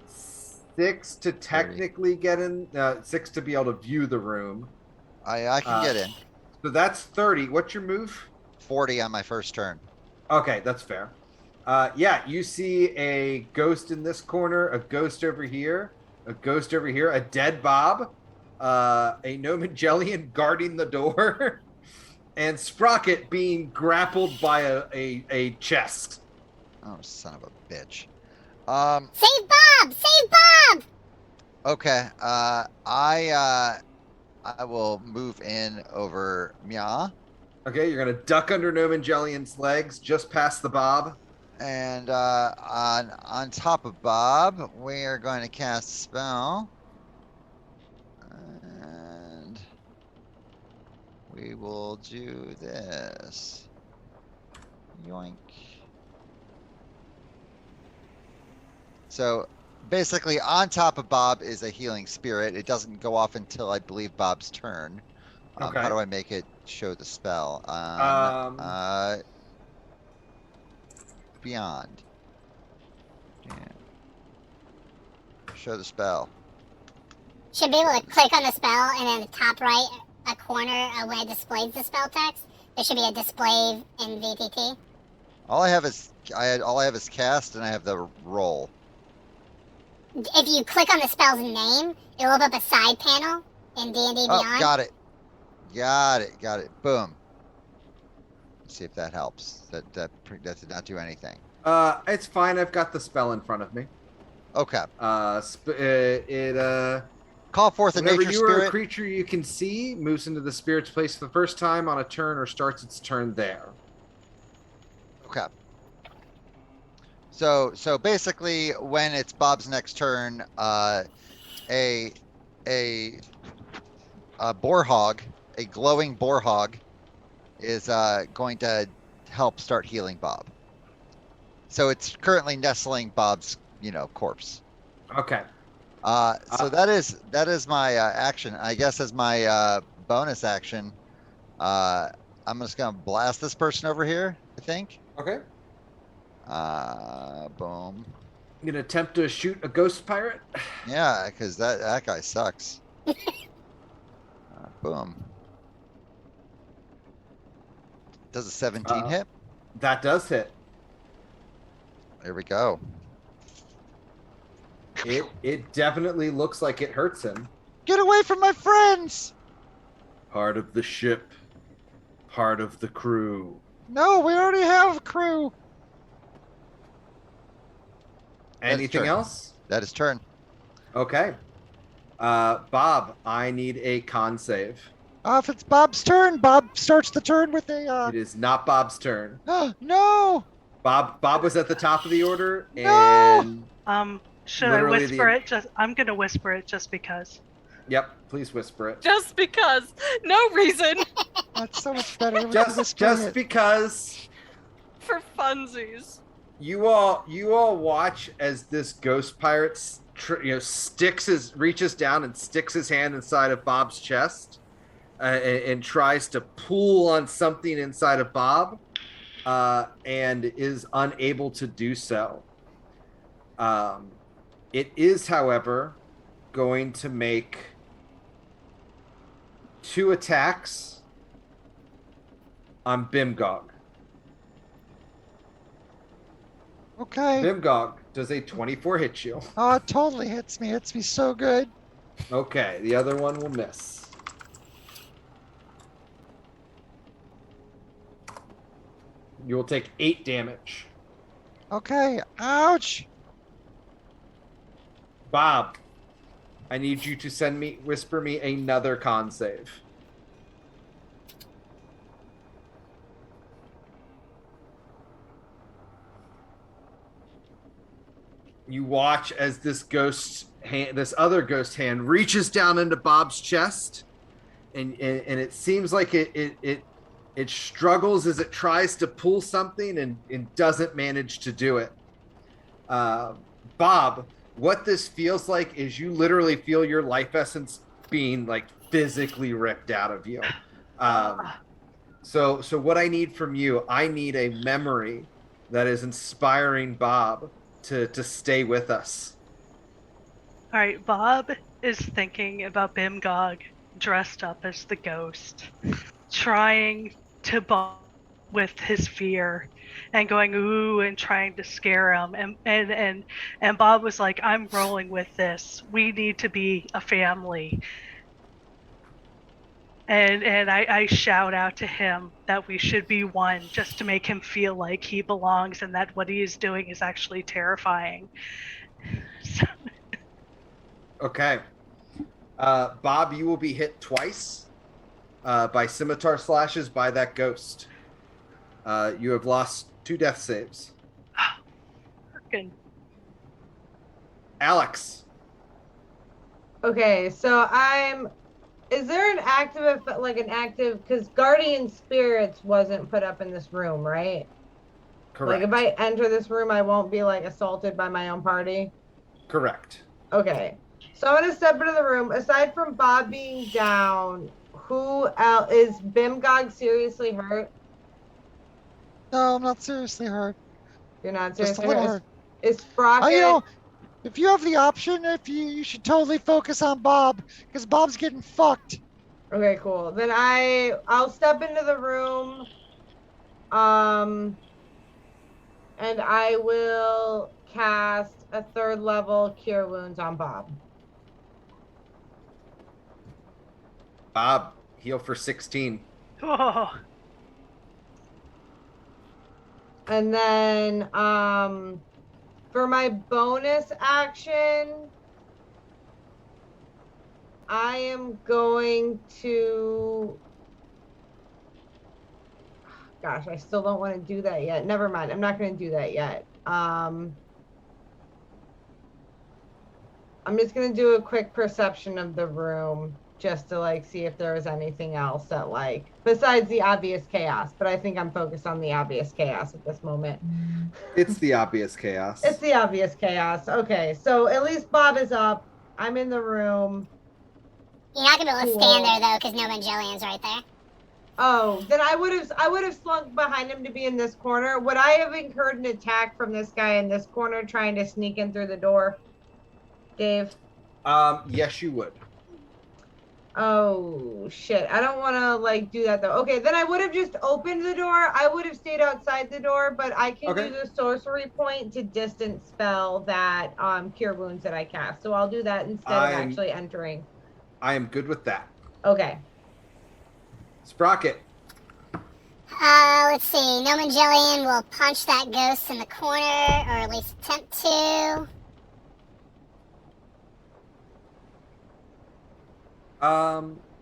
6 to technically get in. 6 to be able to view the room. I can get in. So that's 30. What's your move? 40 on my first turn. Okay, that's fair. Yeah, you see a ghost in this corner, a ghost over here, a ghost over here, a dead Bob, a Nomangelian guarding the door, and Sprocket being grappled by a chest. Oh, son of a bitch. Save Bob! Save Bob! Okay. I will move in over Mia. Okay, you're gonna duck under Nomangelian's legs, just past the Bob. And on top of Bob, we are going to cast a spell. And we will do this. Yoink. So basically, on top of Bob is a healing spirit. It doesn't go off until I believe Bob's turn. Okay. How do I make it show the spell? Beyond. Yeah. Show the spell. Should be able to click on the spell, and then the top right, a corner where it displays the spell text. There should be a display in VTT. All I have is cast, and I have the roll. If you click on the spell's name, it'll open up a side panel in D&D Beyond. Oh, got it. Got it. Boom. Let's see if that helps. That did not do anything. It's fine. I've got the spell in front of me. Okay. Call forth a whenever nature you are spirit. a creature you can see, moves into the spirit's place for the first time on a turn or starts its turn there. Okay. So basically, when it's Bob's next turn, a boar hog, a glowing boar hog, is going to help start healing Bob. So it's currently nestling Bob's, corpse. Okay. So that is my action. I guess as my bonus action, I'm just gonna blast this person over here. I think. Okay. Boom. I'm gonna attempt to shoot a ghost pirate. Yeah, because that guy sucks. Boom. Does a 17 hit? That does hit. There we go. It definitely looks like it hurts him. Get away from my friends! Part of the ship, part of the crew. No, we already have a crew. Anything turn. else? That is turn. Okay. Bob, I need a con save. If it's Bob's turn, Bob starts the turn with a. It is not Bob's turn. No. Bob was at the top of the order, No! and Should I literally whisper it? I'm gonna whisper it just because. yep. Please whisper it. Just because. No reason. That's so much better. Just because. For funsies. You all watch as this ghost pirate, reaches down and sticks his hand inside of Bob's chest, and tries to pull on something inside of Bob, and is unable to do so. It is, however, going to make 2 attacks on Bimgog. Okay. Bimgog, does a 24 hit you? Oh, it totally hits me. Hits me so good. Okay, the other one will miss. You will take 8 damage. Okay. Ouch. Bob, I need you to whisper me another con save. You watch as this other ghost hand reaches down into Bob's chest, and it seems like it struggles as it tries to pull something and doesn't manage to do it. Bob, what this feels like is you literally feel your life essence being like physically ripped out of you. So what I need from you, I need a memory that is inspiring Bob to stay with us. All right, Bob is thinking about Bimgog dressed up as the ghost, trying to bond with his fear and going ooh and trying to scare him, and Bob was like, I'm rolling with this. We need to be a family. And I shout out to him that we should be one, just to make him feel like he belongs and that what he is doing is actually terrifying. So, Okay. Bob, you will be hit twice by scimitar slashes by that ghost. You have lost 2 death saves. frickin'. Alex. Okay, so is there an active, because Guardian Spirits wasn't put up in this room, right? Correct. Like, if I enter this room, I won't be, like, assaulted by my own party? Correct. Okay. So I'm going to step into the room. Aside from Bob being down, who else? Is Bimgog seriously hurt? No, I'm not seriously hurt. You're not Just a seriously little hurt? hurt. Is Sprocket... You know, if you have the option, you should totally focus on Bob, because Bob's getting fucked. Okay, cool. Then I'll step into the room. And I will cast a 3rd level Cure Wounds on Bob. Bob, heal for 16. Oh, And then for my bonus action, I am going to... Gosh, I still don't want to do that yet. Never mind. I'm not going to do that yet. I'm just going to do a quick perception of the room just to, like, see if there was anything else that, like, besides the obvious chaos. But I think I'm focused on the obvious chaos at this moment. It's the obvious chaos. It's the obvious chaos. Okay, so at least Bob is up. I'm in the room. You're not gonna be able to stand there though, because no Mangelian's right there. Oh, then I would have slunk behind him to be in this corner. Would I have incurred an attack from this guy in this corner trying to sneak in through the door, Dave? Yes, you would. Oh shit! I don't want to like do that though. Okay, then I would have just opened the door. I would have stayed outside the door, but I can do the sorcery point to distance spell that Cure Wounds that I cast. So I'll do that instead of actually entering. I am good with that. Okay. Sprocket. Let's see. No Mangelian will punch that ghost in the corner, or at least attempt to.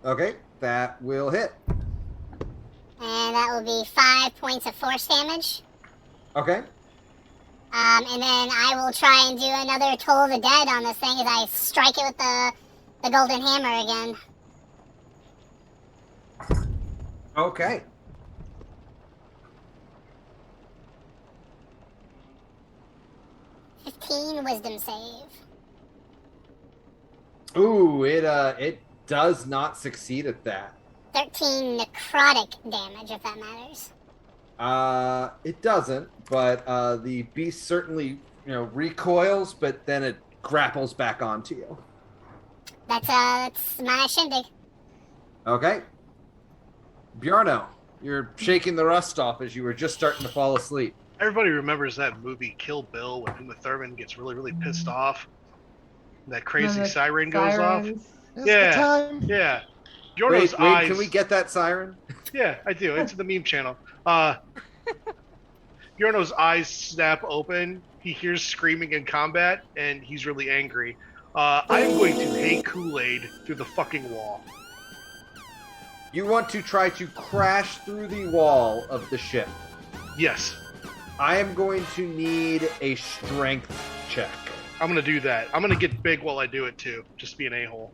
Okay, that will hit. And that will be 5 points of force damage. Okay. And then I will try and do another Toll of the Dead on this thing as I strike it with the golden hammer again. Okay. Wisdom save. Ooh, it does not succeed at that. 13 necrotic damage, if that matters. It doesn't, but the beast certainly, recoils, but then it grapples back onto you. That's my shindig. Okay. Bjarno, you're shaking the rust off as you were just starting to fall asleep. Everybody remembers that movie Kill Bill when Uma Thurman gets really, really pissed off. That crazy siren goes off. Yeah. Bjarno's eyes. Can we get that siren? Yeah, I do. It's in the meme channel. Bjarno's eyes snap open. He hears screaming in combat, and he's really angry. I am going to hate Kool-Aid through the fucking wall. You want to try to crash through the wall of the ship. Yes. I am going to need a strength check. I'm going to do that. I'm going to get big while I do it, too. Just be an a-hole.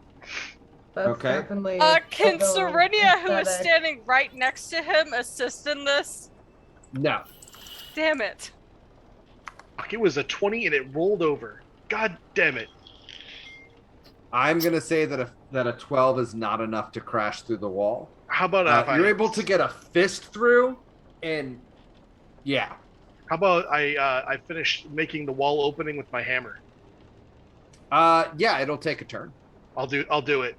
That's Okay. definitely Can Serenia, who is aesthetic. standing right next to him, assist in this? No. Damn it. Fuck, it was a 20 and it rolled over. God damn it. I'm going to say that a 12 is not enough to crash through the wall. How about you're able to get a fist through, and yeah. How about I finish making the wall opening with my hammer? Yeah, it'll take a turn. I'll do it.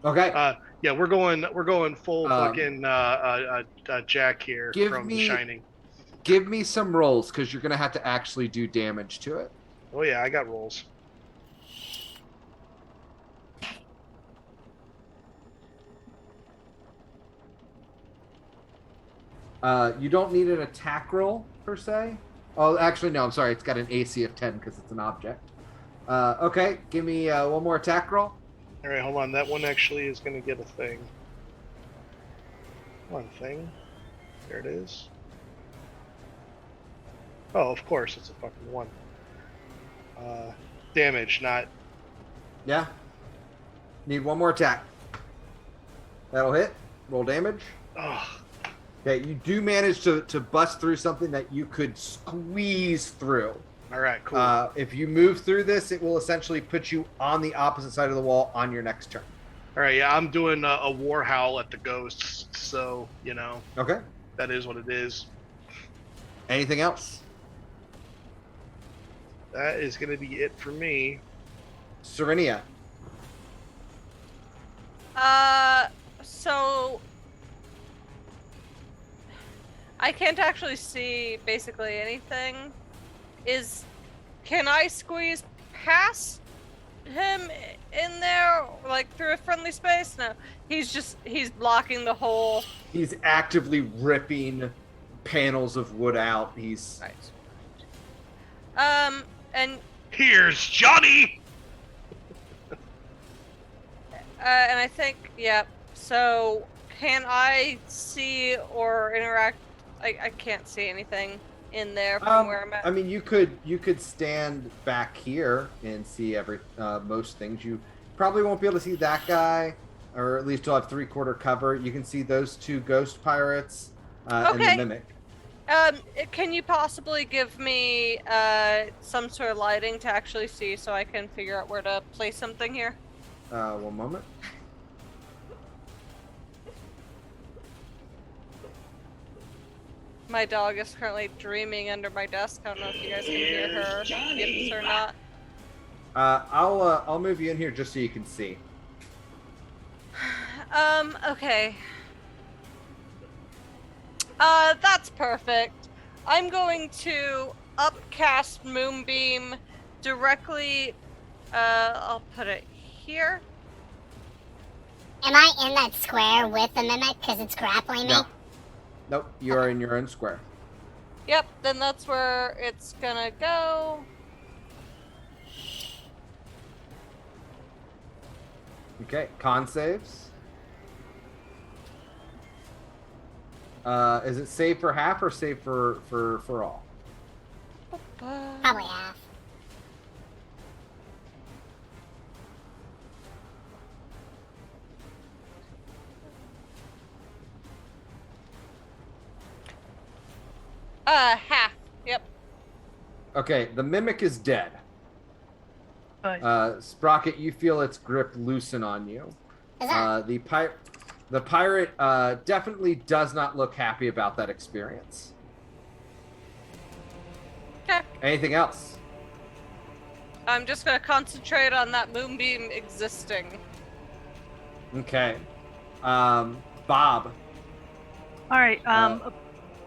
Okay. Yeah, we're going full fucking Jack here from The Shining. Give me some rolls, because you're going to have to actually do damage to it. Oh yeah, I got rolls. You don't need an attack roll per se. Oh, actually, no. I'm sorry. It's got an AC of 10 because it's an object. Okay, give me one more attack roll. All right, hold on. That one actually is going to get a thing. One thing. There it is. Oh, of course, it's a fucking 1. Damage, not. Yeah. Need one more attack. That'll hit. Roll damage. Oh. Okay, you do manage to bust through something that you could squeeze through. All right, cool. If you move through this, it will essentially put you on the opposite side of the wall on your next turn. All right, yeah, I'm doing a war howl at the ghosts, so, you know. Okay. That is what it is. Anything else? That is going to be it for me. Serenia. So I can't actually see basically anything. Can I squeeze past him in there, like through a friendly space? No, he's blocking the hole. He's actively ripping panels of wood out. He's right. And here's Johnny. And I think, yeah. So, can I see or interact? I can't see anything in there from where I'm at. I mean, you could stand back here and see most things. You probably won't be able to see that guy, or at least you'll have 3/4 cover. You can see those 2 ghost pirates and the mimic. Can you possibly give me some sort of lighting to actually see so I can figure out where to place something here? One moment. My dog is currently dreaming under my desk. I don't know if you guys can hear her yips or not. I'll move you in here just so you can see. Okay. That's perfect. I'm going to upcast Moonbeam directly. I'll put it here. Am I in that square with the mimic because it's grappling me? No. Nope, you are in your own square. Yep, then that's where it's gonna go. Okay, con saves. Is it save for half or save for all? Probably half. Half. Yep. Okay, the mimic is dead. Good. Sprocket, you feel its grip loosen on you. The pirate definitely does not look happy about that experience. Okay. Anything else? I'm just gonna concentrate on that moonbeam existing. Okay. Bob. All right.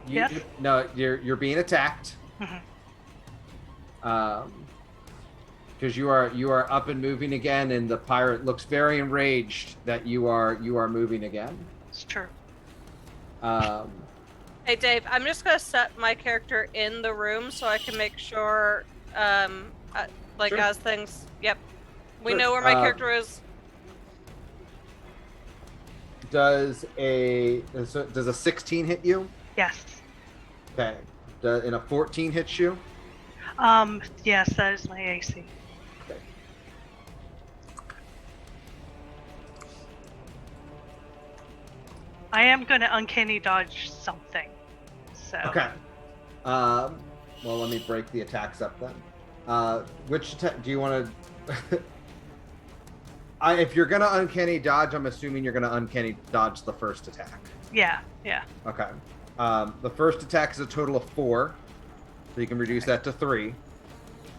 Yes. No, you're being attacked. Mhm. Because you are up and moving again, and the pirate looks very enraged that you are moving again. It's true. Hey Dave, I'm just gonna set my character in the room so I can make sure, Sure. as things. Yep, we Sure. know where my character is. Does a 16 hit you? Yes. Okay. And a 14 hits you? Yes, that is my AC. Okay. I am going to uncanny dodge something. So. Okay. Well, let me break the attacks up then. Which attack do you want to? If you're gonna uncanny dodge, I'm assuming you're gonna uncanny dodge the first attack. Yeah. Okay. The first attack is a total of 4, so you can reduce that to 3.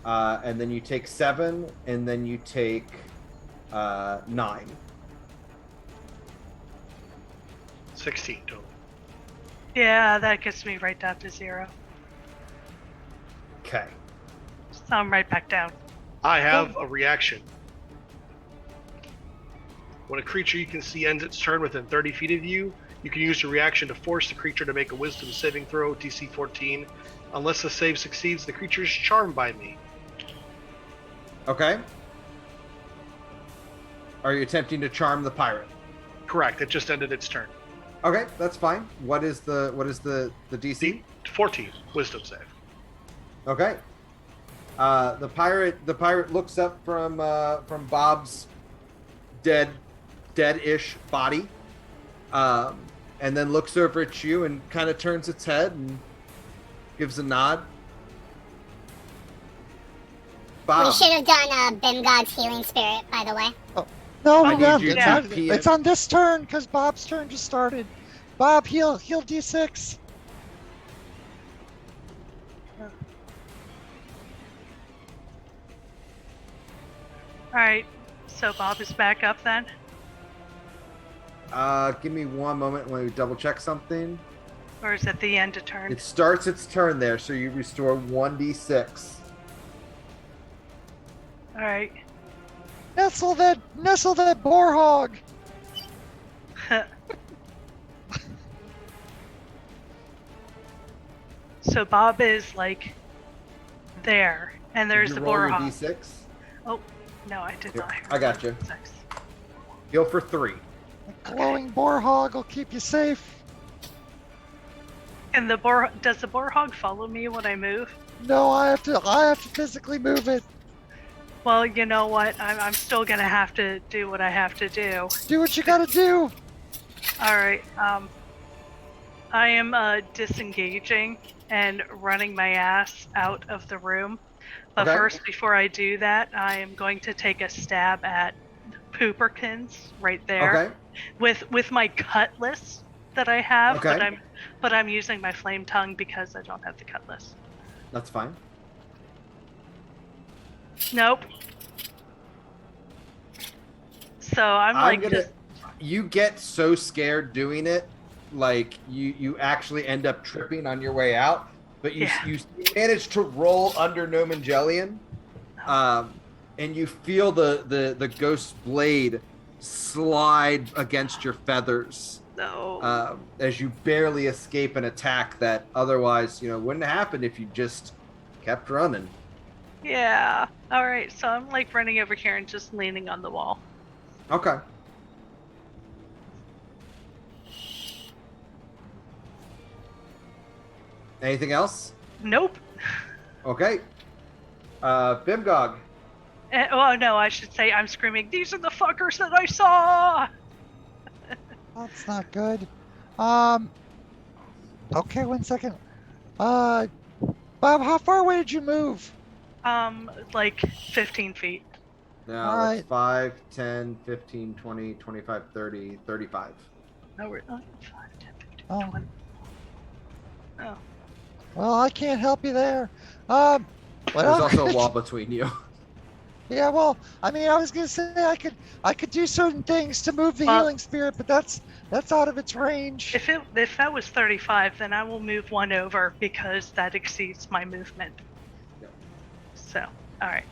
And then you take 7, and then you take 9. 16 total. Yeah, that gets me right down to 0. Okay. So I'm right back down. I have a reaction. When a creature you can see ends its turn within 30 feet of you, You can use your reaction to force the creature to make a wisdom saving throw, DC 14. Unless the save succeeds, the creature is charmed by me. Okay. Are you attempting to charm the pirate? Correct. It just ended its turn. Okay, that's fine. What is the DC? 14 wisdom save. Okay. The pirate looks up from Bob's dead-ish body, and then looks over at you and kind of turns its head and gives a nod. Bob. We should have done Bimgog's healing spirit, by the way. No, I we got need you Yeah. to PM. it's on this turn because Bob's turn just started. Bob, heal D6. All right. So Bob is back up then. Give me one moment. Let me double check something. Or is it the end of turn? It starts its turn there, so you restore 1d6. All right. Nestle that boar hog. So Bob is like there, and there's Did the you roll boar your hog. d6? Oh, no, I did Here, not. I got you. 6. Heal for 3. The glowing boar hog will keep you safe. And does the boar hog follow me when I move? No, I have to physically move it. Well, you know what? I'm still gonna have to do what I have to do. Do what you gotta do. All right. I am disengaging and running my ass out of the room. But Okay. first, before I do that, I am going to take a stab at Pooperkins right there Okay. with my cutlass that I have. Okay. But I'm using my flame tongue because I don't have the cutlass. That's fine. Nope. So I'm like just You get so scared doing it, like you actually end up tripping on your way out. But you Yeah. you manage to roll under Nomangelian, and you feel the ghost blade slide against your feathers. no. As you barely escape an attack that otherwise, wouldn't happen if you just kept running. Yeah. All right. So I'm like running over here and just leaning on the wall. Okay. Anything else? Nope. Okay. Bimgog. Oh no, I should say I'm screaming. These are the fuckers that I saw. That's not good. Okay, 1 second. Bob, how far away did you move? Like 15 feet. Now All that's right. 5, 10, 15, 20, 25, 30, 35. No, we're not 5, 10, 15, Oh. 20. Oh. Well, I can't help you there. There's Well, also a wall between you. yeah, well, I mean, I was gonna say I could do certain things to move the Well- healing spirit, but that's out of its range. If that was 35, then I will move one over because that exceeds my movement. Yep. So, all right.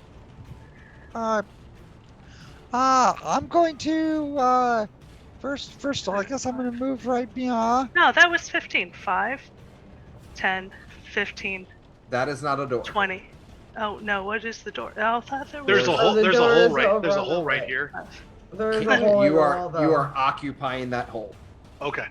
I'm going to first of all, I guess I'm gonna move right beyond. No, that was 15. 5, 10, 15, That is not a door. 20. Oh no, what is the door? Oh, I thought there was. There's a hole. the There's a door hole is right. over There's a on the hole right right. here. There's a hole in You the are wall, though. you are occupying that hole. Okay.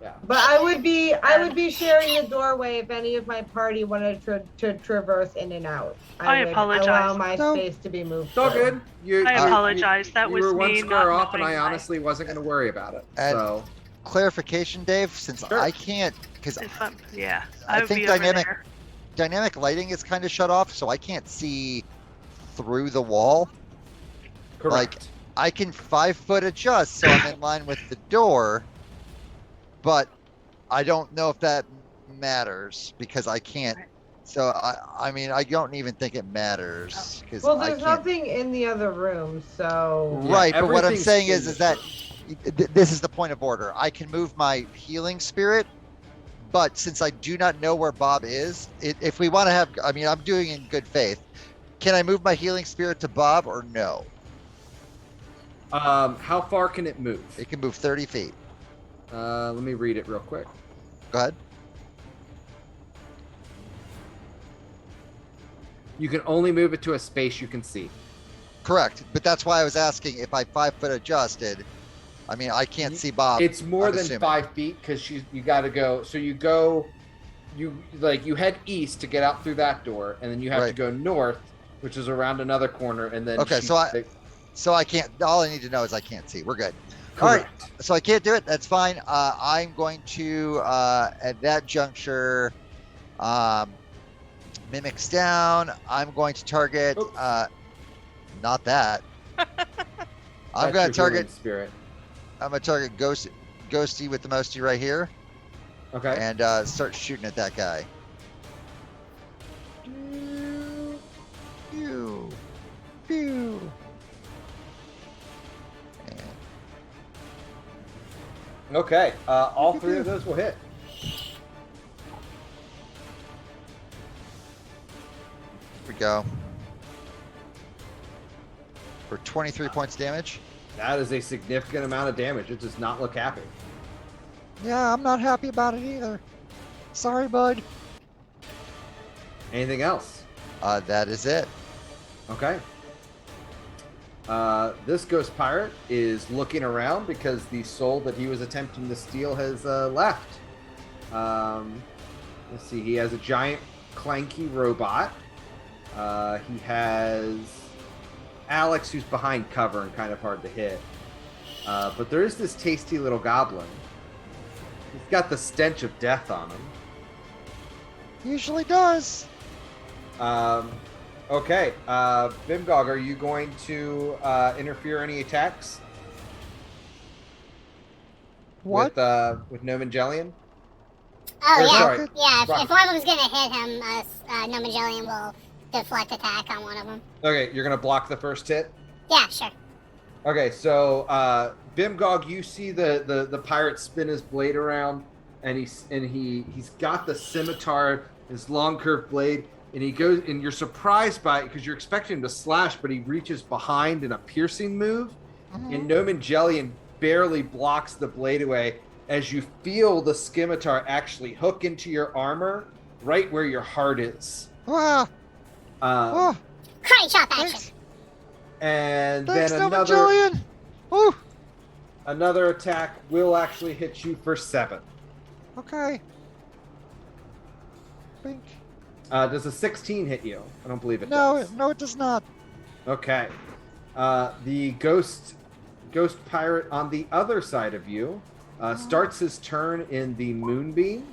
Yeah. But I would be sharing the doorway if any of my party wanted to traverse in and out. I would apologize. Allow my No. space to be moved. It's all through. good. You, I you- apologize. That you was were one me square not off, and knowing I my- honestly wasn't going to worry about it. And- So Clarification, Dave, since Sure. I can't, because Yeah, I I would think be over dynamic- there. dynamic lighting is kind of shut off, so I can't see through the wall. correct. I can 5 foot adjust so I'm in line with the door, but I don't know if that matters because I can't. So I mean, I don't even think it matters because Well, I there's can't. nothing in the other room, so Yeah, Right, but what I'm everything's saying in is this that room. this is the point of order. I can move my healing spirit, but since I do not know where Bob is, if we want to have, I mean, I'm doing it in good faith. Can I move my healing spirit to Bob or no? How far can it move? It can move 30 feet. Let me read it real quick. Go ahead. You can only move it to a space you can see. Correct, but that's why I was asking if I 5 foot adjusted. I mean, I can't see Bob. It's more I'm than assuming. 5 feet because you got to go. So you head east to get out through that door, and then you have to go north, which is around another corner, and then. Okay, so I can't. All I need to know is I can't see. We're good. Correct. All right, so I can't do it. That's fine. I'm going to at that juncture, mimics down. I'm going to target. Not that. I'm going to target spirit. I'm going to target Ghosty with the mosty right here. Okay. And start shooting at that guy. Pew. Pew. Okay. All 3 of those will hit. Here we go. For 23 points damage. That is a significant amount of damage. It does not look happy. Yeah, I'm not happy about it either. Sorry, bud. Anything else? That is it. Okay. This ghost pirate is looking around because the soul that he was attempting to steal has left. Let's see. He has a giant clanky robot. He has Alex, who's behind cover and kind of hard to hit. But there is this tasty little goblin. He's got the stench of death on him. Usually does. Okay. Bimgog, are you going to interfere any attacks? What? With No Mangelian? Oh, Or, yeah. sorry, Yeah, Rock. if one of them's going to hit him, No Magellan will deflect attack on one of them. Okay, you're going to block the first hit? Yeah, sure. Okay, so Bimgog, you see the pirate spin his blade around, and he's got the scimitar, his long curved blade, and he goes, and you're surprised by it because you're expecting him to slash, but he reaches behind in a piercing move, and No Mangelian barely blocks the blade away as you feel the scimitar actually hook into your armor right where your heart is. Wow. Karate chop action. Thanks. And Thanks, then No Mangelian. Woo. another attack will actually hit you for 7. Okay. Bink. Does a 16 hit you? I don't believe it does. No, it does not. Okay. The ghost pirate on the other side of you starts his turn in the moonbeam.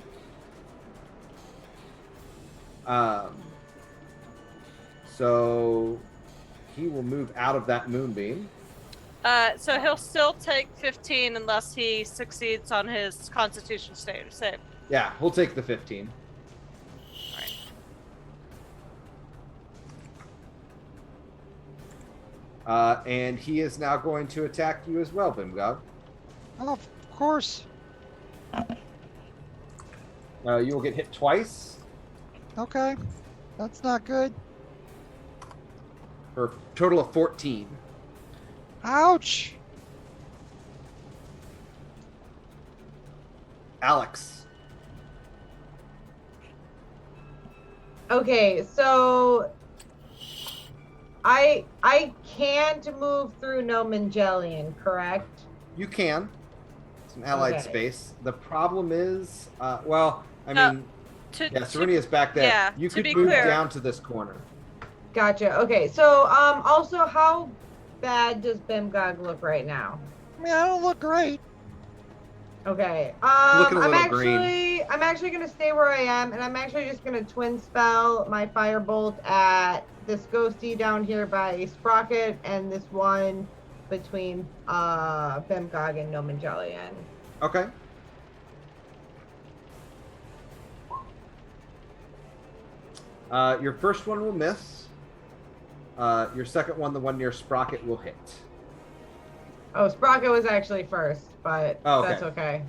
So he will move out of that moonbeam. So he'll still take 15 unless he succeeds on his Constitution save. Yeah, he'll take the 15. And he is now going to attack you as well, Bimgog. Oh, of course. You will get hit twice Okay. That's not good. for a total of 14. Ouch. Alex. Okay, so I can't move through No Mangelian, correct? You can. It's an allied Okay. space. The problem is, well, I Uh, mean, To, yeah, Serenia's back there. yeah, You to could be move clear- down to this corner. Gotcha. Okay, so also how bad does Bimgog look right now? I mean, I don't look great. Okay. Looking a I'm little green. actually gonna stay where I am, and I'm actually just gonna twin spell my firebolt at this ghosty down here by Sprocket and this one between Bimgog and No Mangelian. Okay. Your first one will miss. Your second one, the one near Sprocket, will hit. Oh, Sprocket was actually first, but Oh, okay. that's okay.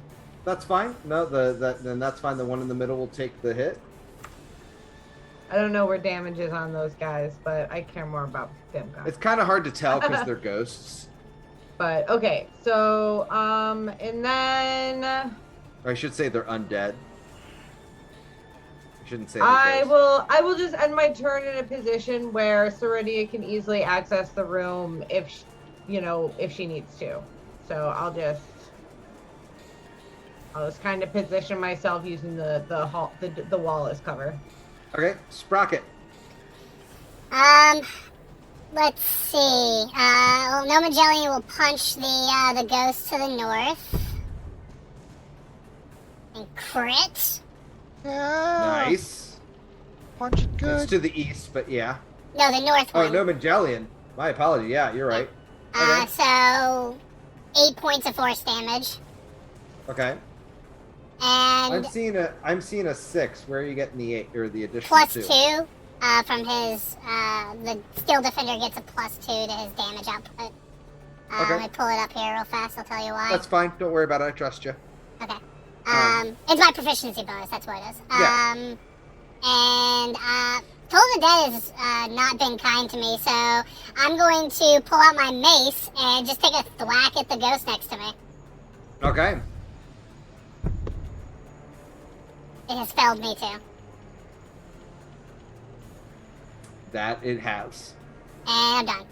That's fine. No, then that's fine. The one in the middle will take the hit. I don't know where damage is on those guys, but I care more about Bimgog. It's kind of hard to tell because they're ghosts. But okay, so and then I should say they're undead. I shouldn't say I will just end my turn in a position where Serenia can easily access the room if if she needs to. So I'll just kind of position myself using the wall as cover. Okay, Sprocket. Let's see. Well, No Magellan will punch the ghost to the north. And crit. Yeah. Nice. Punch it good. It's to the east, but yeah. No, the north Oh, one. no Magellan. My apology. Yeah, you're right. Okay. So 8 points of force damage. Okay. And I'm seeing a 6. Where are you getting the 8 or the additional plus 2? 2 from his the steel defender gets a plus 2 to his damage output. Okay. Let me pull it up here real fast. I'll tell you why. That's fine. Don't worry about it. I trust you. Okay. It's my proficiency bonus. That's what it is. Yeah. And Toll of the Dead has not been kind to me, so I'm going to pull out my mace and just take a thwack at the ghost next to me. Okay. It has failed me too. That it has. And I'm done.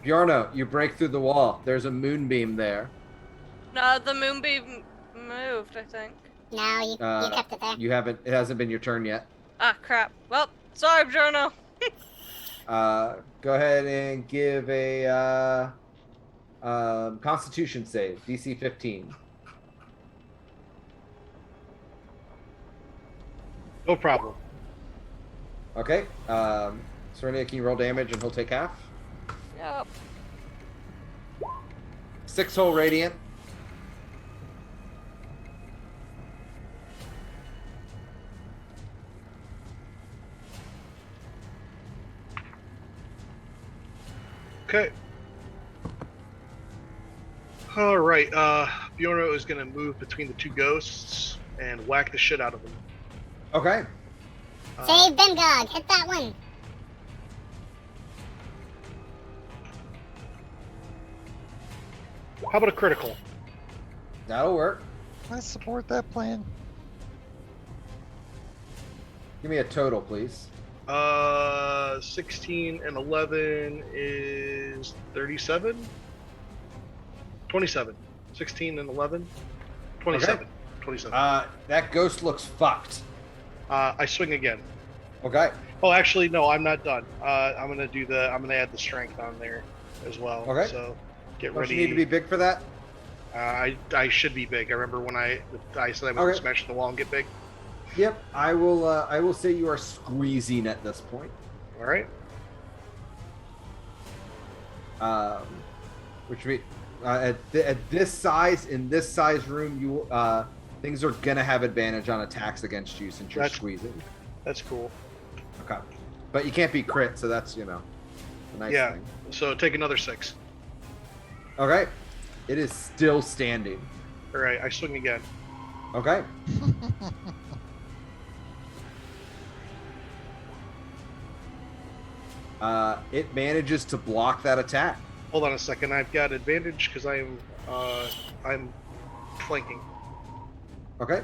Bjorno, you break through the wall. There's a moonbeam there. No, the moonbeam moved, I think. No, you kept it there. You haven't. It hasn't been your turn yet. Ah, crap. Well, sorry, Bjorno. Go ahead and give a Constitution save, DC 15. No problem. Okay. Serenia, can you roll damage and he'll take half? Yep. 6 hole radiant. Okay. All right. Bjorno is gonna move between the two ghosts and whack the shit out of them. Okay. Save Bimgog. Hit that one. How about a critical? That'll work. I support that plan. Give me a total, please. 16 and 11 is 37. 27. 16 and 11. 27. Okay. 27. That ghost looks fucked. I swing again. Okay. Oh, actually, no, I'm not done. I'm gonna add the strength on there as well. Okay. So get Don't ready. you need to be big for that? I should be big. I remember when I said I was gonna smash the wall and get big. Yep. I will say you are squeezing at this point. All right. Which means at this size, in this size room, you things are gonna have advantage on attacks against you since you're squeezing. That's cool. Okay. But you can't be crit, so that's a nice thing. So take another 6. Okay. It is still standing. All right. I swing again. Okay. It manages to block that attack. Hold on a second. I've got advantage because I'm flanking. Okay.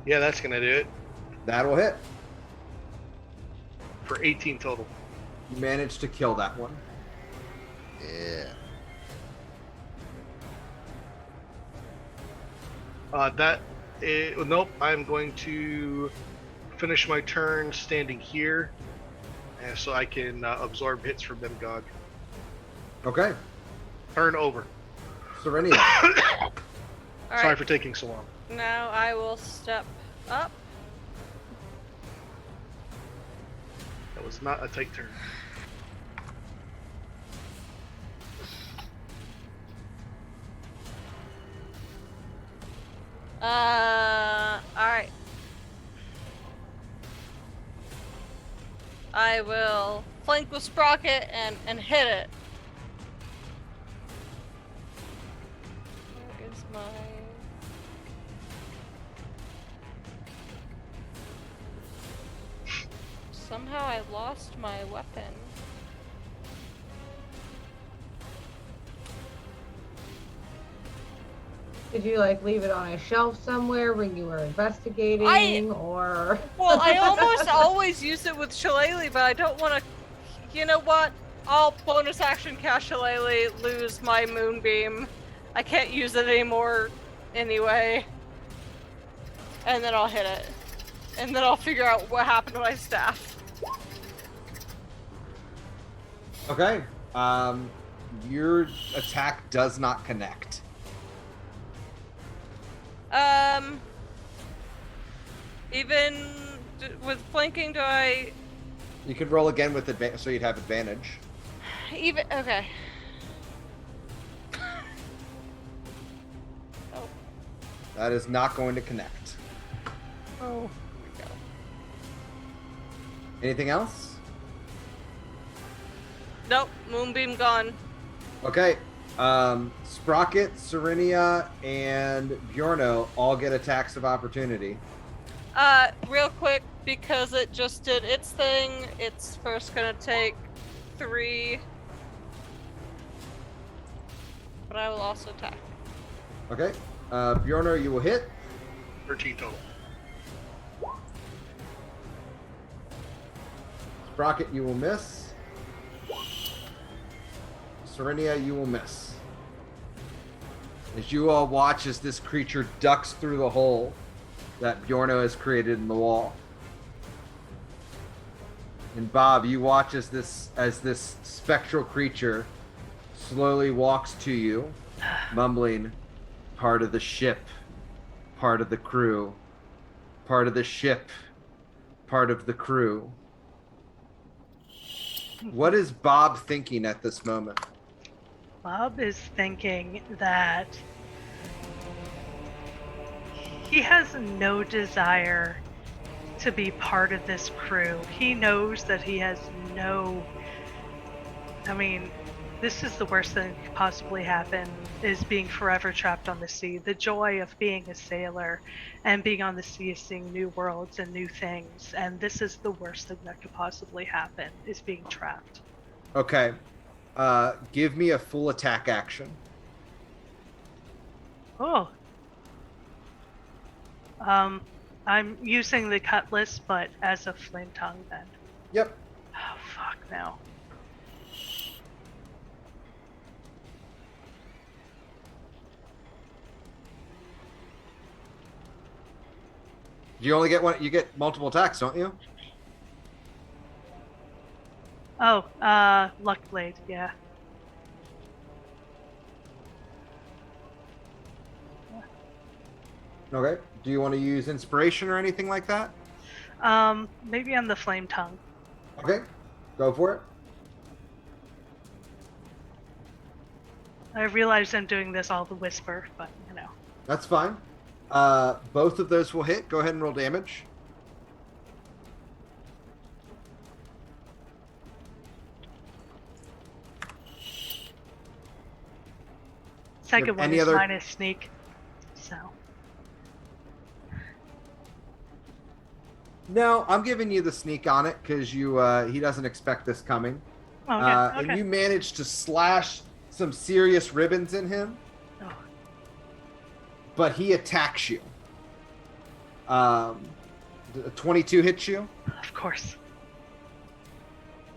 Yeah, that's gonna do it That'll hit. for 18 total. You managed to kill that one. Yeah. Nope. I'm going to finish my turn standing here, and so I can absorb hits from Bimgog. Okay. Turn over. Serenia. All Sorry right. for taking so long. Now I will step up. That was not a tight turn. Alright. I will flank with Sprocket and hit it. Where is my... Somehow I lost my weapon. Did you like leave it on a shelf somewhere when you were investigating, or? Well, I almost always use it with Shillelagh, but I don't want to. You know what? I'll bonus action cast Shillelagh, lose my Moonbeam. I can't use it anymore anyway. And then I'll hit it. And then I'll figure out what happened to my staff. Okay. Your attack does not connect. Even with flanking, do I... You could roll again with advantage, so you'd have advantage. Even... Okay. Oh. That is not going to connect. Oh. Here we go. Anything else? Nope. Moonbeam gone. Okay. Sprocket, Serenia, and Bjorno all get attacks of opportunity. Real quick, because it just did its thing, it's first gonna take 3. But I will also attack. Okay. Bjorno, you will hit. 13 total. Sprocket, you will miss. Serenia, you will miss. As you all watch as this creature ducks through the hole that Bjorno has created in the wall. And Bob, you watch as this spectral creature slowly walks to you, mumbling, part of the ship, part of the crew, part of the ship, part of the crew. What is Bob thinking at this moment? Bob is thinking that he has no desire to be part of this crew. He knows that he has no... I mean, this is the worst thing that could possibly happen, is being forever trapped on the sea. The joy of being a sailor and being on the sea is seeing new worlds and new things. And this is the worst thing that could possibly happen, is being trapped. Okay. Give me a full attack action. Oh. I'm using the cutlass, but as a flame tongue then. Yep. Oh, fuck no. You only get one. You get multiple attacks, don't you? Oh, luck blade, yeah. Okay. Do you want to use inspiration or anything like that? Maybe on the flame tongue. Okay. Go for it. I realize I'm doing this all the whisper, but you know. That's fine. Both of those will hit. Go ahead and roll damage. Second one any is other- minus sneak, so. No, I'm giving you the sneak on it because he doesn't expect this coming. Okay, And you managed to slash some serious ribbons in him, Oh. but he attacks you. A 22 hits you. Of course.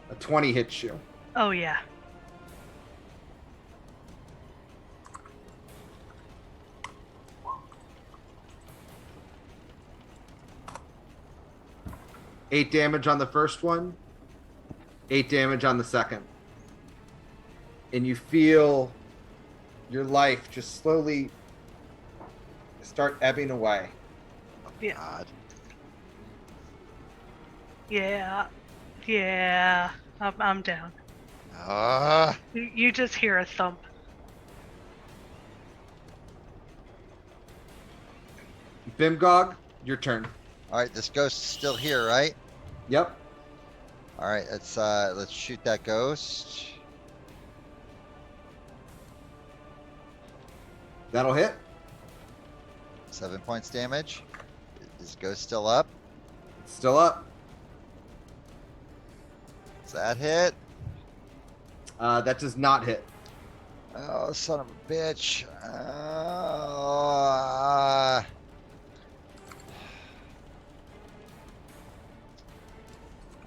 A 20 hits you. Oh yeah. Eight damage on the first one. 8 damage on the second. And you feel your life just slowly start ebbing away. Yeah. God. Yeah. Yeah. I'm down. Ah. You just hear a thump. Bimgog, your turn. All right, this ghost is still here, right? Yep. All right, let's shoot that ghost. That'll hit. 7 points damage. Is ghost still up? Still up. Does that hit? That does not hit. Oh, son of a bitch.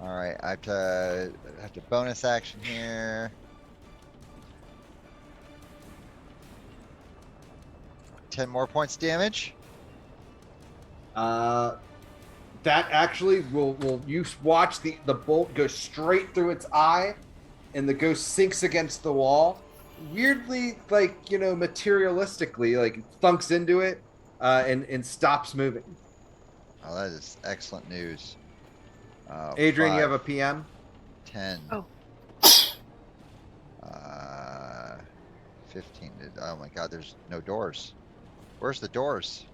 All right, I have to bonus action here. 10 more points damage. That actually will you watch the bolt go straight through its eye, and the ghost sinks against the wall. Weirdly, like, materialistically, like it thunks into it, and stops moving. Oh, that is excellent news. Adrian, you 5, have a PM? 10. Oh. 15. Oh my god, there's no doors. Where's the doors?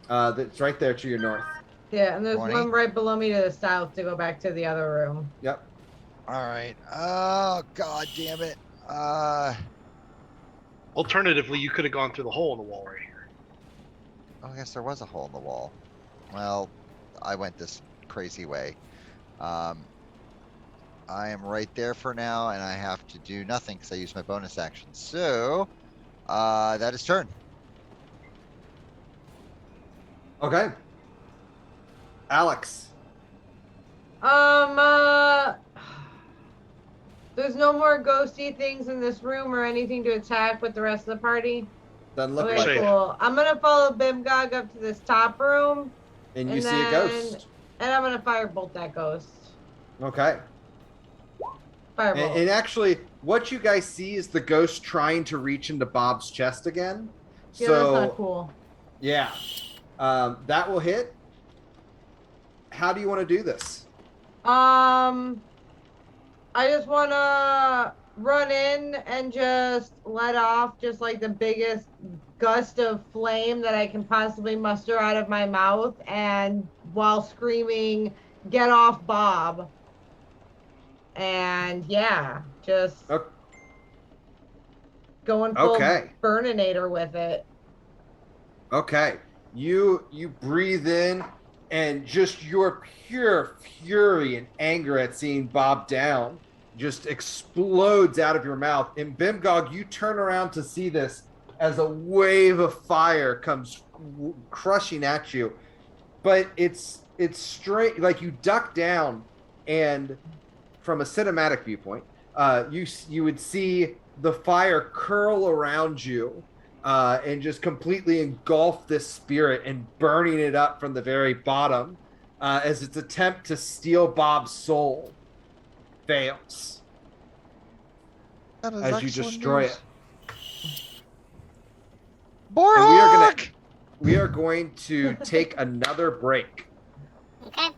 That's right there to your north. Yeah, and there's 20. one right below me to the south to go back to the other room. Yep. All right. Oh god damn it. Alternatively, you could have gone through the hole in the wall right here. Oh, I guess there was a hole in the wall. Well, I went this crazy way. I am right there for now, and I have to do nothing because I used my bonus action. So, that is turn. Okay. Alex. There's no more ghosty things in this room or anything to attack with the rest of the party. Doesn't look Okay, like it. cool. I'm gonna follow Bimgog up to this top room. And you and see a then- ghost. And I'm gonna firebolt that ghost. Okay. Firebolt. And actually, what you guys see is the ghost trying to reach into Bob's chest again. Yeah, So, that's not cool. yeah. That will hit. How do you want to do this? I just wanna run in and just let off just like the biggest gust of flame that I can possibly muster out of my mouth, and while screaming, "Get off, Bob!" And yeah, just Okay. going full Okay. Burninator with it. Okay. You breathe in, and just your pure fury and anger at seeing Bob down just explodes out of your mouth. And Bimgog, you turn around to see this as a wave of fire comes crushing at you. But it's straight, like you duck down, and from a cinematic viewpoint, you would see the fire curl around you, and just completely engulf this spirit and burning it up from the very bottom, as its attempt to steal Bob's soul fails That is as you excellent destroy news. it. Borok! And we are going to take another break. Okay.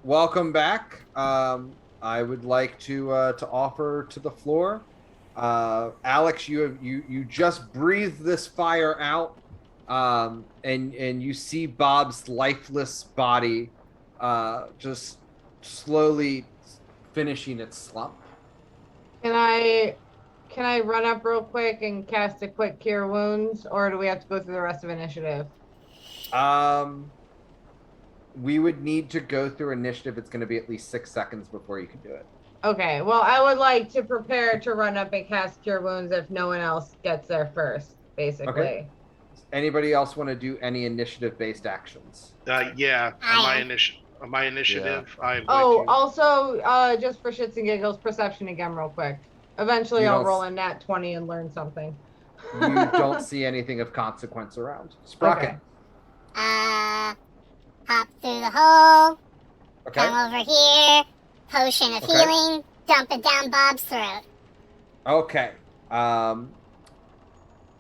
welcome back. I would like to offer to the floor. Alex, you just breathed this fire out, and you see Bob's lifeless body just slowly finishing its slump. Can I run up real quick and cast a quick cure wounds, or do we have to go through the rest of initiative? We would need to go through initiative. It's going to be at least 6 seconds before you can do it. Okay, well, I would like to prepare to run up and cast cure wounds if no one else gets there first, basically. Okay. Anybody else want to do any initiative-based actions? Yeah, on my initiative, I'm going Oh, to... also, just for shits and giggles, perception again real quick. Eventually You I'll don't roll a nat 20 and learn something. You don't see anything of consequence around. Sprocket. Okay. Hop through the hole. Okay. Come over here. Potion of healing. Dump it down Bob's throat. Okay.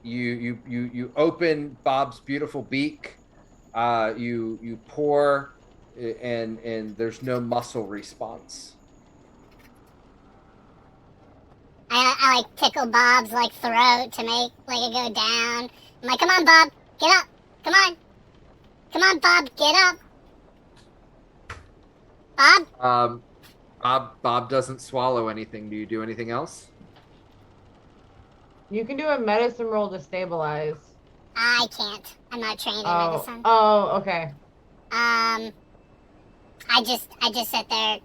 You open Bob's beautiful beak. You pour, and there's no muscle response. I like tickle Bob's like throat to make like it go down. I'm like, come on, Bob, get up. Come on. Come on, Bob, get up. Bob? Bob doesn't swallow anything. Do you do anything else? You can do a medicine roll to stabilize. I can't. I'm not trained in medicine. Oh, okay. I just sit there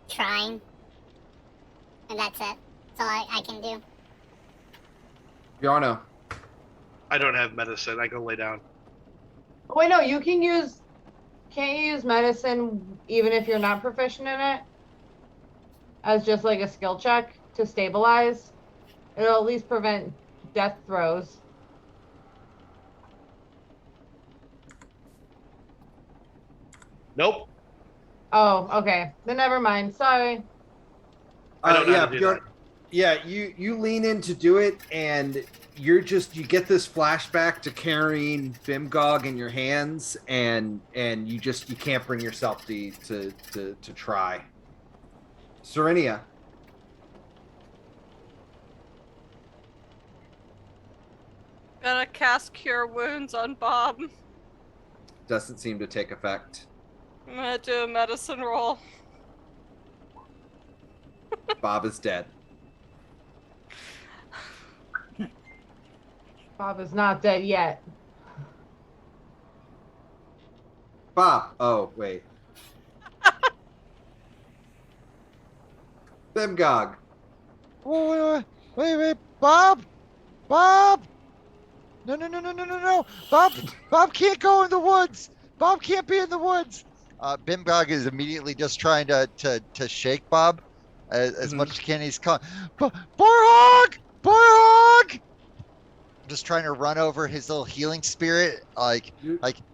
trying. And that's it. That's all I can do. Yarno. I don't have medicine. I go lay down. Oh, wait, no, can't you use medicine even if you're not proficient in it? As just like a skill check to stabilize? It'll at least prevent death throws. Nope. Oh, okay. Then never mind. Sorry. I don't know how to do that. Yeah, you lean in to do it, and you get this flashback to carrying Bimgog in your hands, and you can't bring yourself to try. Serenia. Gonna cast Cure Wounds on Bob. Doesn't seem to take effect. I'm gonna do a medicine roll. Bob is dead. Bob is not dead yet. Bob. Oh, wait. Bimgog. Wait, Bob! No. Bob can't go in the woods. Bob can't be in the woods. Bimgog is immediately just trying to shake Bob as much as he can. He's calling, Borhog! Just trying to run over his little healing spirit. Like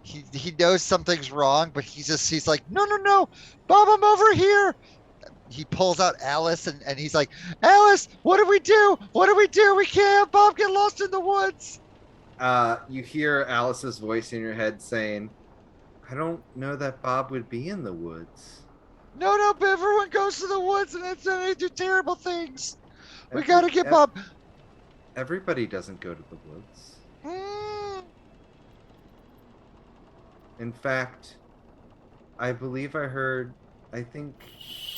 he knows something's wrong, but he's like, no, Bob, I'm over here. He pulls out Alice and he's like, Alice, what do we do? We can't have Bob get lost in the woods. You hear Alice's voice in your head saying, I don't know that Bob would be in the woods. No, but everyone goes to the woods and they do terrible things. We gotta get Bob. Everybody doesn't go to the woods. In fact, I believe I think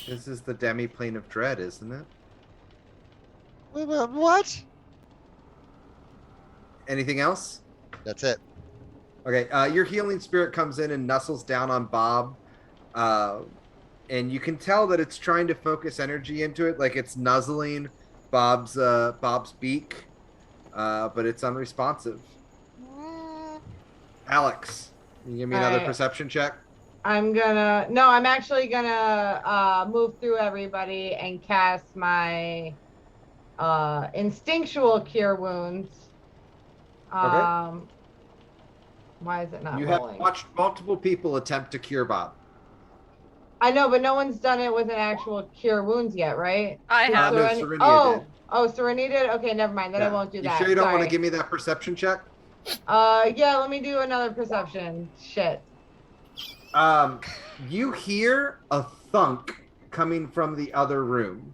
this is the demi-plane of dread, isn't it? What? Anything else? That's it. Okay, your healing spirit comes in and nuzzles down on Bob. And you can tell that it's trying to focus energy into it, like it's nuzzling Bob's beak, but it's unresponsive. Alex, can you give me another perception check? I'm actually gonna move through everybody and cast my instinctual cure wounds. Okay. Why is it not rolling? You have watched multiple people attempt to cure Bob. I know, but no one's done it with an actual cure wounds yet, right? I have. No, Serenia did. Oh, Serenia did? Okay, never mind. Then I won't do that. You sure you don't want Sorry. to give me that perception check? Yeah, let me do another perception. Shit. You hear a thunk coming from the other room.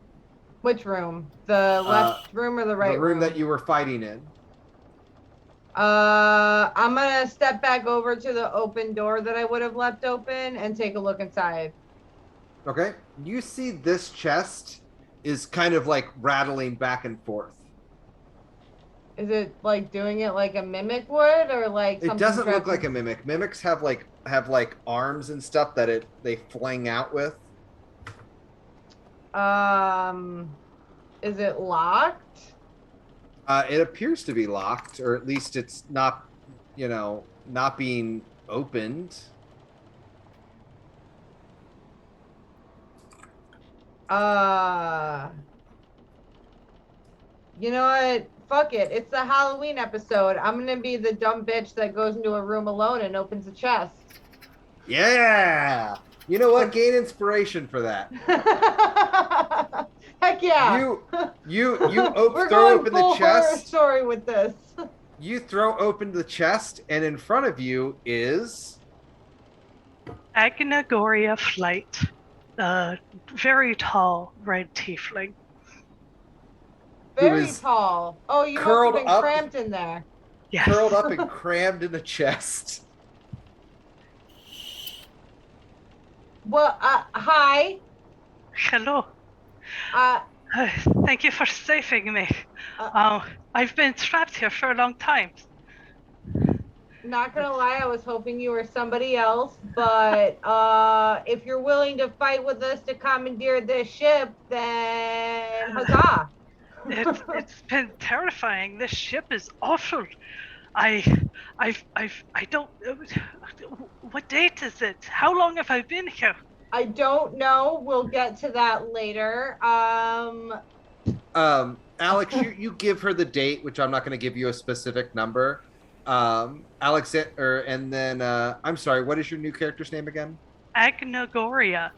Which room? The left room or the right room? The room that you were fighting in. I'm gonna step back over to the open door that I would have left open and take a look inside. Okay. You see this chest is kind of like rattling back and forth. Is it like doing it like a mimic would, or like it doesn't look like a mimic. Mimics have like arms and stuff that they fling out with. Is it locked? It appears to be locked, or at least it's not, not being opened. You know what? Fuck it. It's the Halloween episode. I'm gonna be the dumb bitch that goes into a room alone and opens a chest. Yeah! You know what? Gain inspiration for that. Heck yeah! You We're throw going open full the chest. horror story with this. You throw open the chest, and in front of you is Agnagoria Flight. Very tall red tiefling. Very tall. Oh, you must have been cramped in there. Yes. Curled up and crammed in the chest. Well, hi. Hello. Thank you for saving me. I've been trapped here for a long time. Not gonna lie, I was hoping you were somebody else, but if you're willing to fight with us to commandeer this ship, then huzzah! It's been terrifying. This ship is awful. I don't. What date is it? How long have I been here? I don't know. We'll get to that later. Alex, you give her the date, which I'm not going to give you a specific number. Alex, and then I'm sorry. What is your new character's name again? Agnagoria.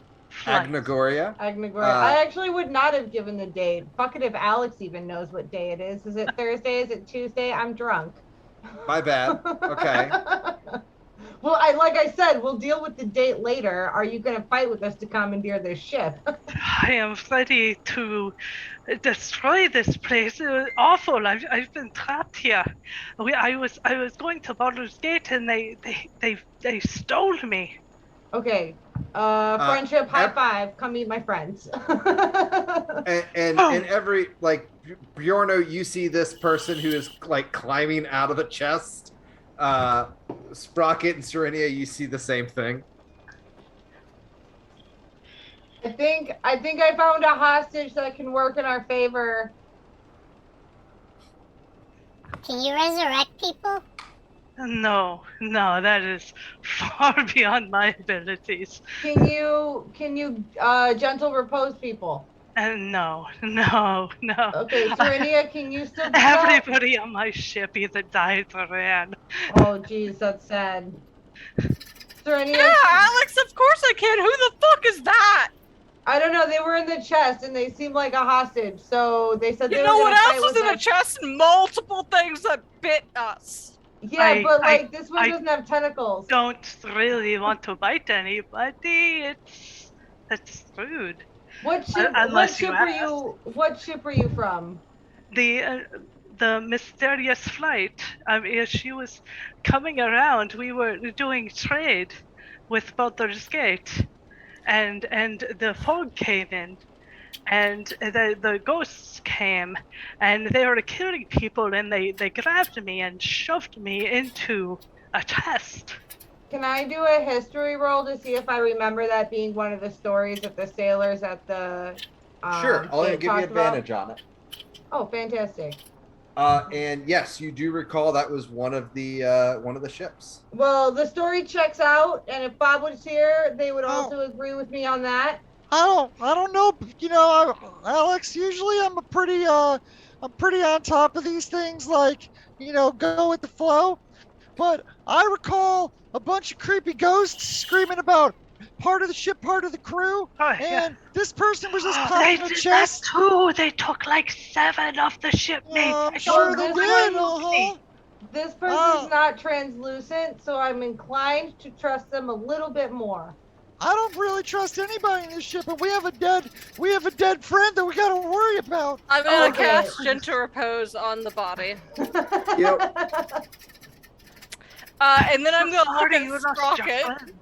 Agnagoria. I actually would not have given the date. Fuck it if Alex even knows what day it is. Is it Thursday? Is it Tuesday? I'm drunk. My bad. Okay. Well, like I said, we'll deal with the date later. Are you going to fight with us to commandeer this ship? I am ready to destroy this place. It was awful. I've been trapped here. I was going to Baldur's Gate and they stole me. Okay. Friendship high five. Come meet my friends. and every Bjorno, you see this person who is like climbing out of the chest. Sprocket and Serenia, you see the same thing. I think I found a hostage that can work in our favor. Can you resurrect people? No, that is far beyond my abilities. Can you gentle repose people? No. Okay, Serenia, can you still do Everybody on my ship either died or ran. Oh, geez, that's sad. Serenia? Yeah, Alex, of course I can. Who the fuck is that? I don't know. They were in the chest and they seemed like a hostage, so they said they were You know what gonna else was in the chest? Multiple things that bit us. Yeah, but this one doesn't have tentacles. Don't really want to bite anybody. That's rude. What ship are you from? The mysterious flight. I mean, she was coming around. We were doing trade with Baldur's Gate, and the fog came in, and the ghosts came, and they were killing people, and they grabbed me and shoved me into a chest. Can I do a history roll to see if I remember that being one of the stories that the sailors at the sure, I'll give you advantage on it. Oh, fantastic. And yes, you do recall that was one of the ships. Well, the story checks out, and if Bob was here, they would also agree with me on that. I don't know. You know, Alex. Usually, I'm pretty on top of these things. Like, go with the flow. But I recall a bunch of creepy ghosts screaming about part of the ship, part of the crew, and this person was just popping a chest. Too. They took like 7 of the shipmates. I'm sure they did. This person's not translucent, so I'm inclined to trust them a little bit more. I don't really trust anybody in this ship, and we have a dead friend that we gotta worry about. I'm gonna cast Gentle Repose on the body. Yep. And then I'm gonna look at Sprocket.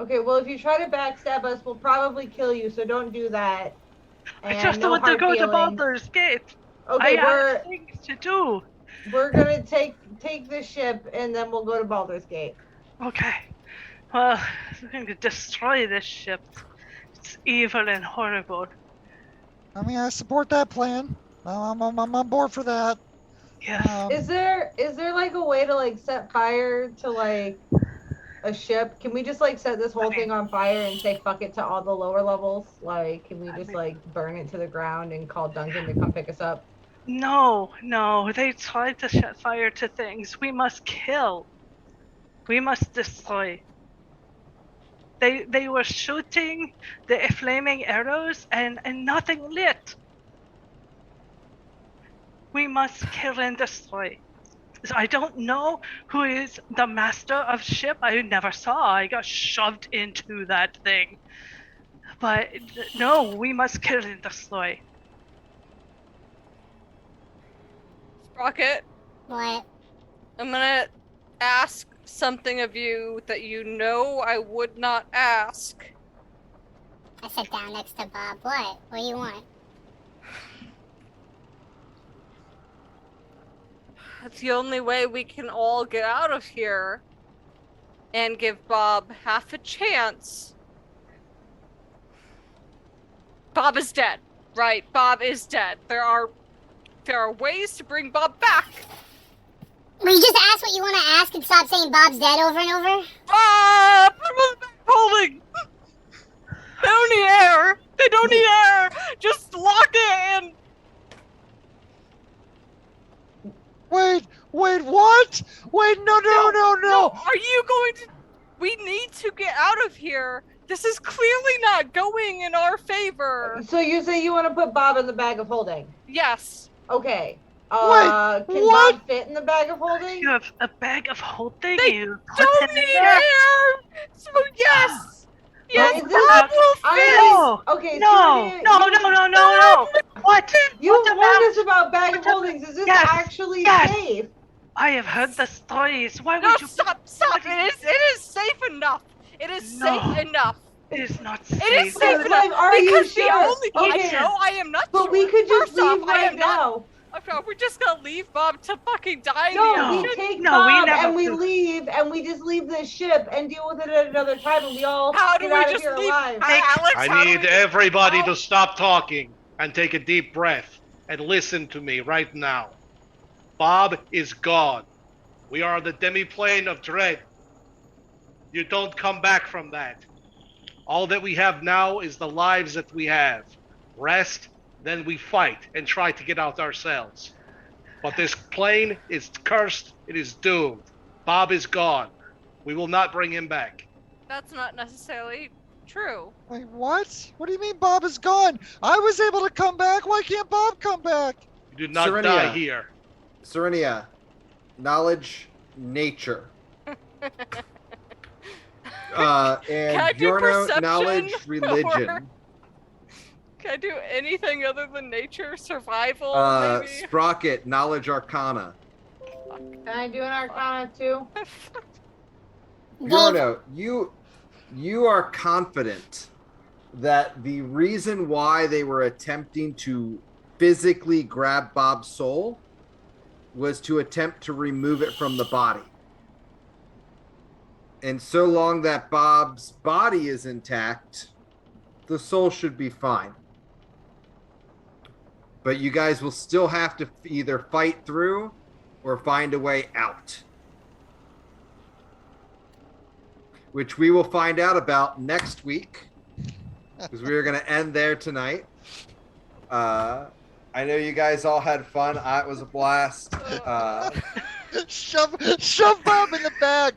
Okay, well, if you try to backstab us, we'll probably kill you, so don't do that. I just want to go to Baldur's Gate. Okay, I have things to do. We're gonna take this ship, and then we'll go to Baldur's Gate. Okay. Well, I'm going to destroy this ship. It's evil and horrible. I mean, I support that plan. I'm on board for that. Yeah. Is there like a way to like set fire to like a ship? Can we just like set this whole thing on fire and say fuck it to all the lower levels? Like, can we just like burn it to the ground and call Duncan to come pick us up? No. They tried to set fire to things. We must kill. We must destroy. They were shooting the flaming arrows and nothing lit. We must kill and destroy. So I don't know who is the master of ship. I never saw. I got shoved into that thing. But no, we must kill and destroy. Sprocket. What? I'm gonna ask something of you that you know I would not ask. I sit down next to Bob. What? What do you want? It's the only way we can all get out of here and give Bob half a chance. Bob is dead, right? Bob is dead. There are ways to bring Bob back. Will you just ask what you want to ask and stop saying Bob's dead over and over? Bob! Holding! They don't need air! They don't need air! Just lock it in! Wait, what? Wait, no. Are you going to... We need to get out of here. This is clearly not going in our favor. So you say you want to put Bob in the bag of holding? Yes. Okay. Wait, can what? Bob fit in the bag of holding? You have a bag of holding? They You don't need air! So yes! Yes, Is this- Bob will fit! No! Okay, No! No! What? You What warned us about bag of holdings. Is this actually safe? I have heard the stories. Why No, would you... stop! It is safe enough. It is safe enough. It is not safe. It is safe enough. Like, are you Because the sure? only Okay. I am not But sure. we could just First off, leave I right am not- now. We're just gonna leave Bob to fucking die in No, the we ocean? take No, we Bob never and we do. leave and we just leave this ship and deal with it at another time and we all How do get we out of just here leave? alive. Alex, how I do need we- everybody how- to stop talking and take a deep breath and listen to me right now. Bob is gone. We are on the demiplane of dread. You don't come back from that. All that we have now is the lives that we have. Rest, then we fight and try to get out ourselves. But this plane is cursed. It is doomed. Bob is gone. We will not bring him back. That's not necessarily true. Wait, what? What do you mean Bob is gone? I was able to come back. Why can't Bob come back? You did not Serenia. die here. Serenia, knowledge, nature. I And do Giorno, perception knowledge, or- religion. Can I do anything other than nature? Survival, maybe? Sprocket, knowledge, arcana. Can I do an arcana too? Giorno, you are confident that the reason why they were attempting to physically grab Bob's soul was to attempt to remove it from the body. And so long that Bob's body is intact, the soul should be fine. But you guys will still have to either fight through or find a way out. Which we will find out about next week. Because we are going to end there tonight. I know you guys all had fun. It was a blast. Shove Bob in the bag.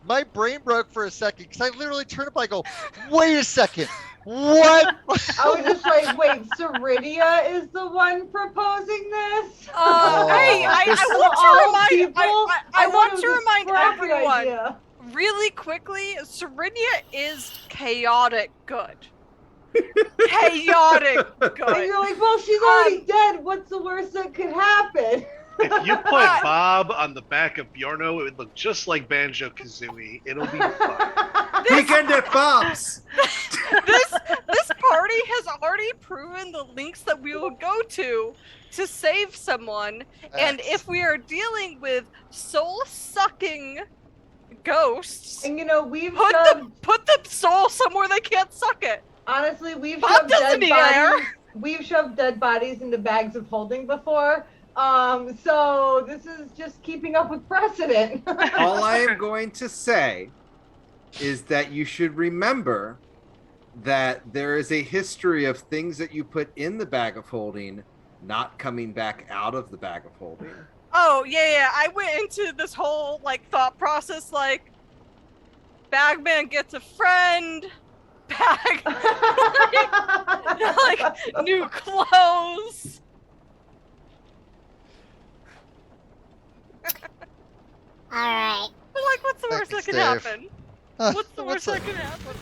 My brain broke for a second because I literally turned up. I go, wait a second. What? I was just like, wait, Ceridia is the one proposing this? Hey, I This- want All to remind people? I thought want it to was a remind scrappy everyone idea. really quickly. Ceridia is chaotic good. Chaotic And good. you're like, well, she's already dead. What's the worst that could happen? If you put Bob on the back of Bjorno, it would look just like Banjo Kazooie. It'll be fun. Weekend at Bob's. This party has already proven the links that we will go to save someone, and if we are dealing with soul-sucking ghosts, And you know, we've put the soul somewhere they can't suck it. honestly, we've Bob shoved doesn't dead need bodies. air. We've shoved dead bodies into bags of holding before. So this is just keeping up with precedent. All I am going to say is that you should remember that there is a history of things that you put in the bag of holding not coming back out of the bag of holding. Oh yeah. I went into this whole thought process Bagman gets a friend, new clothes. All right. But what's the worst that Thanks, can Dave. happen? Uh, What's the worst that can happen?